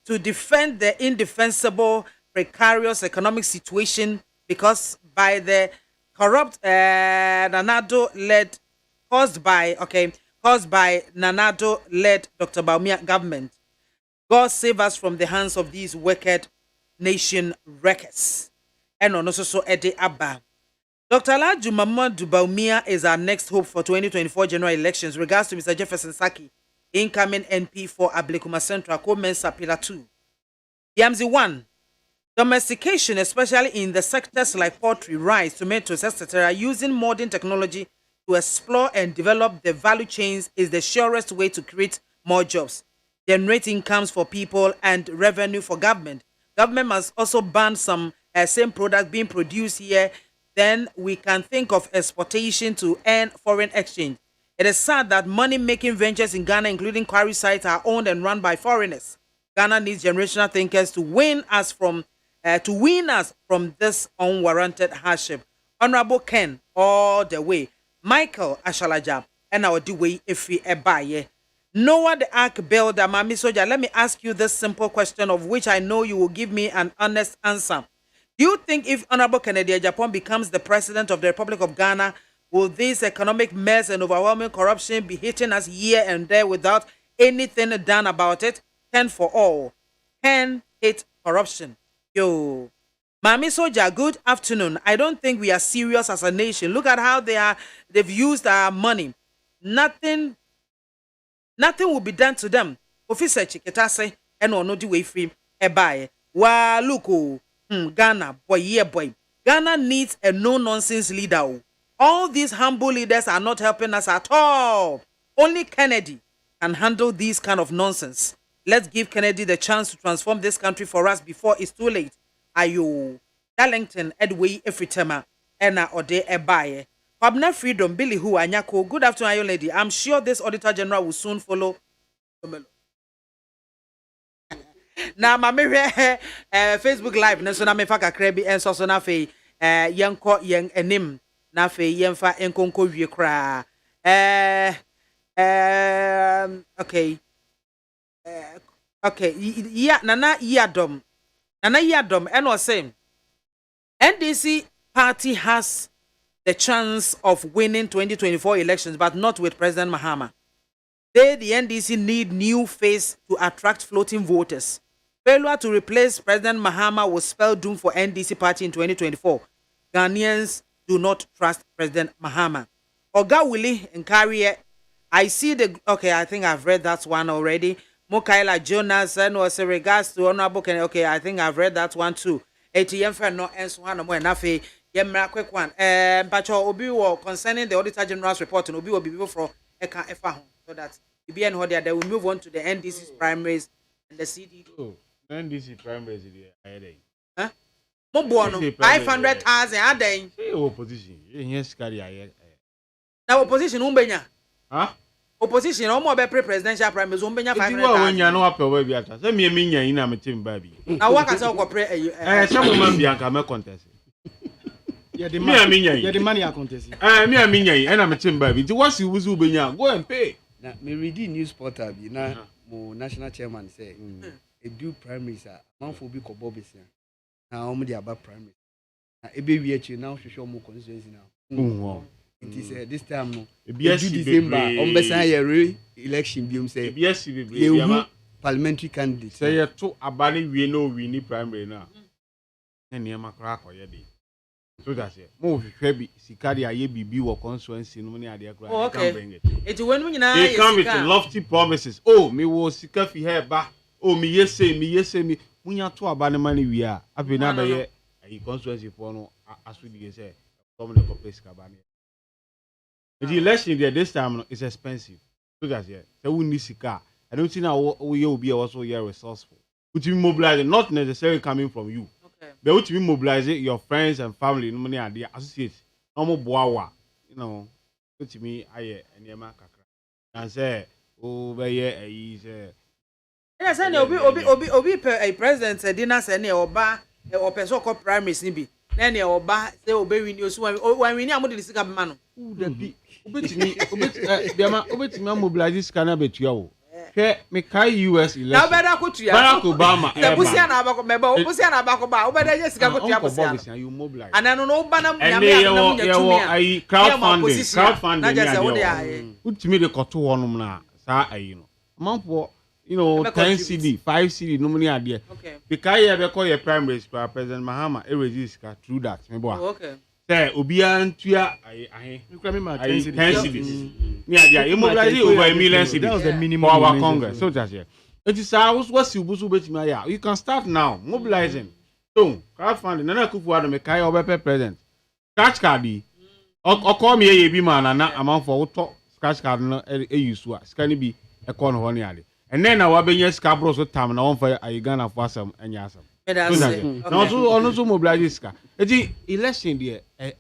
to defend the indefensible, precarious economic situation because by the corrupt Nanado-led, caused by Nanado-led Dr. Bawumia government. God save us from the hands of these wicked nation wreckers. And also Ede Abba. Dr. Laju Mamadou Bawumia is our next hope for 2024 general elections. Regards to Mr. Jefferson Saki, incoming NP for Ablekuma Central, Comensa Pillar 2. Yamzi 1. Domestication, especially in the sectors like poultry, rice, tomatoes, etc., using modern technology to explore and develop the value chains is the surest way to create more jobs, generate incomes for people, and revenue for government. Government must also ban some same product being produced here. Then we can think of exportation to earn foreign exchange. It is sad that money-making ventures in Ghana, including quarry sites, are owned and run by foreigners. Ghana needs generational thinkers to win us from this unwarranted hardship. Honorable Ken, all the way. Michael Ashalaja, and our way Efi Ebaye. Noah the Ark Builder, Mami Soja, let me ask you this simple question of which I know you will give me an honest answer. Do you think if Honorable Kennedy Japan becomes the president of the Republic of Ghana, will this economic mess and overwhelming corruption be hitting us here and there without anything done about it? 10 for all. 10 hate corruption. Yo. Mami Soja, good afternoon. I don't think we are serious as a nation. Look at how they've used our money. Nothing will be done to them. Officer Chiketase and no the way free ebaye. Wa look Ghana, boy, yeah, boy. Ghana needs a no-nonsense leader. All these humble leaders are not helping us at all. Only Kennedy can handle this kind of nonsense. Let's give Kennedy the chance to transform this country for us before it's too late. Ayo, Darlington, Edway, Efritema, Ena Ode Ebaye. Pabna Freedom, Billy Hu, Anyako. Good afternoon, Ayo lady. I'm sure this Auditor General will soon follow. Na mame Facebook live na so na me fa kakra bi enso so na fe yenko yen enim na fe yenfa enkonko wie kra okay yeah nana yadom and was saying NDC party has the chance of winning 2024 elections but not with President Mahama. The NDC need new face to attract floating voters. Failure to replace President Mahama will spell doom for NDC party in 2024. Ghanaians do not trust President Mahama. Oga Willie and Carrier, I see I think I've read that one already. Mokaila Jonas and was a regards to Honorable Ken. Okay, I think I've read that one too. ATM for no and so on more nafe. Yemra quick one. But Obi concerning the Auditor General's report and Obi will be before Eka Efa so that they will move on to the NDC's primaries and the CD. NDC primaries is huh? Mobono 500,000 a day. Opposition. Yes, carry now opposition umbenya. Huh? Opposition almost be presidential primaries umbenya 500,000. When you know up we be ata. Say me minya ina me team baby. Na waka say ko pre some man bianca me contest. Yeah, the money are contest. Me minya ina me team baby. Ti what you wuzu ubenya go and pay. Na me read news portal bi na mo national chairman say a due primaries are man for be ko bobisi na omo dey about primaries na ebe wi achi now hwehwe omo constituency now it is this time no do December on besan year election biom say parliamentary candidate say you to abani we no we ni primary na niam akra akoye dey so that's it mo hwehwe bi sikari aye bibi wo constituency no ne ade akra can bring it it when nyina they come with lofty promises. Oh me wo sika fi here ba. Oh me yese me munya to abane mani wi a abi na be ye ayi constituency for no asudi say come the copes kabane. The election there this time is expensive. So that's it. Say we need sika. I don't think now we will be also here resourceful. Which we mobilize not necessarily coming from you. Okay. But which we mobilize your friends and family no money and the associates. No more boawa. You know, which me aye enema kakra. And say oh be ye say yes, and obi a president dinner say na oba o person call primaries ni bi na na oba say obe win you so when we ni amode sika be ma no da bi obetimi biama mobilize sika na betua wo hwe me kai US election na beda kotua Barack Obama e busia na abako meba obusia na abako ba obeda ye sika kotua busia you mobilize anano no ba na munya ai crowdfunding na just say wo dey ai ai utimi de koto wonum na sa ai no manfo you know 10 CD 5 CD no money idea okay because you be call your primary school President Mahama e register through that me boy okay say obia ntua ahe you claim me 10 CDs me idea you mobilize over a million CDs that was the minimum for our congress so just here it is what you busu betimi aya you can start now mobilizing so crowdfunding na kufu ado me kai obepe president scratch card o call me ye bi man na amount for to scratch card no e use wa scan bi e call no ho ne ade and then our business cabros with time now for a Ghana for some and yasam. Now also mobilize ska. The election there and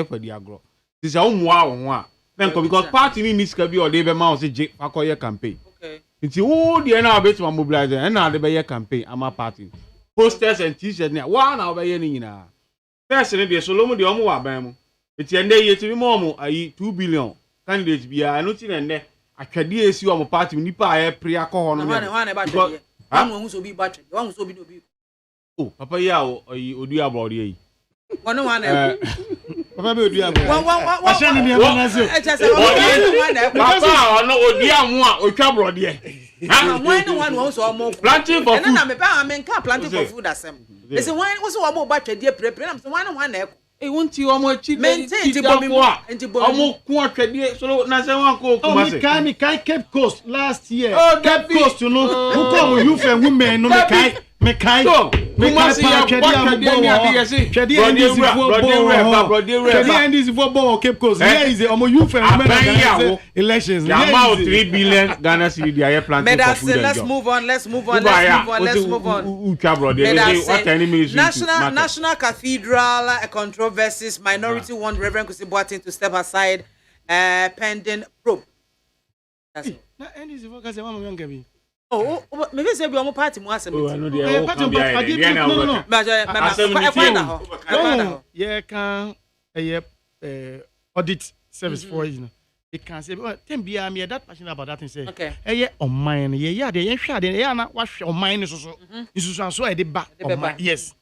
for the agro. This is wow. Then because party needs to be or they be mouse for your campaign. Okay. It's all the now bit to mobilize and now the be campaign am a party. Posters and t-shirts now one now by any na. First in the Solomon the omo abam. It's end ye to be more 2 billion candidates be a nothing and there. Akadi esi o mo party nipa aye pre akọ no me wan so bi battery wan so bi do bi oh papa ya odu abroad yi ono wan na papa be odu abroad wa sha ni ma na so papa ono odu amu a otwa abroad ye ha wan so mo planting for food na me pa me nka planting for food asem they say wan so o mo battery dey pre na me wan na wonti o mo chi maintain omo ku atwede so na se wan ko kuma se me kai Cape Coast last year Cape Coast no who come youth and women no me kai kuma se ya twede endis for Cape Coast here is omo youth and women elections about 3 billion Ghana cedi dey are planting for food. Let's move on National Cathedral controversies minority want Reverend Kusi Boateng to step aside pending probe. That's it. Oh, maybe say be omo party mo asem. No. Yeah, can audit service for you know. It can say ten be am that passionate about that thing say. Okay. On mine yeah dey hwa dey na wahwe on mine so isusu so e dey ba on mine. Yes.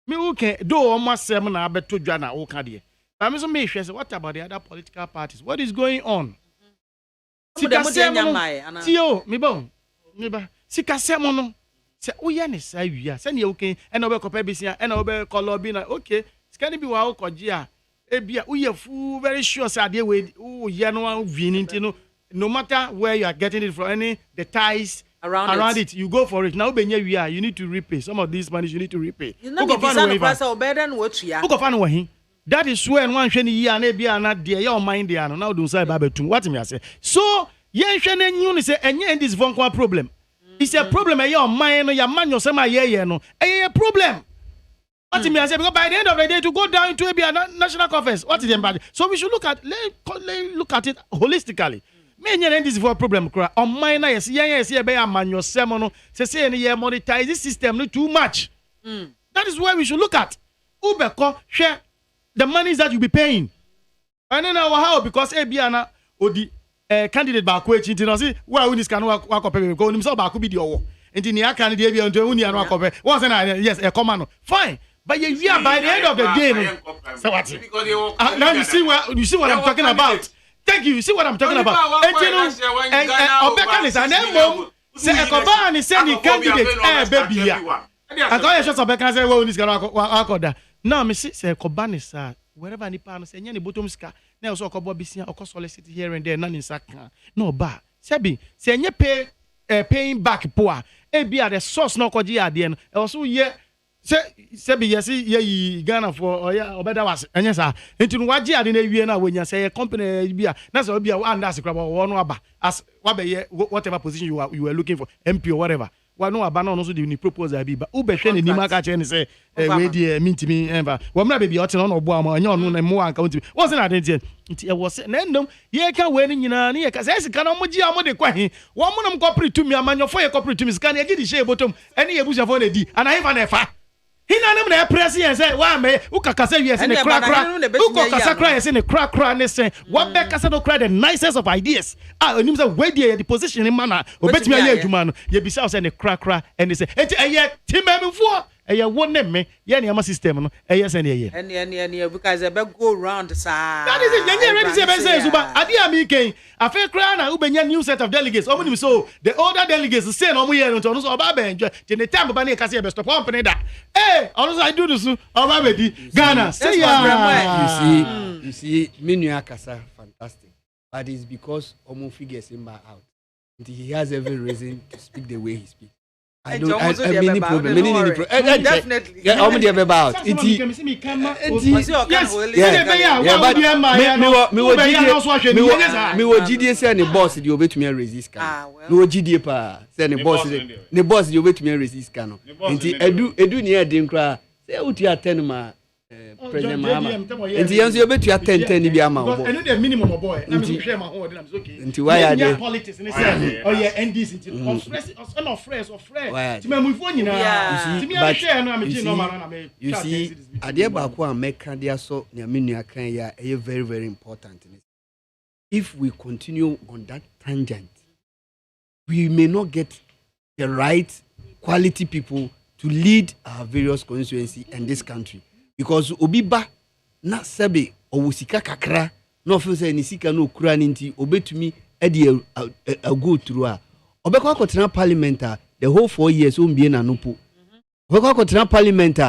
Me okay do omo asem na abeto dwa na wo ka dey. Na me so me hwe say what about the other political parties? What is going on? Tio me bon. Neba sika semo no se uye ne sa wia se ne okay e na obekopa bisia e na obekolo bi na okay sika ni bi wa okoji a e bia uye fu very sure say ade we uye no vini no matter where you are getting it from any the ties around it you go for it now benye wia you need to repay some of these money you need to repay you know the price of better than what you are go fan wahin that is when one hwe ni yi na bia na de ya o mind de ano now do say ba betum what me say so yen hwe na nyu ni say enye this vonkwa problem it's a problem your mind no your man yourself no a problem what me say because by the end of the day to go down into a national conference what is the bad so we should look at it holistically me enye this for problem kra on mind na yes yen be man yourself no say any monetize this system no too much that is where we should look at ubeko share the monies that you be paying and then how because ebiana odi candidate ba ko echi no see where we this can work up because himself ba ko bi di owo enti ni aka ne dey bi ento uni anu akope once na yes e come on fine but you by the end of the day no so what now you see what I'm talking about thank you see what I'm talking about enti no obeka is an emo say e ko ba ni say the candidate baby ya and go just obeka say we this can akoda now me see say e ko ba ni sa wherever ni pa no say nya ni bottom ska na also okobo bisia solicit here and there na ni saka no ba sebi say nya paying back poor e bia the source no koji ade no also ye sebi yes ye Ghana for oya obeda was enya sa enti no waji ade na wie na wonya say company bia na say bia and as crab wo aba as wabe whatever position you were looking for MP or whatever no abana no so the proposal bi ba ubehwe ne nima ka che ne say we die mintimi enva wo mra baby ote no no bo am anya ono na mo anka wonti wo se na de nti e wo se na ndom ye ka we ni nyina ne ye ka say sika no mo gi am de kwahi wo mo nam corporate to me amanyofo ye corporate to me sika ne gi di share bottom ene ye bushafo na di ana hifa na fa hina nem na press yen say wa me ukakasa wi ese ne kra ukakasa kra ese ne kra ne say wa be kasa do kra the nicest of ideas onim say we dey the position in manner obetimi aye adwuma no ye bisa say ne kra and they say enti eye timamfo one me ye na system no send ye and because they go round sir. That is it. You ready to say Zuba? Adi amike. Afa kra na ubenya new set of delegates. Omo so the older delegates say no mo ye no so oba be enjoy. The time ba na ka say be stop company da. Also I do this oba be di Ghana. Say ya. You see menu akasa fantastic. But it's because Omo figures him out. He has every reason to speak the way he speaks. I don't many problem. Definitely. Yeah, I'm there about. Me GDA say the boss the obey to me resist can. No GDA pa say the boss the obey to me resist can. Nti edu near dem kra say uti attend ma President MAAME. Nti yanso you bet you attend bi ama wo. And the minimum boy. Na me share my own dem okay. Nti why are they politics ni say oh yeah NDC nti of friends. Ti me mu fo nyina. Ti me share no am ji no ma na me. You see ade ba ko am meka dia so na me nua kan ya very very important. If we continue on that tangent, we may not get the right quality people to lead our various constituencies in this country. Because obiba na sebe owusika kakra no feel say ni sika no kura nti obetumi e go through a obekwa kwotena parliament the whole 4 years o mbie na nopo obekwa kwotena parliament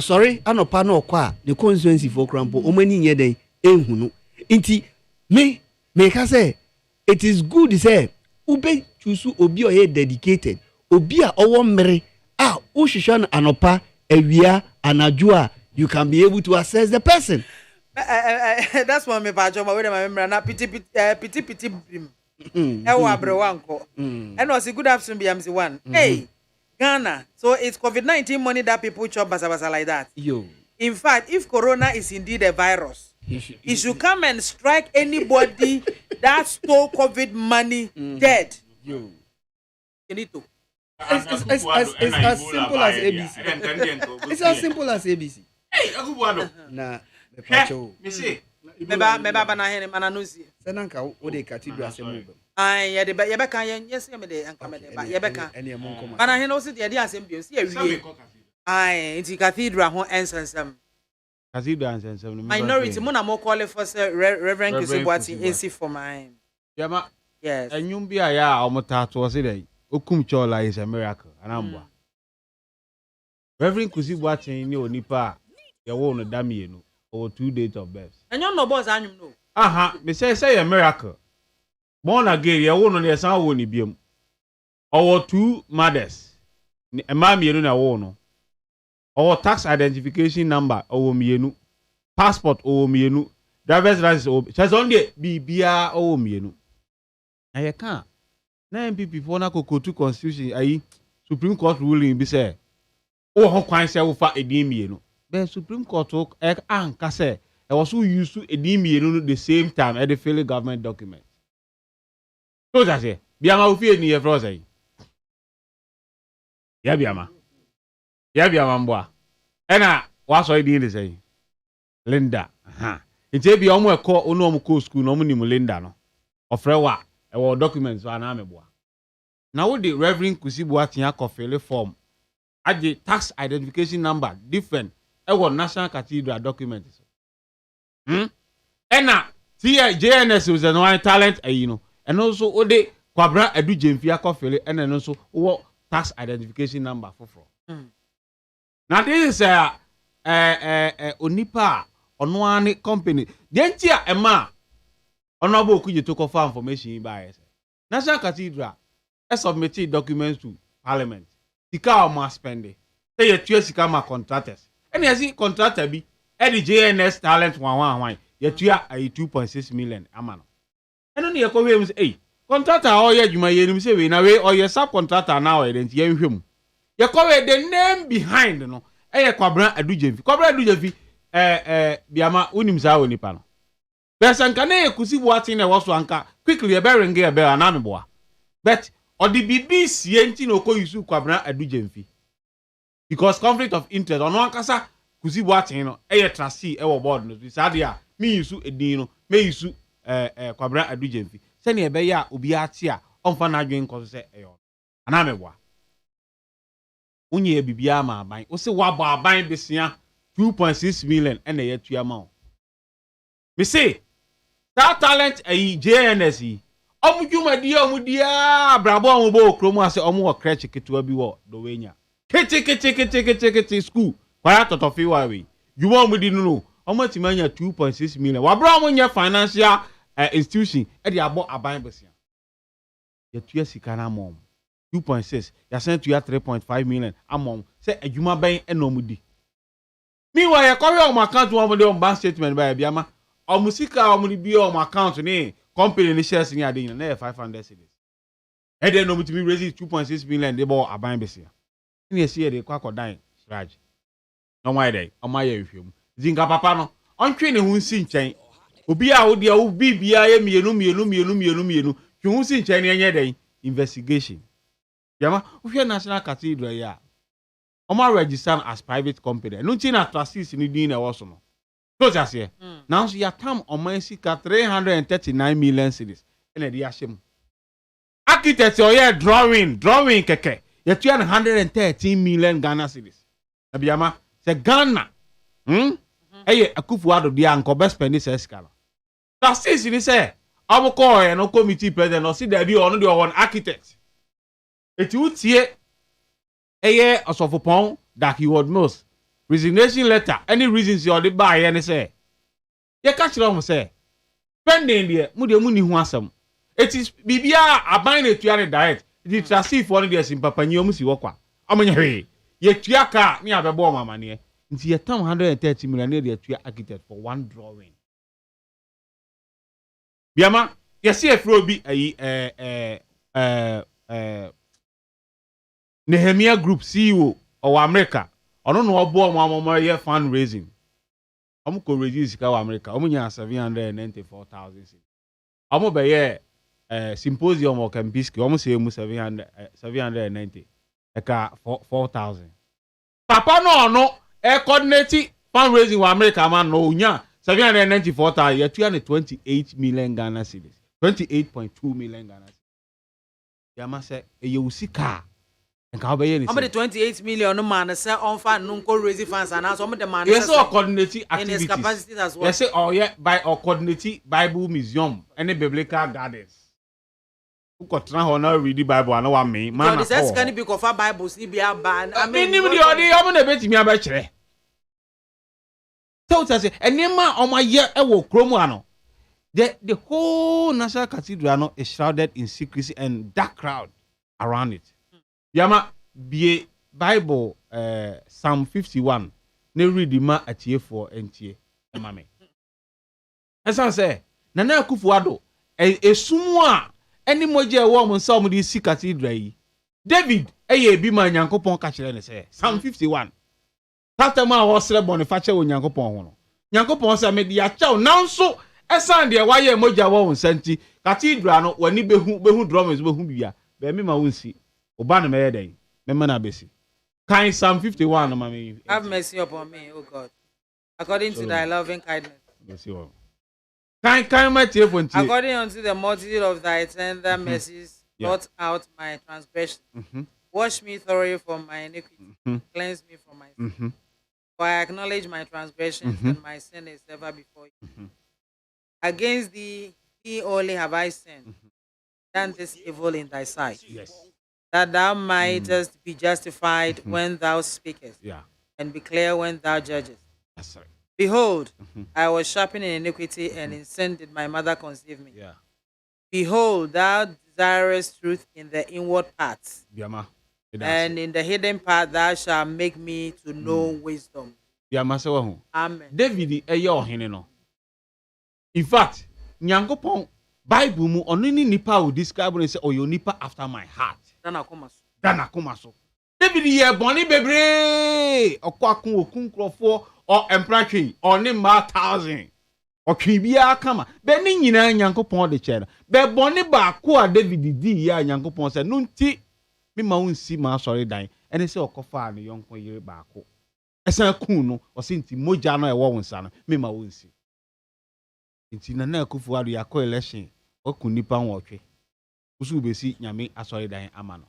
sorry anopa na okwa the constituency for krampo o mani nye den ehunu nti me ka say it is good say ube chusu obi o dedicated obi a owo mmere o hwehwe anopa awia anadwo you can be able to assess the person. That's what me pajo ma we dem remember na piti brim. E wa brewanko. And was a good afternoon BMC one. Hey, Ghana. So it's COVID-19 money that people chop basa like that. Yo. In fact, if corona is indeed a virus, it should come and strike anybody that stole COVID money dead. Yo. You need to. It's as simple as ABC. It's as simple as ABC. Hey, Akubuado. Na me pacho. Me say. Meba bana hene mananusi. Senanka wo de cathedral asem. Ai ye de ye be kan yes ye me de anka me de ba ye be kan. Bana hene wo se de asem bio se ye wie. Ai inti cathedral ho ensensem. Cathedral ensensem. Minority mo na mo call for Reverend Kisibuati AC for mine. Yama. Yes. Enyum bia ya omuta to se dey. Okum chola is a miracle. Anambwa. Reverend Kisibuati ni onipa ya wo no dami enu or 2 days of birth. And you no boss anyum no. Me say a miracle. Born again ya wo no ne san wo ni biem. Or 2 mothers. Ni MAAME enu na wo no. Or tax identification number or mienu. Passport or mienu. Driver's license or just only bibia or mienu. Na ye kan na MPP for na kokotu constitution ayi Supreme Court ruling bi say o ho kwan say wo fa edin mienu be Supreme Court anka say e was so use edin mienu the same time at the federal government document so that say BIAMAH wo fi eni e fro say ya BIAMAH mboa ena wa so edin de say Linda nti bi omo ekọ onu omo ko school no omo ni mu Linda no ofre wa e wo documents wa na meboa na wo the Reverend Kisibuati akofele form ade tax identification number different e wo national cathedral documents ena JNS was an one talent and also o de kwabra adu jemfi akofele ena no so wo tax identification number for now this is onipa ono ane company dentia ema ono ba okuje to confirm information by national cathedral submitted documents to parliament. Sika o must spend it. Say you tue sika ma contractors. And you see contractor bi the JNS talent 111. You tue 2.6 million amano. And only you go we say contractor all ye dwuma ye nim say we na we or your subcontractor now e dent ye nhwem. You go we the name behind no. E kwabran adu jemfi. Kwabran adu jemfi BIAMAH unim za onipa no. Besanka na Kisibuati na waso anka quickly e be ring e be anameboa. But or the BBC enti no ko yusu kwabran adu jemfi. Because conflict of interest ono ankasa Kisibuati no e trustee e wo board no. Sadia me yusu edin no me yusu kwabran adu jemfi. Se ne be ya obi ate a omfa na adwen ko se e yo. Anameboa. unye bibia ma aban o se wabo aban besia 2.6 million ene yetua ma me say that talent ayi JNS omudwumadi omudia brabo omubo okromu ase omu wo crèche ketewa bi wo do wenya kete school kwaya totofi wa we dwuma omudi no omatimanya 2.6 million wabra omunya financial institution e de abo aban besia yetua sika na mom 2.6 ya sent to 3.5 million among say adwuma ban e no mudi meanwhile ya kowe on account one million bank statement by BIAMAH omusika omudi bi on account ni company ni shares ni ade na 500 cedis e dey no mutimi raise 2.6 million dey bo aban besia ni esi dey kwa kodan sraj no why dey o ma ye hwehwem zinga papa no ontwe ne hu nsi nchen obi a wo dia wo bibia ye mienu twe hu nsi nchen ne enye dey investigation BIAMAH uhwe national cathedral ya Oma register as private company. No tina trustees ni din e woso no. So just here. Now so ya tam Oma sika 339 million cedis. Ene di ahyem. Architect oye drawing keke. Ya 113 million Ghana cedis. Na BIAMAH se Ghana. Eye Akufo-Addo dia anko best spend this escala. Trustees ni say amko e no committee president no si da bi ono de one architect. Eti utie eye osofopon that he would most resignation letter any reasons you dey buy any say ye catch them say pending there mu de mu ni hu asem it is bibia aban na tua ne diet the trustee for the sim papa nyi omu si wokwa amanya hwe ye tua ka ni abebo mamane nti ye tam 130 million na de tua architect for one drawing BIAMAH ye see afro bi ayi Nehemiah Group CEO of America. I don't know about my year fundraising. I'm going to reduce America. I'm going 794,000. I'm going to symposium or Campisky. I'm going to 790. Eka 4,000. Papa no. Coordinating fundraising with America man no nya 794,000. You're 228 million Ghana cedis. 28.2 million Ghana cedis. BIAMAH say you see car. How the 28 million man say on fan no raise funds and also the man yes or coordinating activities in his capacity as well. Yes say oh yeah by or coordinating Bible museum any biblical gardens. Who got honor read the Bible and one me man. So this can be cover Bibles ni bia ban. I mean the am na bet me abekere. So say enema on my year e wo kromu ano. The whole National Cathedral no is shrouded in secrecy and dark crowd around it. BIAMAH be Bible Psalm 51 ne read ma atiefo entie mame esa say Nana Akufo-Addo esumu a eni moje e wo mo nsa mo di si cathedral yi David eye bi ma Nyankopon ka kire ne say Psalm 51 tatama wo sere Boniface wo Nyankopon ho no Nyankopon say me dia chaw nanso esa de waye moja wo nsa nti cathedral no wani behu drums behu bia be me ma wonsi Obana me dey. Me man abesi. Kind Psalm 51 no mama. Have mercy upon me, oh God. According to thy loving kindness. Yes, you are. Kind my tear for according unto the multitude of thy tender mercies, blot out my transgression. Wash me thoroughly from my iniquity. Cleanse me from my sin. For I acknowledge my transgressions and my sin is ever before you. Against thee only have I sinned, done this evil in thy sight. Yes. That thou mightest be justified when thou speakest, and be clear when thou judgest. That's right. Behold, I was sharpened in iniquity, and in sin did my mother conceive me. Behold, thou desirest truth in the inward parts, and in the hidden part thou shalt make me to know wisdom. Amen. David no. In fact, Nyankopon Bible mu onu ni nipa will describe and say oyo nipa after my heart. Dana koma so. David ye boni bebre okwa kun okun krofo o empratry oni ma 1000. Otwi bia kama. Be ni nyina Nyankopon de che. Be boni ba ko a David di ya Nyankopon say no nti me ma unsi ma sorry dan. Ene say okofa ne yonko yire ba ko. Esa kun no o se nti moja no e wo wonsa no me ma unsi. Nti Nana Akufo-Addo yakọ election okun nipa nwotwe usu besi nyame asori dan amano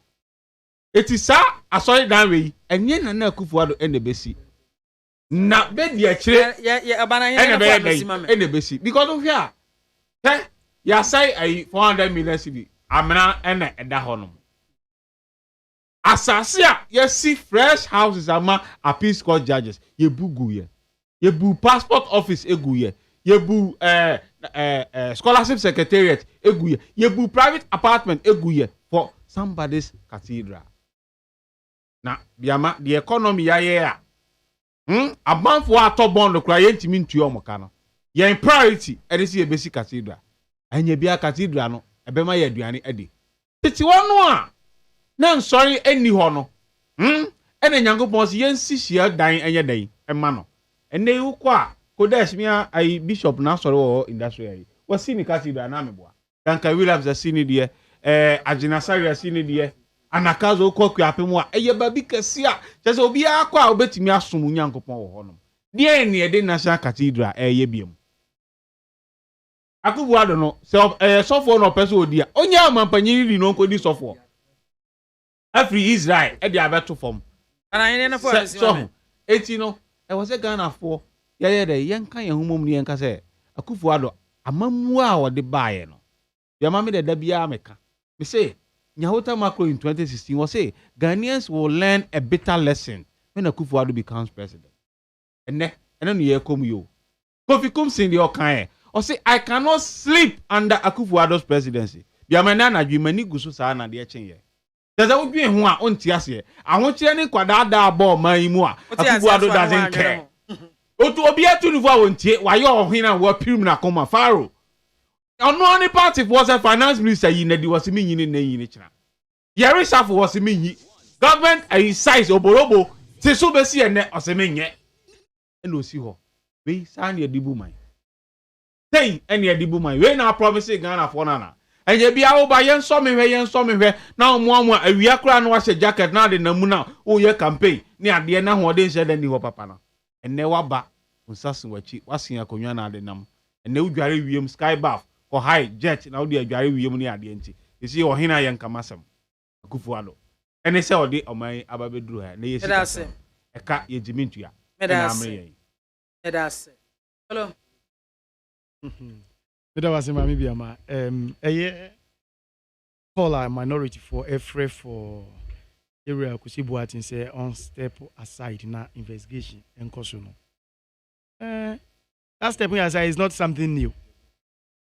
eti sa asɔre dan we enye na Akufo-Addo ene besi na be dia kire abana yen na ene besi because of here ya say ai 400 million cedi amena ene eda honom asase a ye see fresh houses ama appeals court judges ye bugu ye bu passport office egu ye bu scholarship secretariat egu ye bu private apartment egu for somebody's cathedral na biama the economy ya abanfo atobon no kra ye ntimi ntuo omoka no ye priority edisi ye basic cathedral anya bia cathedral no ebema ye aduane ade titi wono a na nsori eni ho no ene nyankopon se ye nsihia dan enye dan ema no ene wuko a kodesh mia ai bishop na sori wo industrial yi wasi ni cathedral na meboa danka Williams asini de aginasari asini de anakazo kokku apemu a eye ba bi kesi a chese obi akwa obetimi asom nyankopon wo ho no de ene e de national cathedral eye biem Akufo-Addo no se sofo no person odi a onye amampanyiri no nkodi sofo afri Israel e de abeto fom ana yen na for so eti no e was Ghana for ye de yenka ye humom ni yenka se Akufo-Addo amamu a wode baaye no ya mama de da bia meka me say Nyahota Macro in 2016 was say Ghanaians will learn a bitter lesson when Akufo-Addo becomes president. And then you come you. Kofi comes in the Okan. Or say I cannot sleep under Akufo-Addo's presidency. Biamana na jumani gusu sa na de chen ye. There's a be hu a onti ase. Ahon kire ni kwada da ball man mu a Akufo-Addo doesn't care. Otu obi atu nuvo a ontie wa ye ohina wa pim na koma faro. Ono ni party was a finance minister yi na di was me yin na yin kira. Yeri Safo was me yi. Government a size oborobo se so be si ene oseme nye. Eno si ho. We san ye dibu man. Say ene ye dibu man. We na promise Ghana for na. Enye bia wo ba yen so me hwe na omo awia kura na wa she jacket na de na mu na wo ye campaign ni ade na ho de nse de ni ho papa na. Ene wa ba unsasin wachi wasin akonwa na de nam. Ene udware wiem sky bath or high jet na odi adware wiem ni ade nti isi ohina yen kamasem Akufo-Addo ene se odi oman ababeduru ha na yesi eka ye jimintua medase hello medawase mami biama eye call a minority for efre for area kusibuatin say on step aside na investigation enkoso no that step aside is not something new.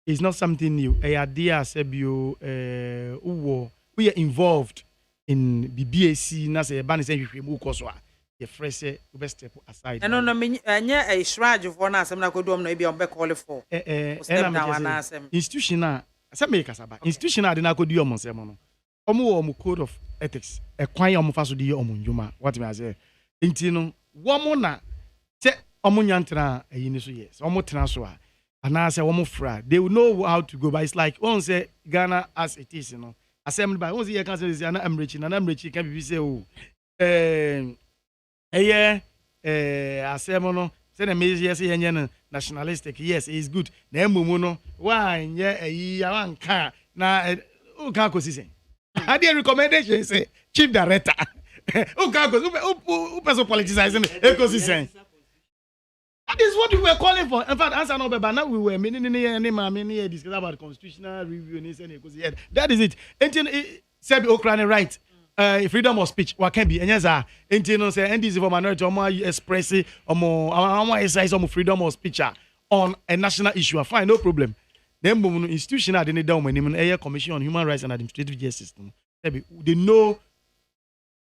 It's not something new. A idea sebio we are involved in BBAC na say ban say hwehwemu koso a ye fresh we step aside. No anya a shrage for na asem na kodom na e bia on be call for. Step down na asem. Institution na asem make kasaba. Institution na de na kodi omon sem no. Omo wo omo code of ethics. E kwan omo fa so de omo ndwuma. What me say? Enti no wo mo na se omo nyantra ayi ni so yes. Omo tena so a and I say one fra. They will know how to go, but it's like one say Ghana as it is, you know. Assembly by one say you can say I'm rich can be say oh assembly say the measure say nationalistic yes it's good. Na emumu no why nye wan ka na o ka ko sisen. I dey recommendation say chief director. O ka ko o person politicizing ecosystem. That is what we were calling for. In fact, answer no but now we were many discuss about constitutional review and that is it. Say Ukraine right. Freedom of speech. What can be? And yes, no say NDC for minority express exercise freedom of speech on a national issue. Fine, no problem. Then institutional they down when Commission on Human Rights and Administrative Justice. They know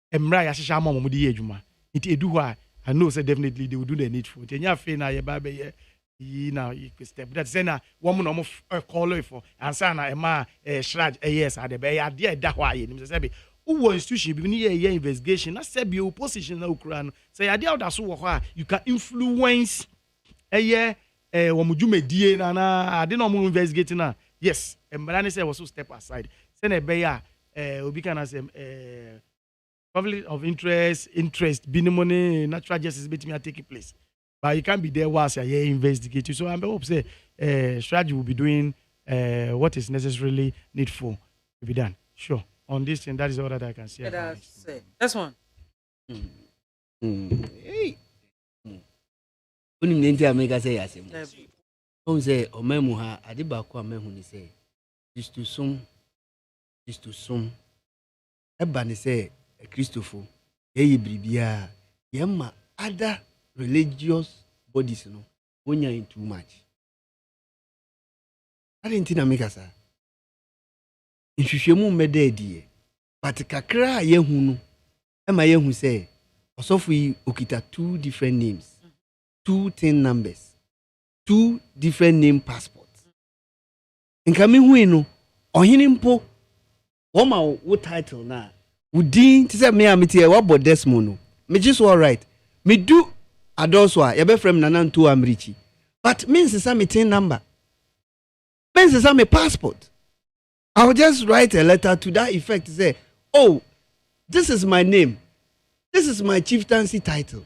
Emra Yasha Mama di ejuma. It edu why. I know say definitely they will do the needful. Tenya fe na ye ba be ye na you step. That say na woman no call for answer na e ma shraj yes ade be ya de da hwa ye nim say be wo institution bi ni ye investigation na say be opposition na ukura no say ade out so wo hwa you can influence wo mudwumadie na ade no mo investigating na yes mbara ni say wo so step aside say na be ya obi kana say conflict of interest, being money, natural justice between taking place. But you can't be there whilst you're investigating. So I'm hope say strategy will be doing what is necessarily needful to be done. Sure. On this thing, that is all that I can say. That's one. Hey. Onim nenti America say yasem. On say omemu ha ade ba ko amehu ni say is to some eba ni say Christopher ye bribia yemma other religious bodies no wonya in too much. I didn't think America sa. Nhwehwemu mmede die. But kakra yehu no ema yehu say osofu yi okita 2 different names, 2 10 numbers, 2 different name passports. Nkame hu no ohini mpo wo ma wo title na udin ti say me amete e wo bodesmo no me just all right me do adults wa ye be frame nananto amrichi but means say me tin number means say me passport. I will just write a letter to that effect say, oh, this is my name, this is my chieftaincy title.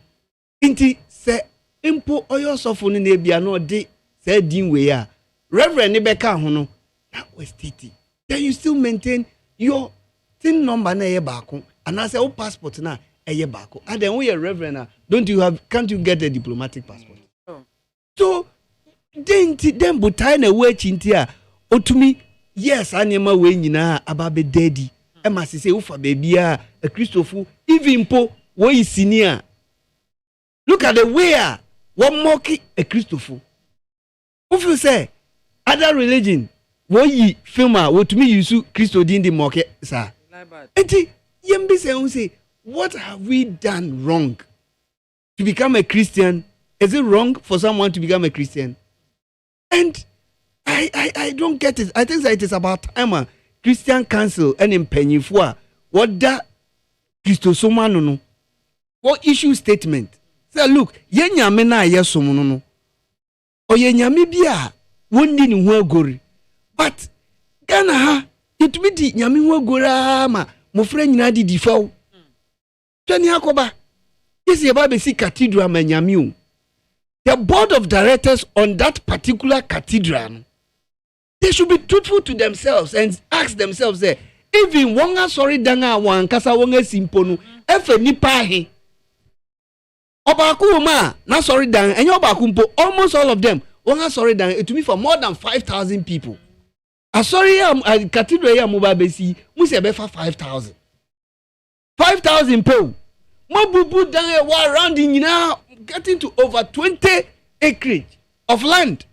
Inti say impo oyo sofo ni bia no de say din we ya reverend ni beka ho no na was titi. Then you still maintain your tin number na ye baako and I say oh passport na ye baako. And then we are reverend can't you get a diplomatic passport? Oh. So then butai na we chinti a otumi yes anema we nyina ababe daddy e ma se ufa baby a Christopher even po we senior. Look at the way one mocky a Christopher. If you say other religion we filmer what to me you su Christo din the mock sir. Enti yembi say what have we done wrong to become a Christian? Is it wrong for someone to become a Christian? And I don't get it. I think that it is about time Christian Council and in Penyifua what that Christosoma no what issue statement say look ye nyame na yesom no o ye nyame bia wondi ni ho agori but Ghana ha itumi di nyame ho agora ma mo fra nyina di difaw twani akoba isi ye ba be si cathedral ma nyame o the board of directors on that particular cathedral they should be truthful to themselves and ask themselves even wonga sorry danga wan kasa wonga simpo no efe nipa he obaku ma na sorry dan enye obaku mpo almost all of them wonga sorry dan it to me for more than 5,000 people a sorry cathedral ya mo ba besi mu se be fa 5,000 po mo bubu dan e wa around nyina getting to over 20 acres of land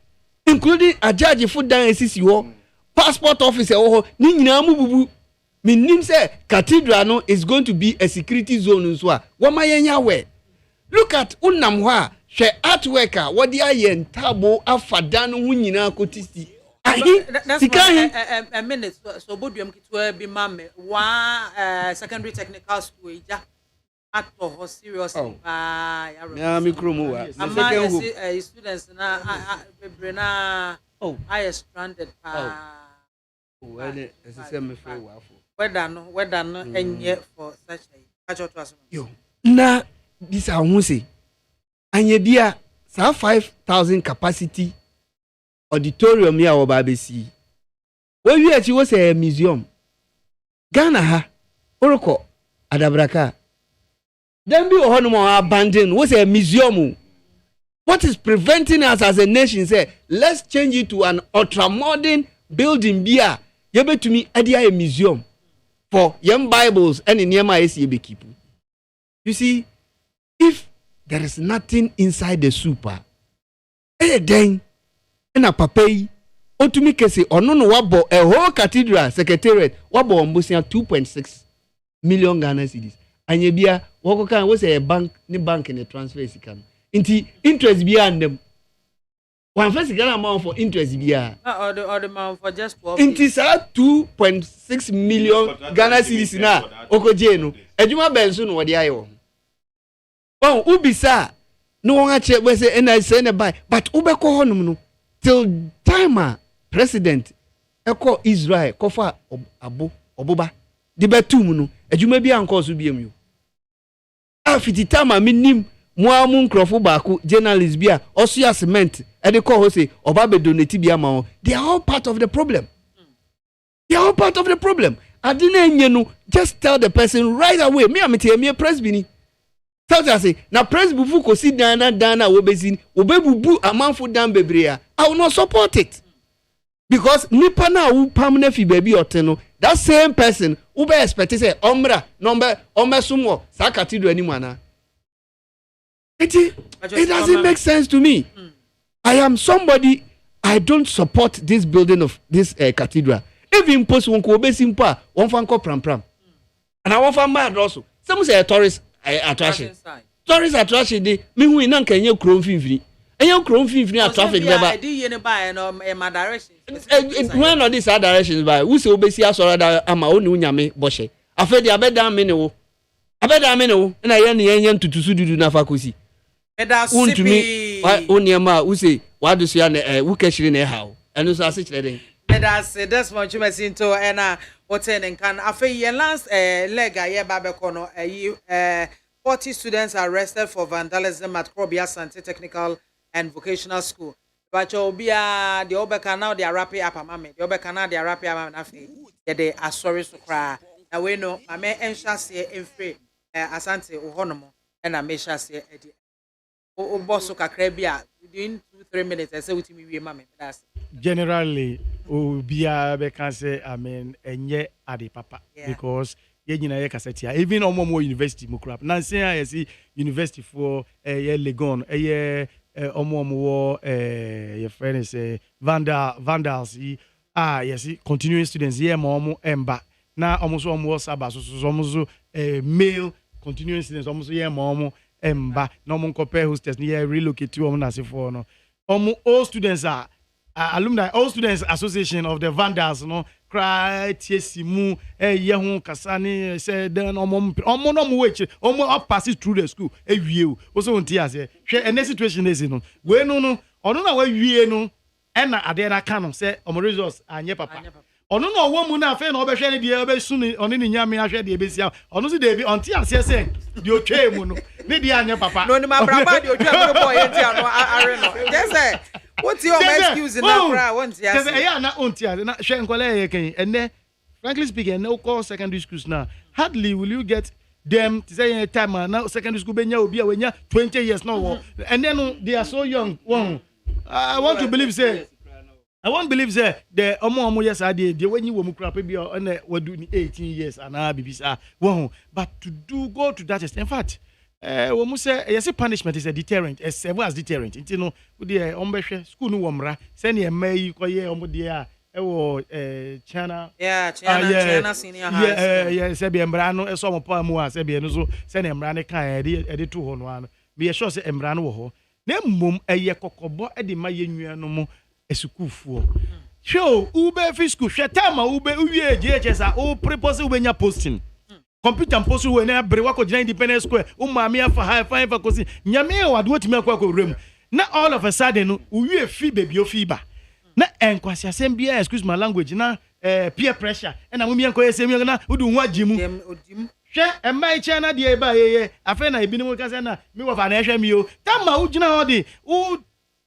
including a judge food dan esisi ho passport officer ho ni nyina mu bubu minim say cathedral no is going to be a security zone nso a wo ma yenya we look at unam ho a hwe artwork a wo de aye ntabo afada no hu nyina kotisi ahi sikahi a minute so boduam kitwa bi MAAME wa secondary technical school ija actor ho serious ya mikromo wa second students na bebrena I stranded whether SSM me free wafo whether no enye for such a to aso yo na this ahun say anye bia sa 5,000 capacity auditorium ya wo ba besi we wi achi wo say museum Ghana ha oroko adabraka then be ohonum abandon wo say museum. What is preventing us as a nation say let's change it to an ultra modern building bia yebe to me adia a museum for young Bibles and in yema esi be keep. You see, if there is nothing inside the super then na papai otumi kese ono no wabo a whole cathedral secretariat wabo ombusia 2.6 million Ghana cedis anye bia woko kan wo say a bank in the transfer sikam inti interest bia them one first Ghana amount for interest bia or the amount for just 12 inti sa 2.6 million Ghana cedis na okoje no adwuma benso no wode ayo bon ubisa no won ache we say na say na buy but ubeko honum no till time president eko Israel kofa oboba de betum no adwuma bia anko so bia mu afiti time minim muamu nkrofo baako journalist bia oso cement e de call ho say oba be donate bia ma they are all part of the problem. They are all part of the problem. Adina enye no just tell the person right away me amete me press bini So I say, now press bufu kosi dana wobezin, obebubu amanfo dan bebre I will not support it. Because nipa na wu pamne fi baby oteno, that same person ube expect say omra number omesumo sa cathedral ni mana. It doesn't make sense to me. I am somebody, I don't support this building of this cathedral. Even post one ko besimpa one fan ko pram. And I want fan mad also. Some say a tourist attraction. Tourist attraction dey me hu ina kan ye krom finfini. Enye krom finfini a traffic never. I dey here by no my direction. When all these directions by who say obesi asora da ama oni unyame boshe. Afa dia abeda me ne wo. Abeda me ne wo. Na ye ne yenye ntutusu dudu na fakosi. Eda sipi. Oniema who say wadu so ya ne who keshiri na ha o. Eno so ase kire den. That's much mesinto and what and can afa last leg aye babekono 40 students arrested for vandalism at Krobia Sante Technical and Vocational School. But obia the obeka now they are wrapping up amame. The obeka now they are wrapping up afi. They are sorry to cry. Na we no ame ensha se emfre asante uhonomo and amesha se edi. O boss kakra bia within 2-3 minutes I say witimi wie mame. That's generally obia be can say enye ade papa because ye nyina ye kasetia even omo university mo crap na say I see university for ye Legon ye omo your friend say vandals yes continuing students ye mo emba na omo so omo saba so omo male continuing students omo so ye mo emba na omo compare hostess ye relocate to omo na se for no omo all students are alumni all students association of the vandals cry tiesimu ye hu kasani say then omo no mo wechi omo pass through the school ewie o so nti ase hwe any situation is no we no ono na we wie no e na ade na ka no say omo results anye papa ono no wo mu na afa na obehwe ne de obesu ni oni ni nyame ahwe de ebesia ono si de bi onti ase say de otwa mu no ne de anye papa no ni ma braba de otwa mu boy enti ano are no just say what's your excuse now cry want ya say yeah na onti na hwe nkole ye kan enne frankly speaking no call secondary schools now hardly will you get them to say any time now secondary school benya obi a wenya 20 years now and then they are so young one I want to believe say the omo yes ade de when you wo mukra pe bia na wadu ni 18 years and bibisa one but to go to that extent in fact we must say yes punishment is a deterrent as well as deterrent you know we dey ombehwe school no womra say na mai koye omo de a ewo China senior high school say be emra no eso mo pa mu a say be no so say na emra ne kan e to ho no an me sure say emra no wo ho na mmom eye kokobo e de ma yenua no mo esukufo show ube fisku hwetama ube uwie GHS a o prepose ubenya posting computer post we na brewa ko gina independent square umami afa high five akosi nyame wade wotimi akwa rem na all of a sudden no uwie fi baby ofiba na enkwasi asem bia excuse my language na peer pressure na mumi enko yesem na udu hu agimu hwe emai chana de eba yeye afa na ebi ni kase na mi wo fa na hwe mi o tama ugina ho de u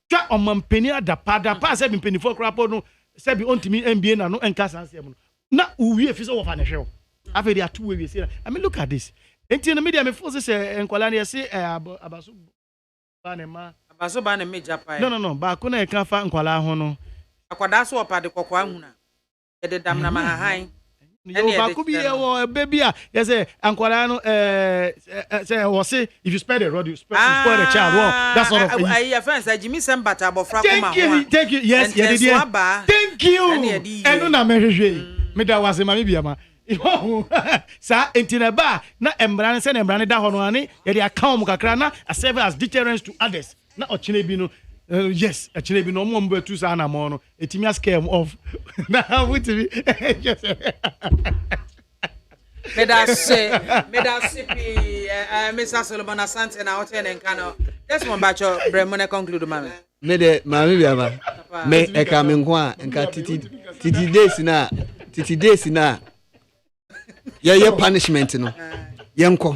twa omampeni adapada pa se bi mpeni for krapo no se bi ontimi NBA na no enka sansem no na uwie fi so wo fa na hwe after there are two ways here. I mean, look at this. Enti na media me force say enkwala na say abaso banema me japa. No. Ba ko na e kan fa enkwala ho no. Akwada so opade kokwa hu na. E de dam na mahahan. Yo ba ko bi e wo baby a you say enkwala no say wo say if you spare the road you spoil the child. Well, that's sort of your friends say Jimmy Sembata abofra ko ma ho. Thank you. Yes, thank you. Enu na me hwehwe. Me da wase ma me biama. Sa entineba na embrane se na embrane da hono ani ye dey account kakra na serve as deterrence to others na ochine bi no yes ochine bi no mo mbe tu sa na mo no etimi scare off na wutimi me da sipi Mr. Solomon Asante na hotel en kano this one bacho bremone conclude mama me de mami biama me e ka me nko a enka titi days na yeah punishment no yenko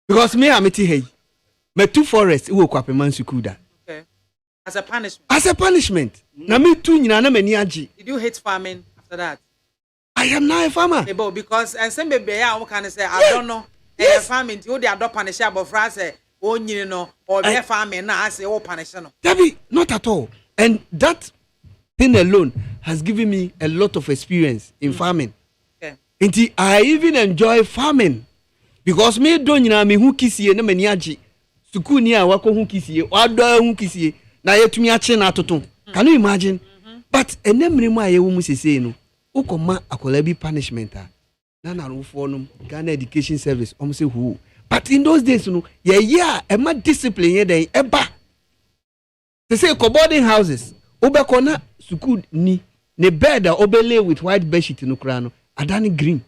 because me ameti hey me two forest we kwapeman sukuda okay as a punishment na me two nyina na mani agi did you hate farming after that I am now a farmer because and some baby ya we can say I don't know yes farming you dey adopt punish abofra say onyini no or be farming na say o punish no Debbie, not at all. And that thing alone has given me a lot of experience in farming. Okay. And I even enjoy farming because me don't know me who kisie na mani agi. Suku ni a wako hu kisie, wado hu kisie na yetumi ache na atoto. Can you imagine? But enemre mu aye wo mu sese no. Ukoma akola bi punishment a. Na na rufo no Ghana Education Service say who. But in those days no, yeah, e ma discipline ye den eba. They say boarding houses. Obekona suku ni ne bed a obele with white bedsheet no kra no. Adani green.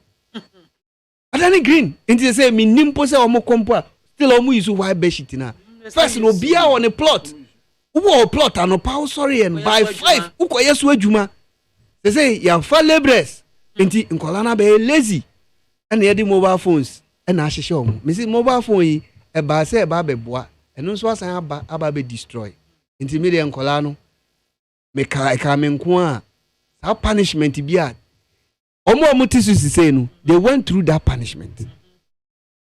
Adani green. Inti they say me nimpo se omo kompo a still omo use white bedsheet na. First no bia on a plot. Uwo plot anopa sorry and by 5 ukoye so adwuma. They say ya fa laborers. Inti nkola na be lazy. And ye di mobile phones. And I show me see mobile phone yi e ba se e ba beboa. Eno so asan aba be destroy. Inti me de nkola no me ka me nko a that punishment bi a omo tisu say no they went through that punishment.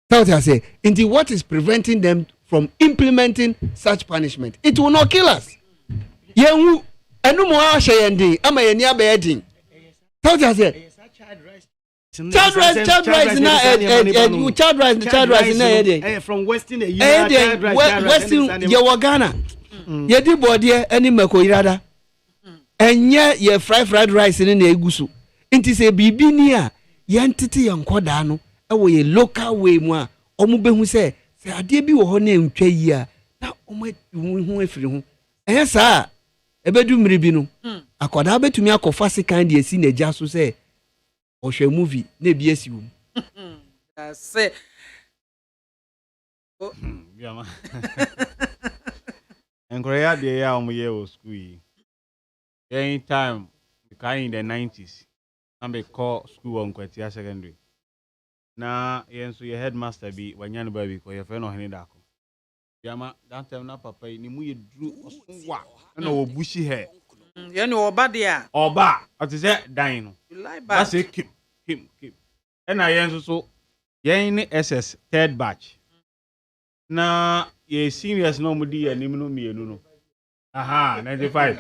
That's what I say. Inti what is preventing them from implementing such punishment? It will not kill us. Yenwu enu mo a hye yende ama ye ni abedin. That's what I say. Child rice na child rice na from Western Western ye Ghana. Ye di body any makoirada. Enye ye fried rice ni na egusu. Inti se bibi ni a ye ntete ye nkoda no e wo ye local way mu a omo behu se ade bi wo ho na entwa yi a na omo hu afiri ho. Ehye sa ebedu mmiri bi no. Akoda betumi akofa sekan de esi na gya so se or show movie ne bi esi wo. Say BIAMAH. And Korea de ya omuye o school yi. Any time in the 90s. I'm be call school on Kwatia Secondary. Na yenso ye headmaster bi wanyane ba bi ko ye fe no hene da ko. BIAMAH that time na papa ni mu ye dru oswa na wo bushi he. Ye no oba de a. Oba, o te say dan no. You like back. Say keep. And I yenso so yen SS third batch. Na ye seniors no mudi anim no mienu no. Aha, 95.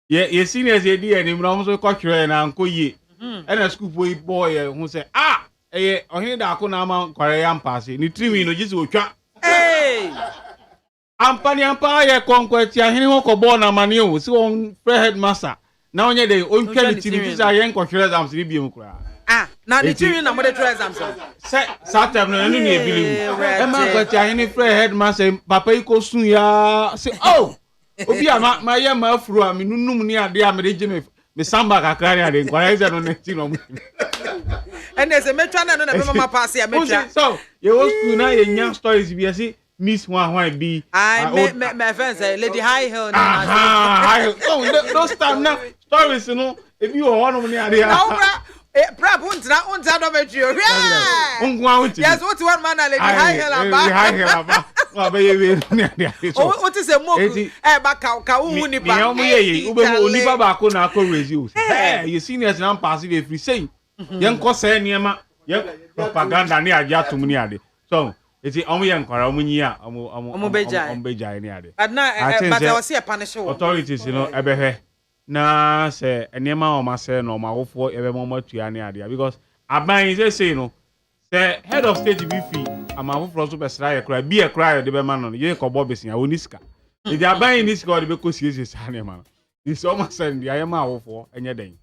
Ye seniors ye di anim no so kwatwere na anko ye. And a school boy who say ah eh ohini da ko na ma kware yam pass ni trimi no gisi otwa. Hey! Ampa ye konkwati ahini ho ko ball na mane o si on headmaster. Na onye de on kwali timi say yen kwatwere exams ni biem kura. Ah, now the children are more than 2 exams. Say, Saturday, no, you need to believe. Emma, but I need to headmaster, Papa, you soon ya. Say, oh, my young man, through I mean, no, near the American, Miss Samba, I can't inquire on the And there's a metron and a mama pass here. So, you was to know young stories, if you see Miss One be. I met my friends, Lady High Hill. Oh, those time now, stories, you know, if you are one of the idea. Perhaps won't out of it. Yes, what's one man, Lady High Hill about? What is a movie? You seniors now passive if we say, young Cossa, young propaganda near Jatumuni. So, it's the only young Caramunia, Beja. But now, I was here punishment authorities, you know, Ebehe. Na say enema o ma say no ma wo fo ebe mo matua ne ade because aban say no say head of state be free ama wo fro so be sra ye kra bi e kra de be ma no ye ko bo besia oni sika e di aban ni sika o de be ko siesie sa ne ma this almost send ya ma wo fo enye den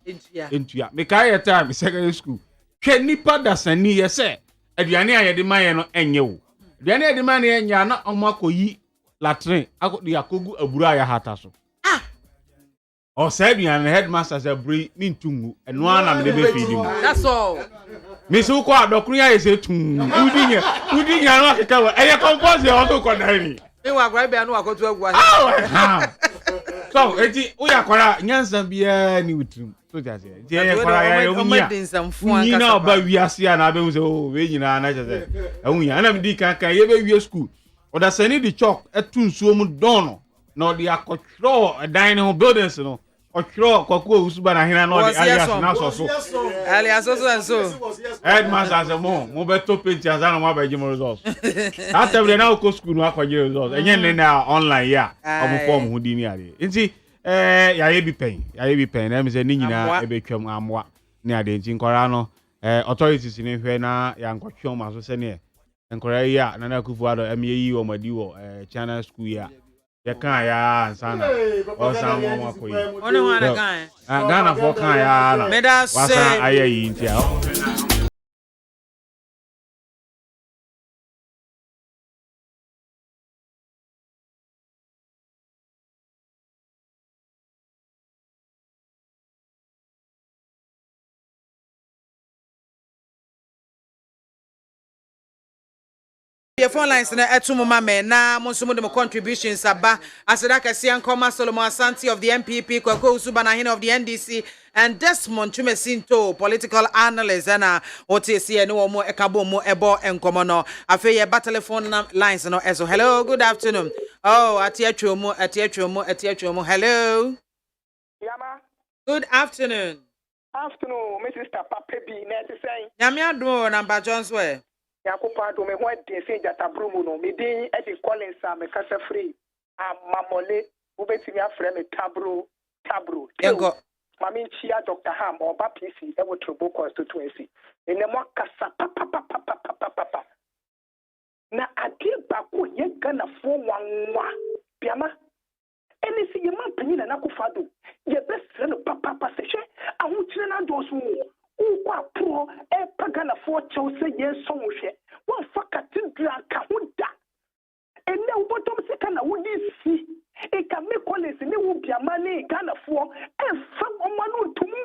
entua me kai ye time secondary school hwe nipa da sani ye say aduane a ye de ma ye no enye wo aduane a de ma ne enya na o ma koyi latrin akodi akogu abura ya hata so or said and headmaster said bring me tungu and one am the be feeding. That's all. Me so kwa dokunya is a tungu. Udin ya no ka e compose e auto kodari. Me wa gba be anu akotu agwa. So eti o ya kwara nyansa bia ni utrum. So just say. Je kwara ya omunya. Ni na ba wiase ya na be hu say o we nyina na say. Ehun na me di kan ye be wie school. O da sani di chalk etu nsuo mu don no. No the akotro a dining buildings no. Okro kwako usuba na hina no alias na so. Alias so. Headmaster say mo beto penti azana mo abaji mo results. That time na ko school no akwaje results. Enye na online ya. Omo form hu di ni ade. Nti yaye bi pen na me say ni nyina ebetwam amwa ni ade nti nkora no authorities ni hwe na ya nkotwom maso se ne nkora ya na na kufu ado yi o madi wo China school ya ya kan ya sana o san mo makoyi oni wana kan Ghana for kan ya na wasa ayi nti a your phone lines na etumo mama na mo nso mo de contributions aba aseda kase ankoma Solomon Asante of the MPP Kwako Usuba na of the NDC and Desmond Chumesinto political analyst na OTC no mo ekabo mo ebo enkomo no afi ye telephone lines no eso hello good afternoon oh atiatwo mo hello Yama good afternoon Mrs. Papa B na ti say nyame ado number Jones we Yakupa do me ho de say jata brumu no me din e de Collins am kasa free amamole ubetimi afre me tabro yengo mami chia Dr. Ham oba PC e wo Trobo constituency ene mo kasa papa na ade ba ko ye Ghana fo wanwa biama ene si ye man panyi na kufa do ye besre no papa se hwe ahotire na do so ukwa pro e pagana fo chew se ye so hwe won fakati dra ka huda ene ubotom se kana wudi si e ka me Collins ne wo biama ne Ghana fo e fa omanu tumu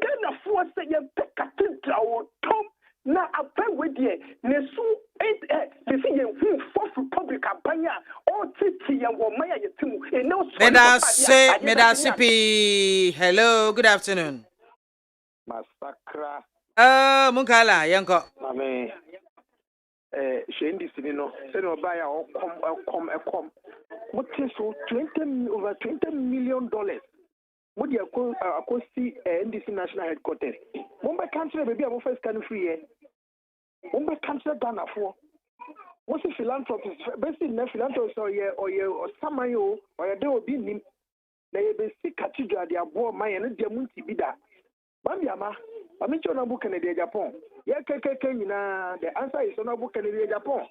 Ghana fo se ye pekati dra wo tom na abai wedie ne su the see you Fourth Republic abanya o titi ya wo maya yetimu ene o so Medasipi hello good afternoon Masakra Munkala yanko mame shendi sinino se no buy okom what is so over $20 million what you akosi NDC national headquarters Mumbai country baby am first can free Mumbai country Ghana for what's a philanthropist basically na philanthropist or samayo or they will be nim na ye be see cathedral dia bo man ye no dia munti bida BIAMAH I'm sure book in the Japan. Yeah, the answer is on a book in the Japan.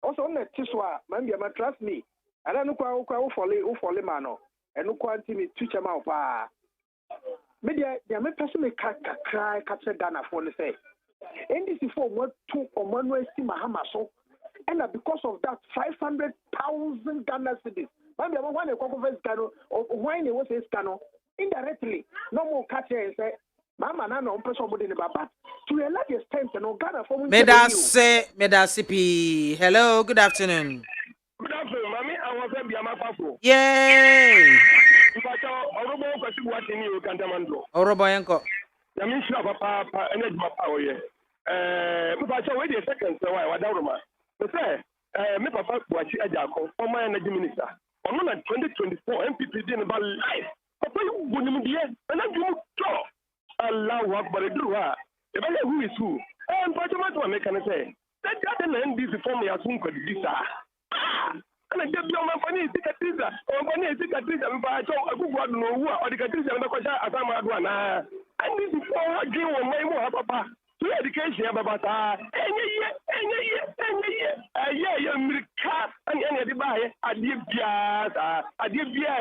Also on the Tiswa, BIAMAH trust me. I don't know who follow mano. And no quantity me teacher mouth. Media, the me person me cry capture Ghana for the say. And this is for what 2 or 1 way see Mahama so. And because of that 500,000 Ghana cedis. BIAMAH one a conference cano or why they was a scano indirectly. No more catcher and say Mama na no person body ne baba to a large extent no Ghana for Medasipi hello good afternoon mami awon fe BIAMAH pafo yay ipacho orobo kwasi buati ni o kantamando orobo yanko na mi shira papa energy papa oye ipacho we the second say why wadawroma me say me papa buati ajako former energy minister ono na 2024 MPP din ba life papa you bonim die na du to Allahu Akbar duwa e bele who is who but you make can say that the NDC form ya sun ko disa ana de bi o man fani sikatiza o fani sikatiza mfa cho agugu adu no wu o dikatiza na ko sha asama adu na NDC for gi wo mai mo papa to education ya baba ta enye America ani de bae ade bia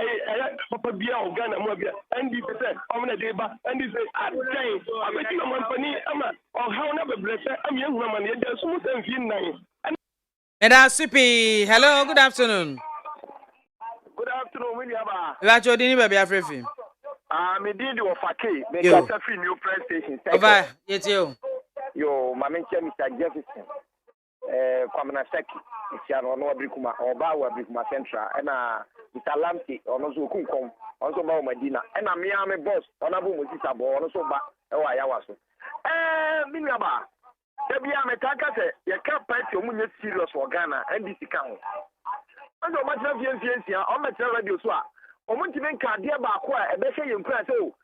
papa bia o Ghana mo bia NDC say o na de ba NDC adai abeti no man fani ama o hawo na bebrese am ye huma man ye de sumu san fi nan Medasipi hello good afternoon William Rajo dini baby afrefi me did of Fake me kasa free new press station over yetio yo mama Mr. Jefferson Kwamna Seki Tiano no Abrikuma oba wa Abrikuma Central na Mr. Lamti ono so kunkom ono so ba Madina na me boss ono bu Moses Abo ono so ba e wa yawa so Minyaba Ebia me kaka se ye ka party omunye serious for Ghana NDC ka ho Ojo ma tra fiensia o ma tra radio so a omunti men ka dia ba ko a ebe se yenkura se o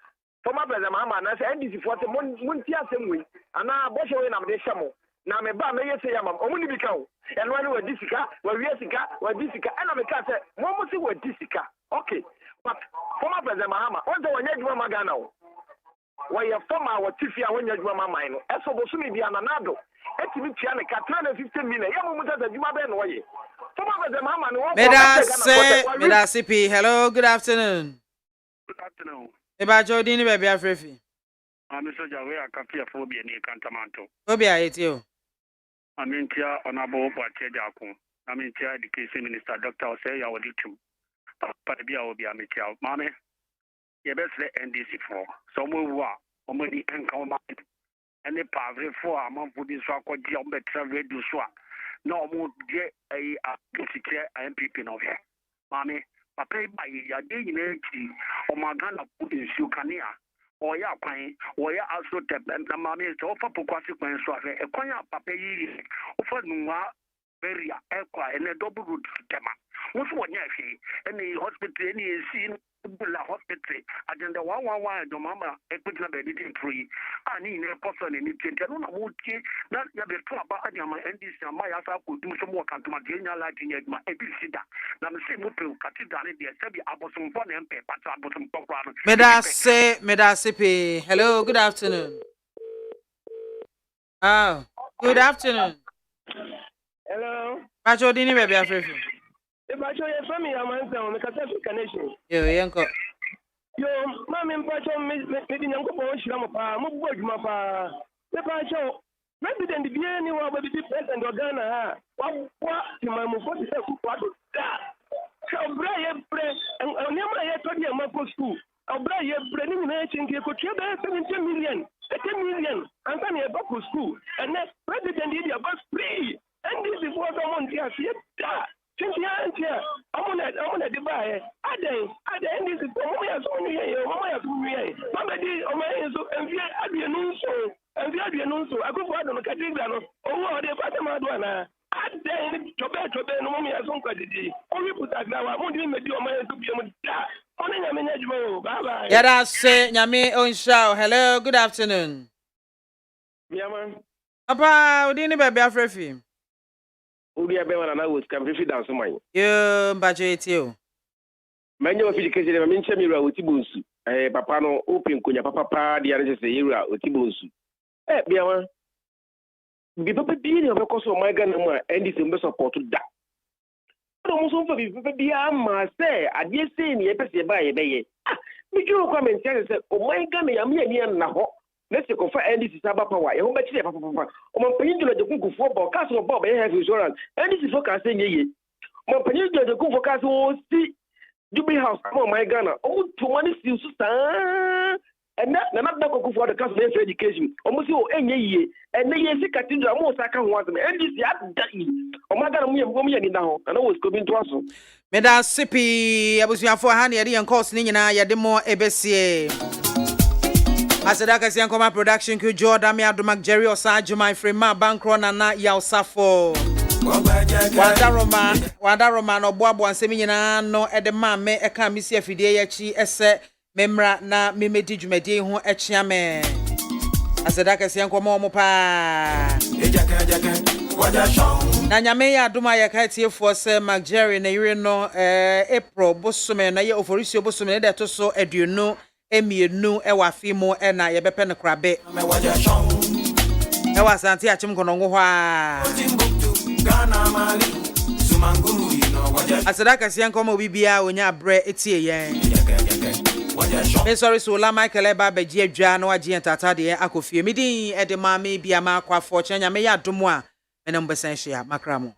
former president Mahama na se NDC forte munti asemwe ana bo se we na me hyemo na me ba me yese yamam omuni bi ka o eno ani wadi sika wadi sika ana me ka se mo mo si wadi sika okay but former president Mahama on the wanya djuma magana o why former watifi a wanya djuma mama no eso bo so me bia na nado etimi tia ne ka 350 million yamu mutata djuma be no ye former president Mahama no Meda CP hello good afternoon. Good afternoon. Eba Jodini baby afrefi. Mr. Jawe akafia phobia ni kantamanto. Phobia etio. Amintia honorable Bwacheja Akun. Amintia education minister Dr. Oseya Waditum. Papa bia obi amitia. Mame. Ye best NDC for. So mo wa omodi enka o ma. Ene pavre for amamfo bi so akodi o betra radio so a. Na omo de ai apicite MPP no he. Mame papa ba ya de nyina ti o magana ku nsu kanea. Oya kwan oya aso tep na mame so fa pokwase kwan so ahe e kwan papa yi ofa nuwa beria ekwa ene double road tema wo so wonya hwe ene hospital ene esi bula hospital agenda 111 do mama ekwetina be did improve ani ne person ni tente no na mo tie na ya be to aba ani ama NDC ama ya sa ko dum so mo kantoma de nya la tinya aduma e bi sida na me se mo pe cathedral de se bi abosomfo na mpe pata abosomfo kwa no Meda CP hello good afternoon. Good afternoon. Hello. Pacho dini baby afrefi. Pacho ye fami ya manza o me ka se connection. Yo yenko. Yo mami mpacho me di nyanko po shira mo pa mo bu adwuma pa. Pacho president bi ni wa ba bi president of Ghana ha. Wa ti ma mo 46 ku ado da. So bra ye pre oni ma ye to di ma ko school. Obra ye bre ni na chinke ko tue be 70 million. 10 million. Anka ni e ba ko school. And president di dia bus free. And this is what someone here said. Cynthia, I'm gonna divide. And this is Mama ya Mama di Omayeso and via Abianunso and via Abianunso. I go for the cathedral. Oh, the Fatima Duana. Then Tobe no Mama ya Sonka. Only put that now. I won't even make you Omayeso be able to bye bye. Yada say Nyame Onshaw. Hello, good afternoon. Yeah, man. Papa, udini baby afrefi. Udi abewa na was can fi dance man. Yo mbajo etio. Menyo fi dikese na minche mi ra otibunsu. Papa no open konya papa dia na se yira otibunsu. Biama. Bi papa bi ni obekoso o my Ghana mu NDC mbe support da. No mo so fa bi papa bi ama se ade se ni epese ba ye beye. Mi ju ko men se o my Ghana ya me ni na ho. Let's go for NDC Saba Power. You bet you papa. O paying to the Kuku football, castle of Bob, health insurance. NDC focus saying ye. O paying to the Kuku castle, oh, see, Jubilee House, oh my Ghana. Oh, to money still, and that not Kuku for the castle of education. Almost you any year, and they see cathedral, most I can want them. NDC at that. Oh my God, we are now, and I was coming to us. Meda Sipi, I was your for honey, and cost Nina, Yademo, EBC. Asadaka Siankoma production ku Jordan Adumak Jerry Osaju my friend ma bankro na ya osafo Wadaroma no boabo ansemi nyina no edema me eka misi afidie yachi ese memra na memedi dwumadi ho echia me Asadaka Siankoma omo pa na nyame ya aduma ya ka tiefo se Mark Jerry na yire no April bosome na ye oforisio bosome na de so aduonu emienu ewa fimo na yebepe ne krabe ewa santi achim kono ngo hwa Asadaka sianko mo bibia onya bre etie yen me sorry so la Michael eba beji adwa na waji entata de akofie midin ede MAAME BIAMAH AKWAFO chenya me ya domo a me na mbesan hia makramo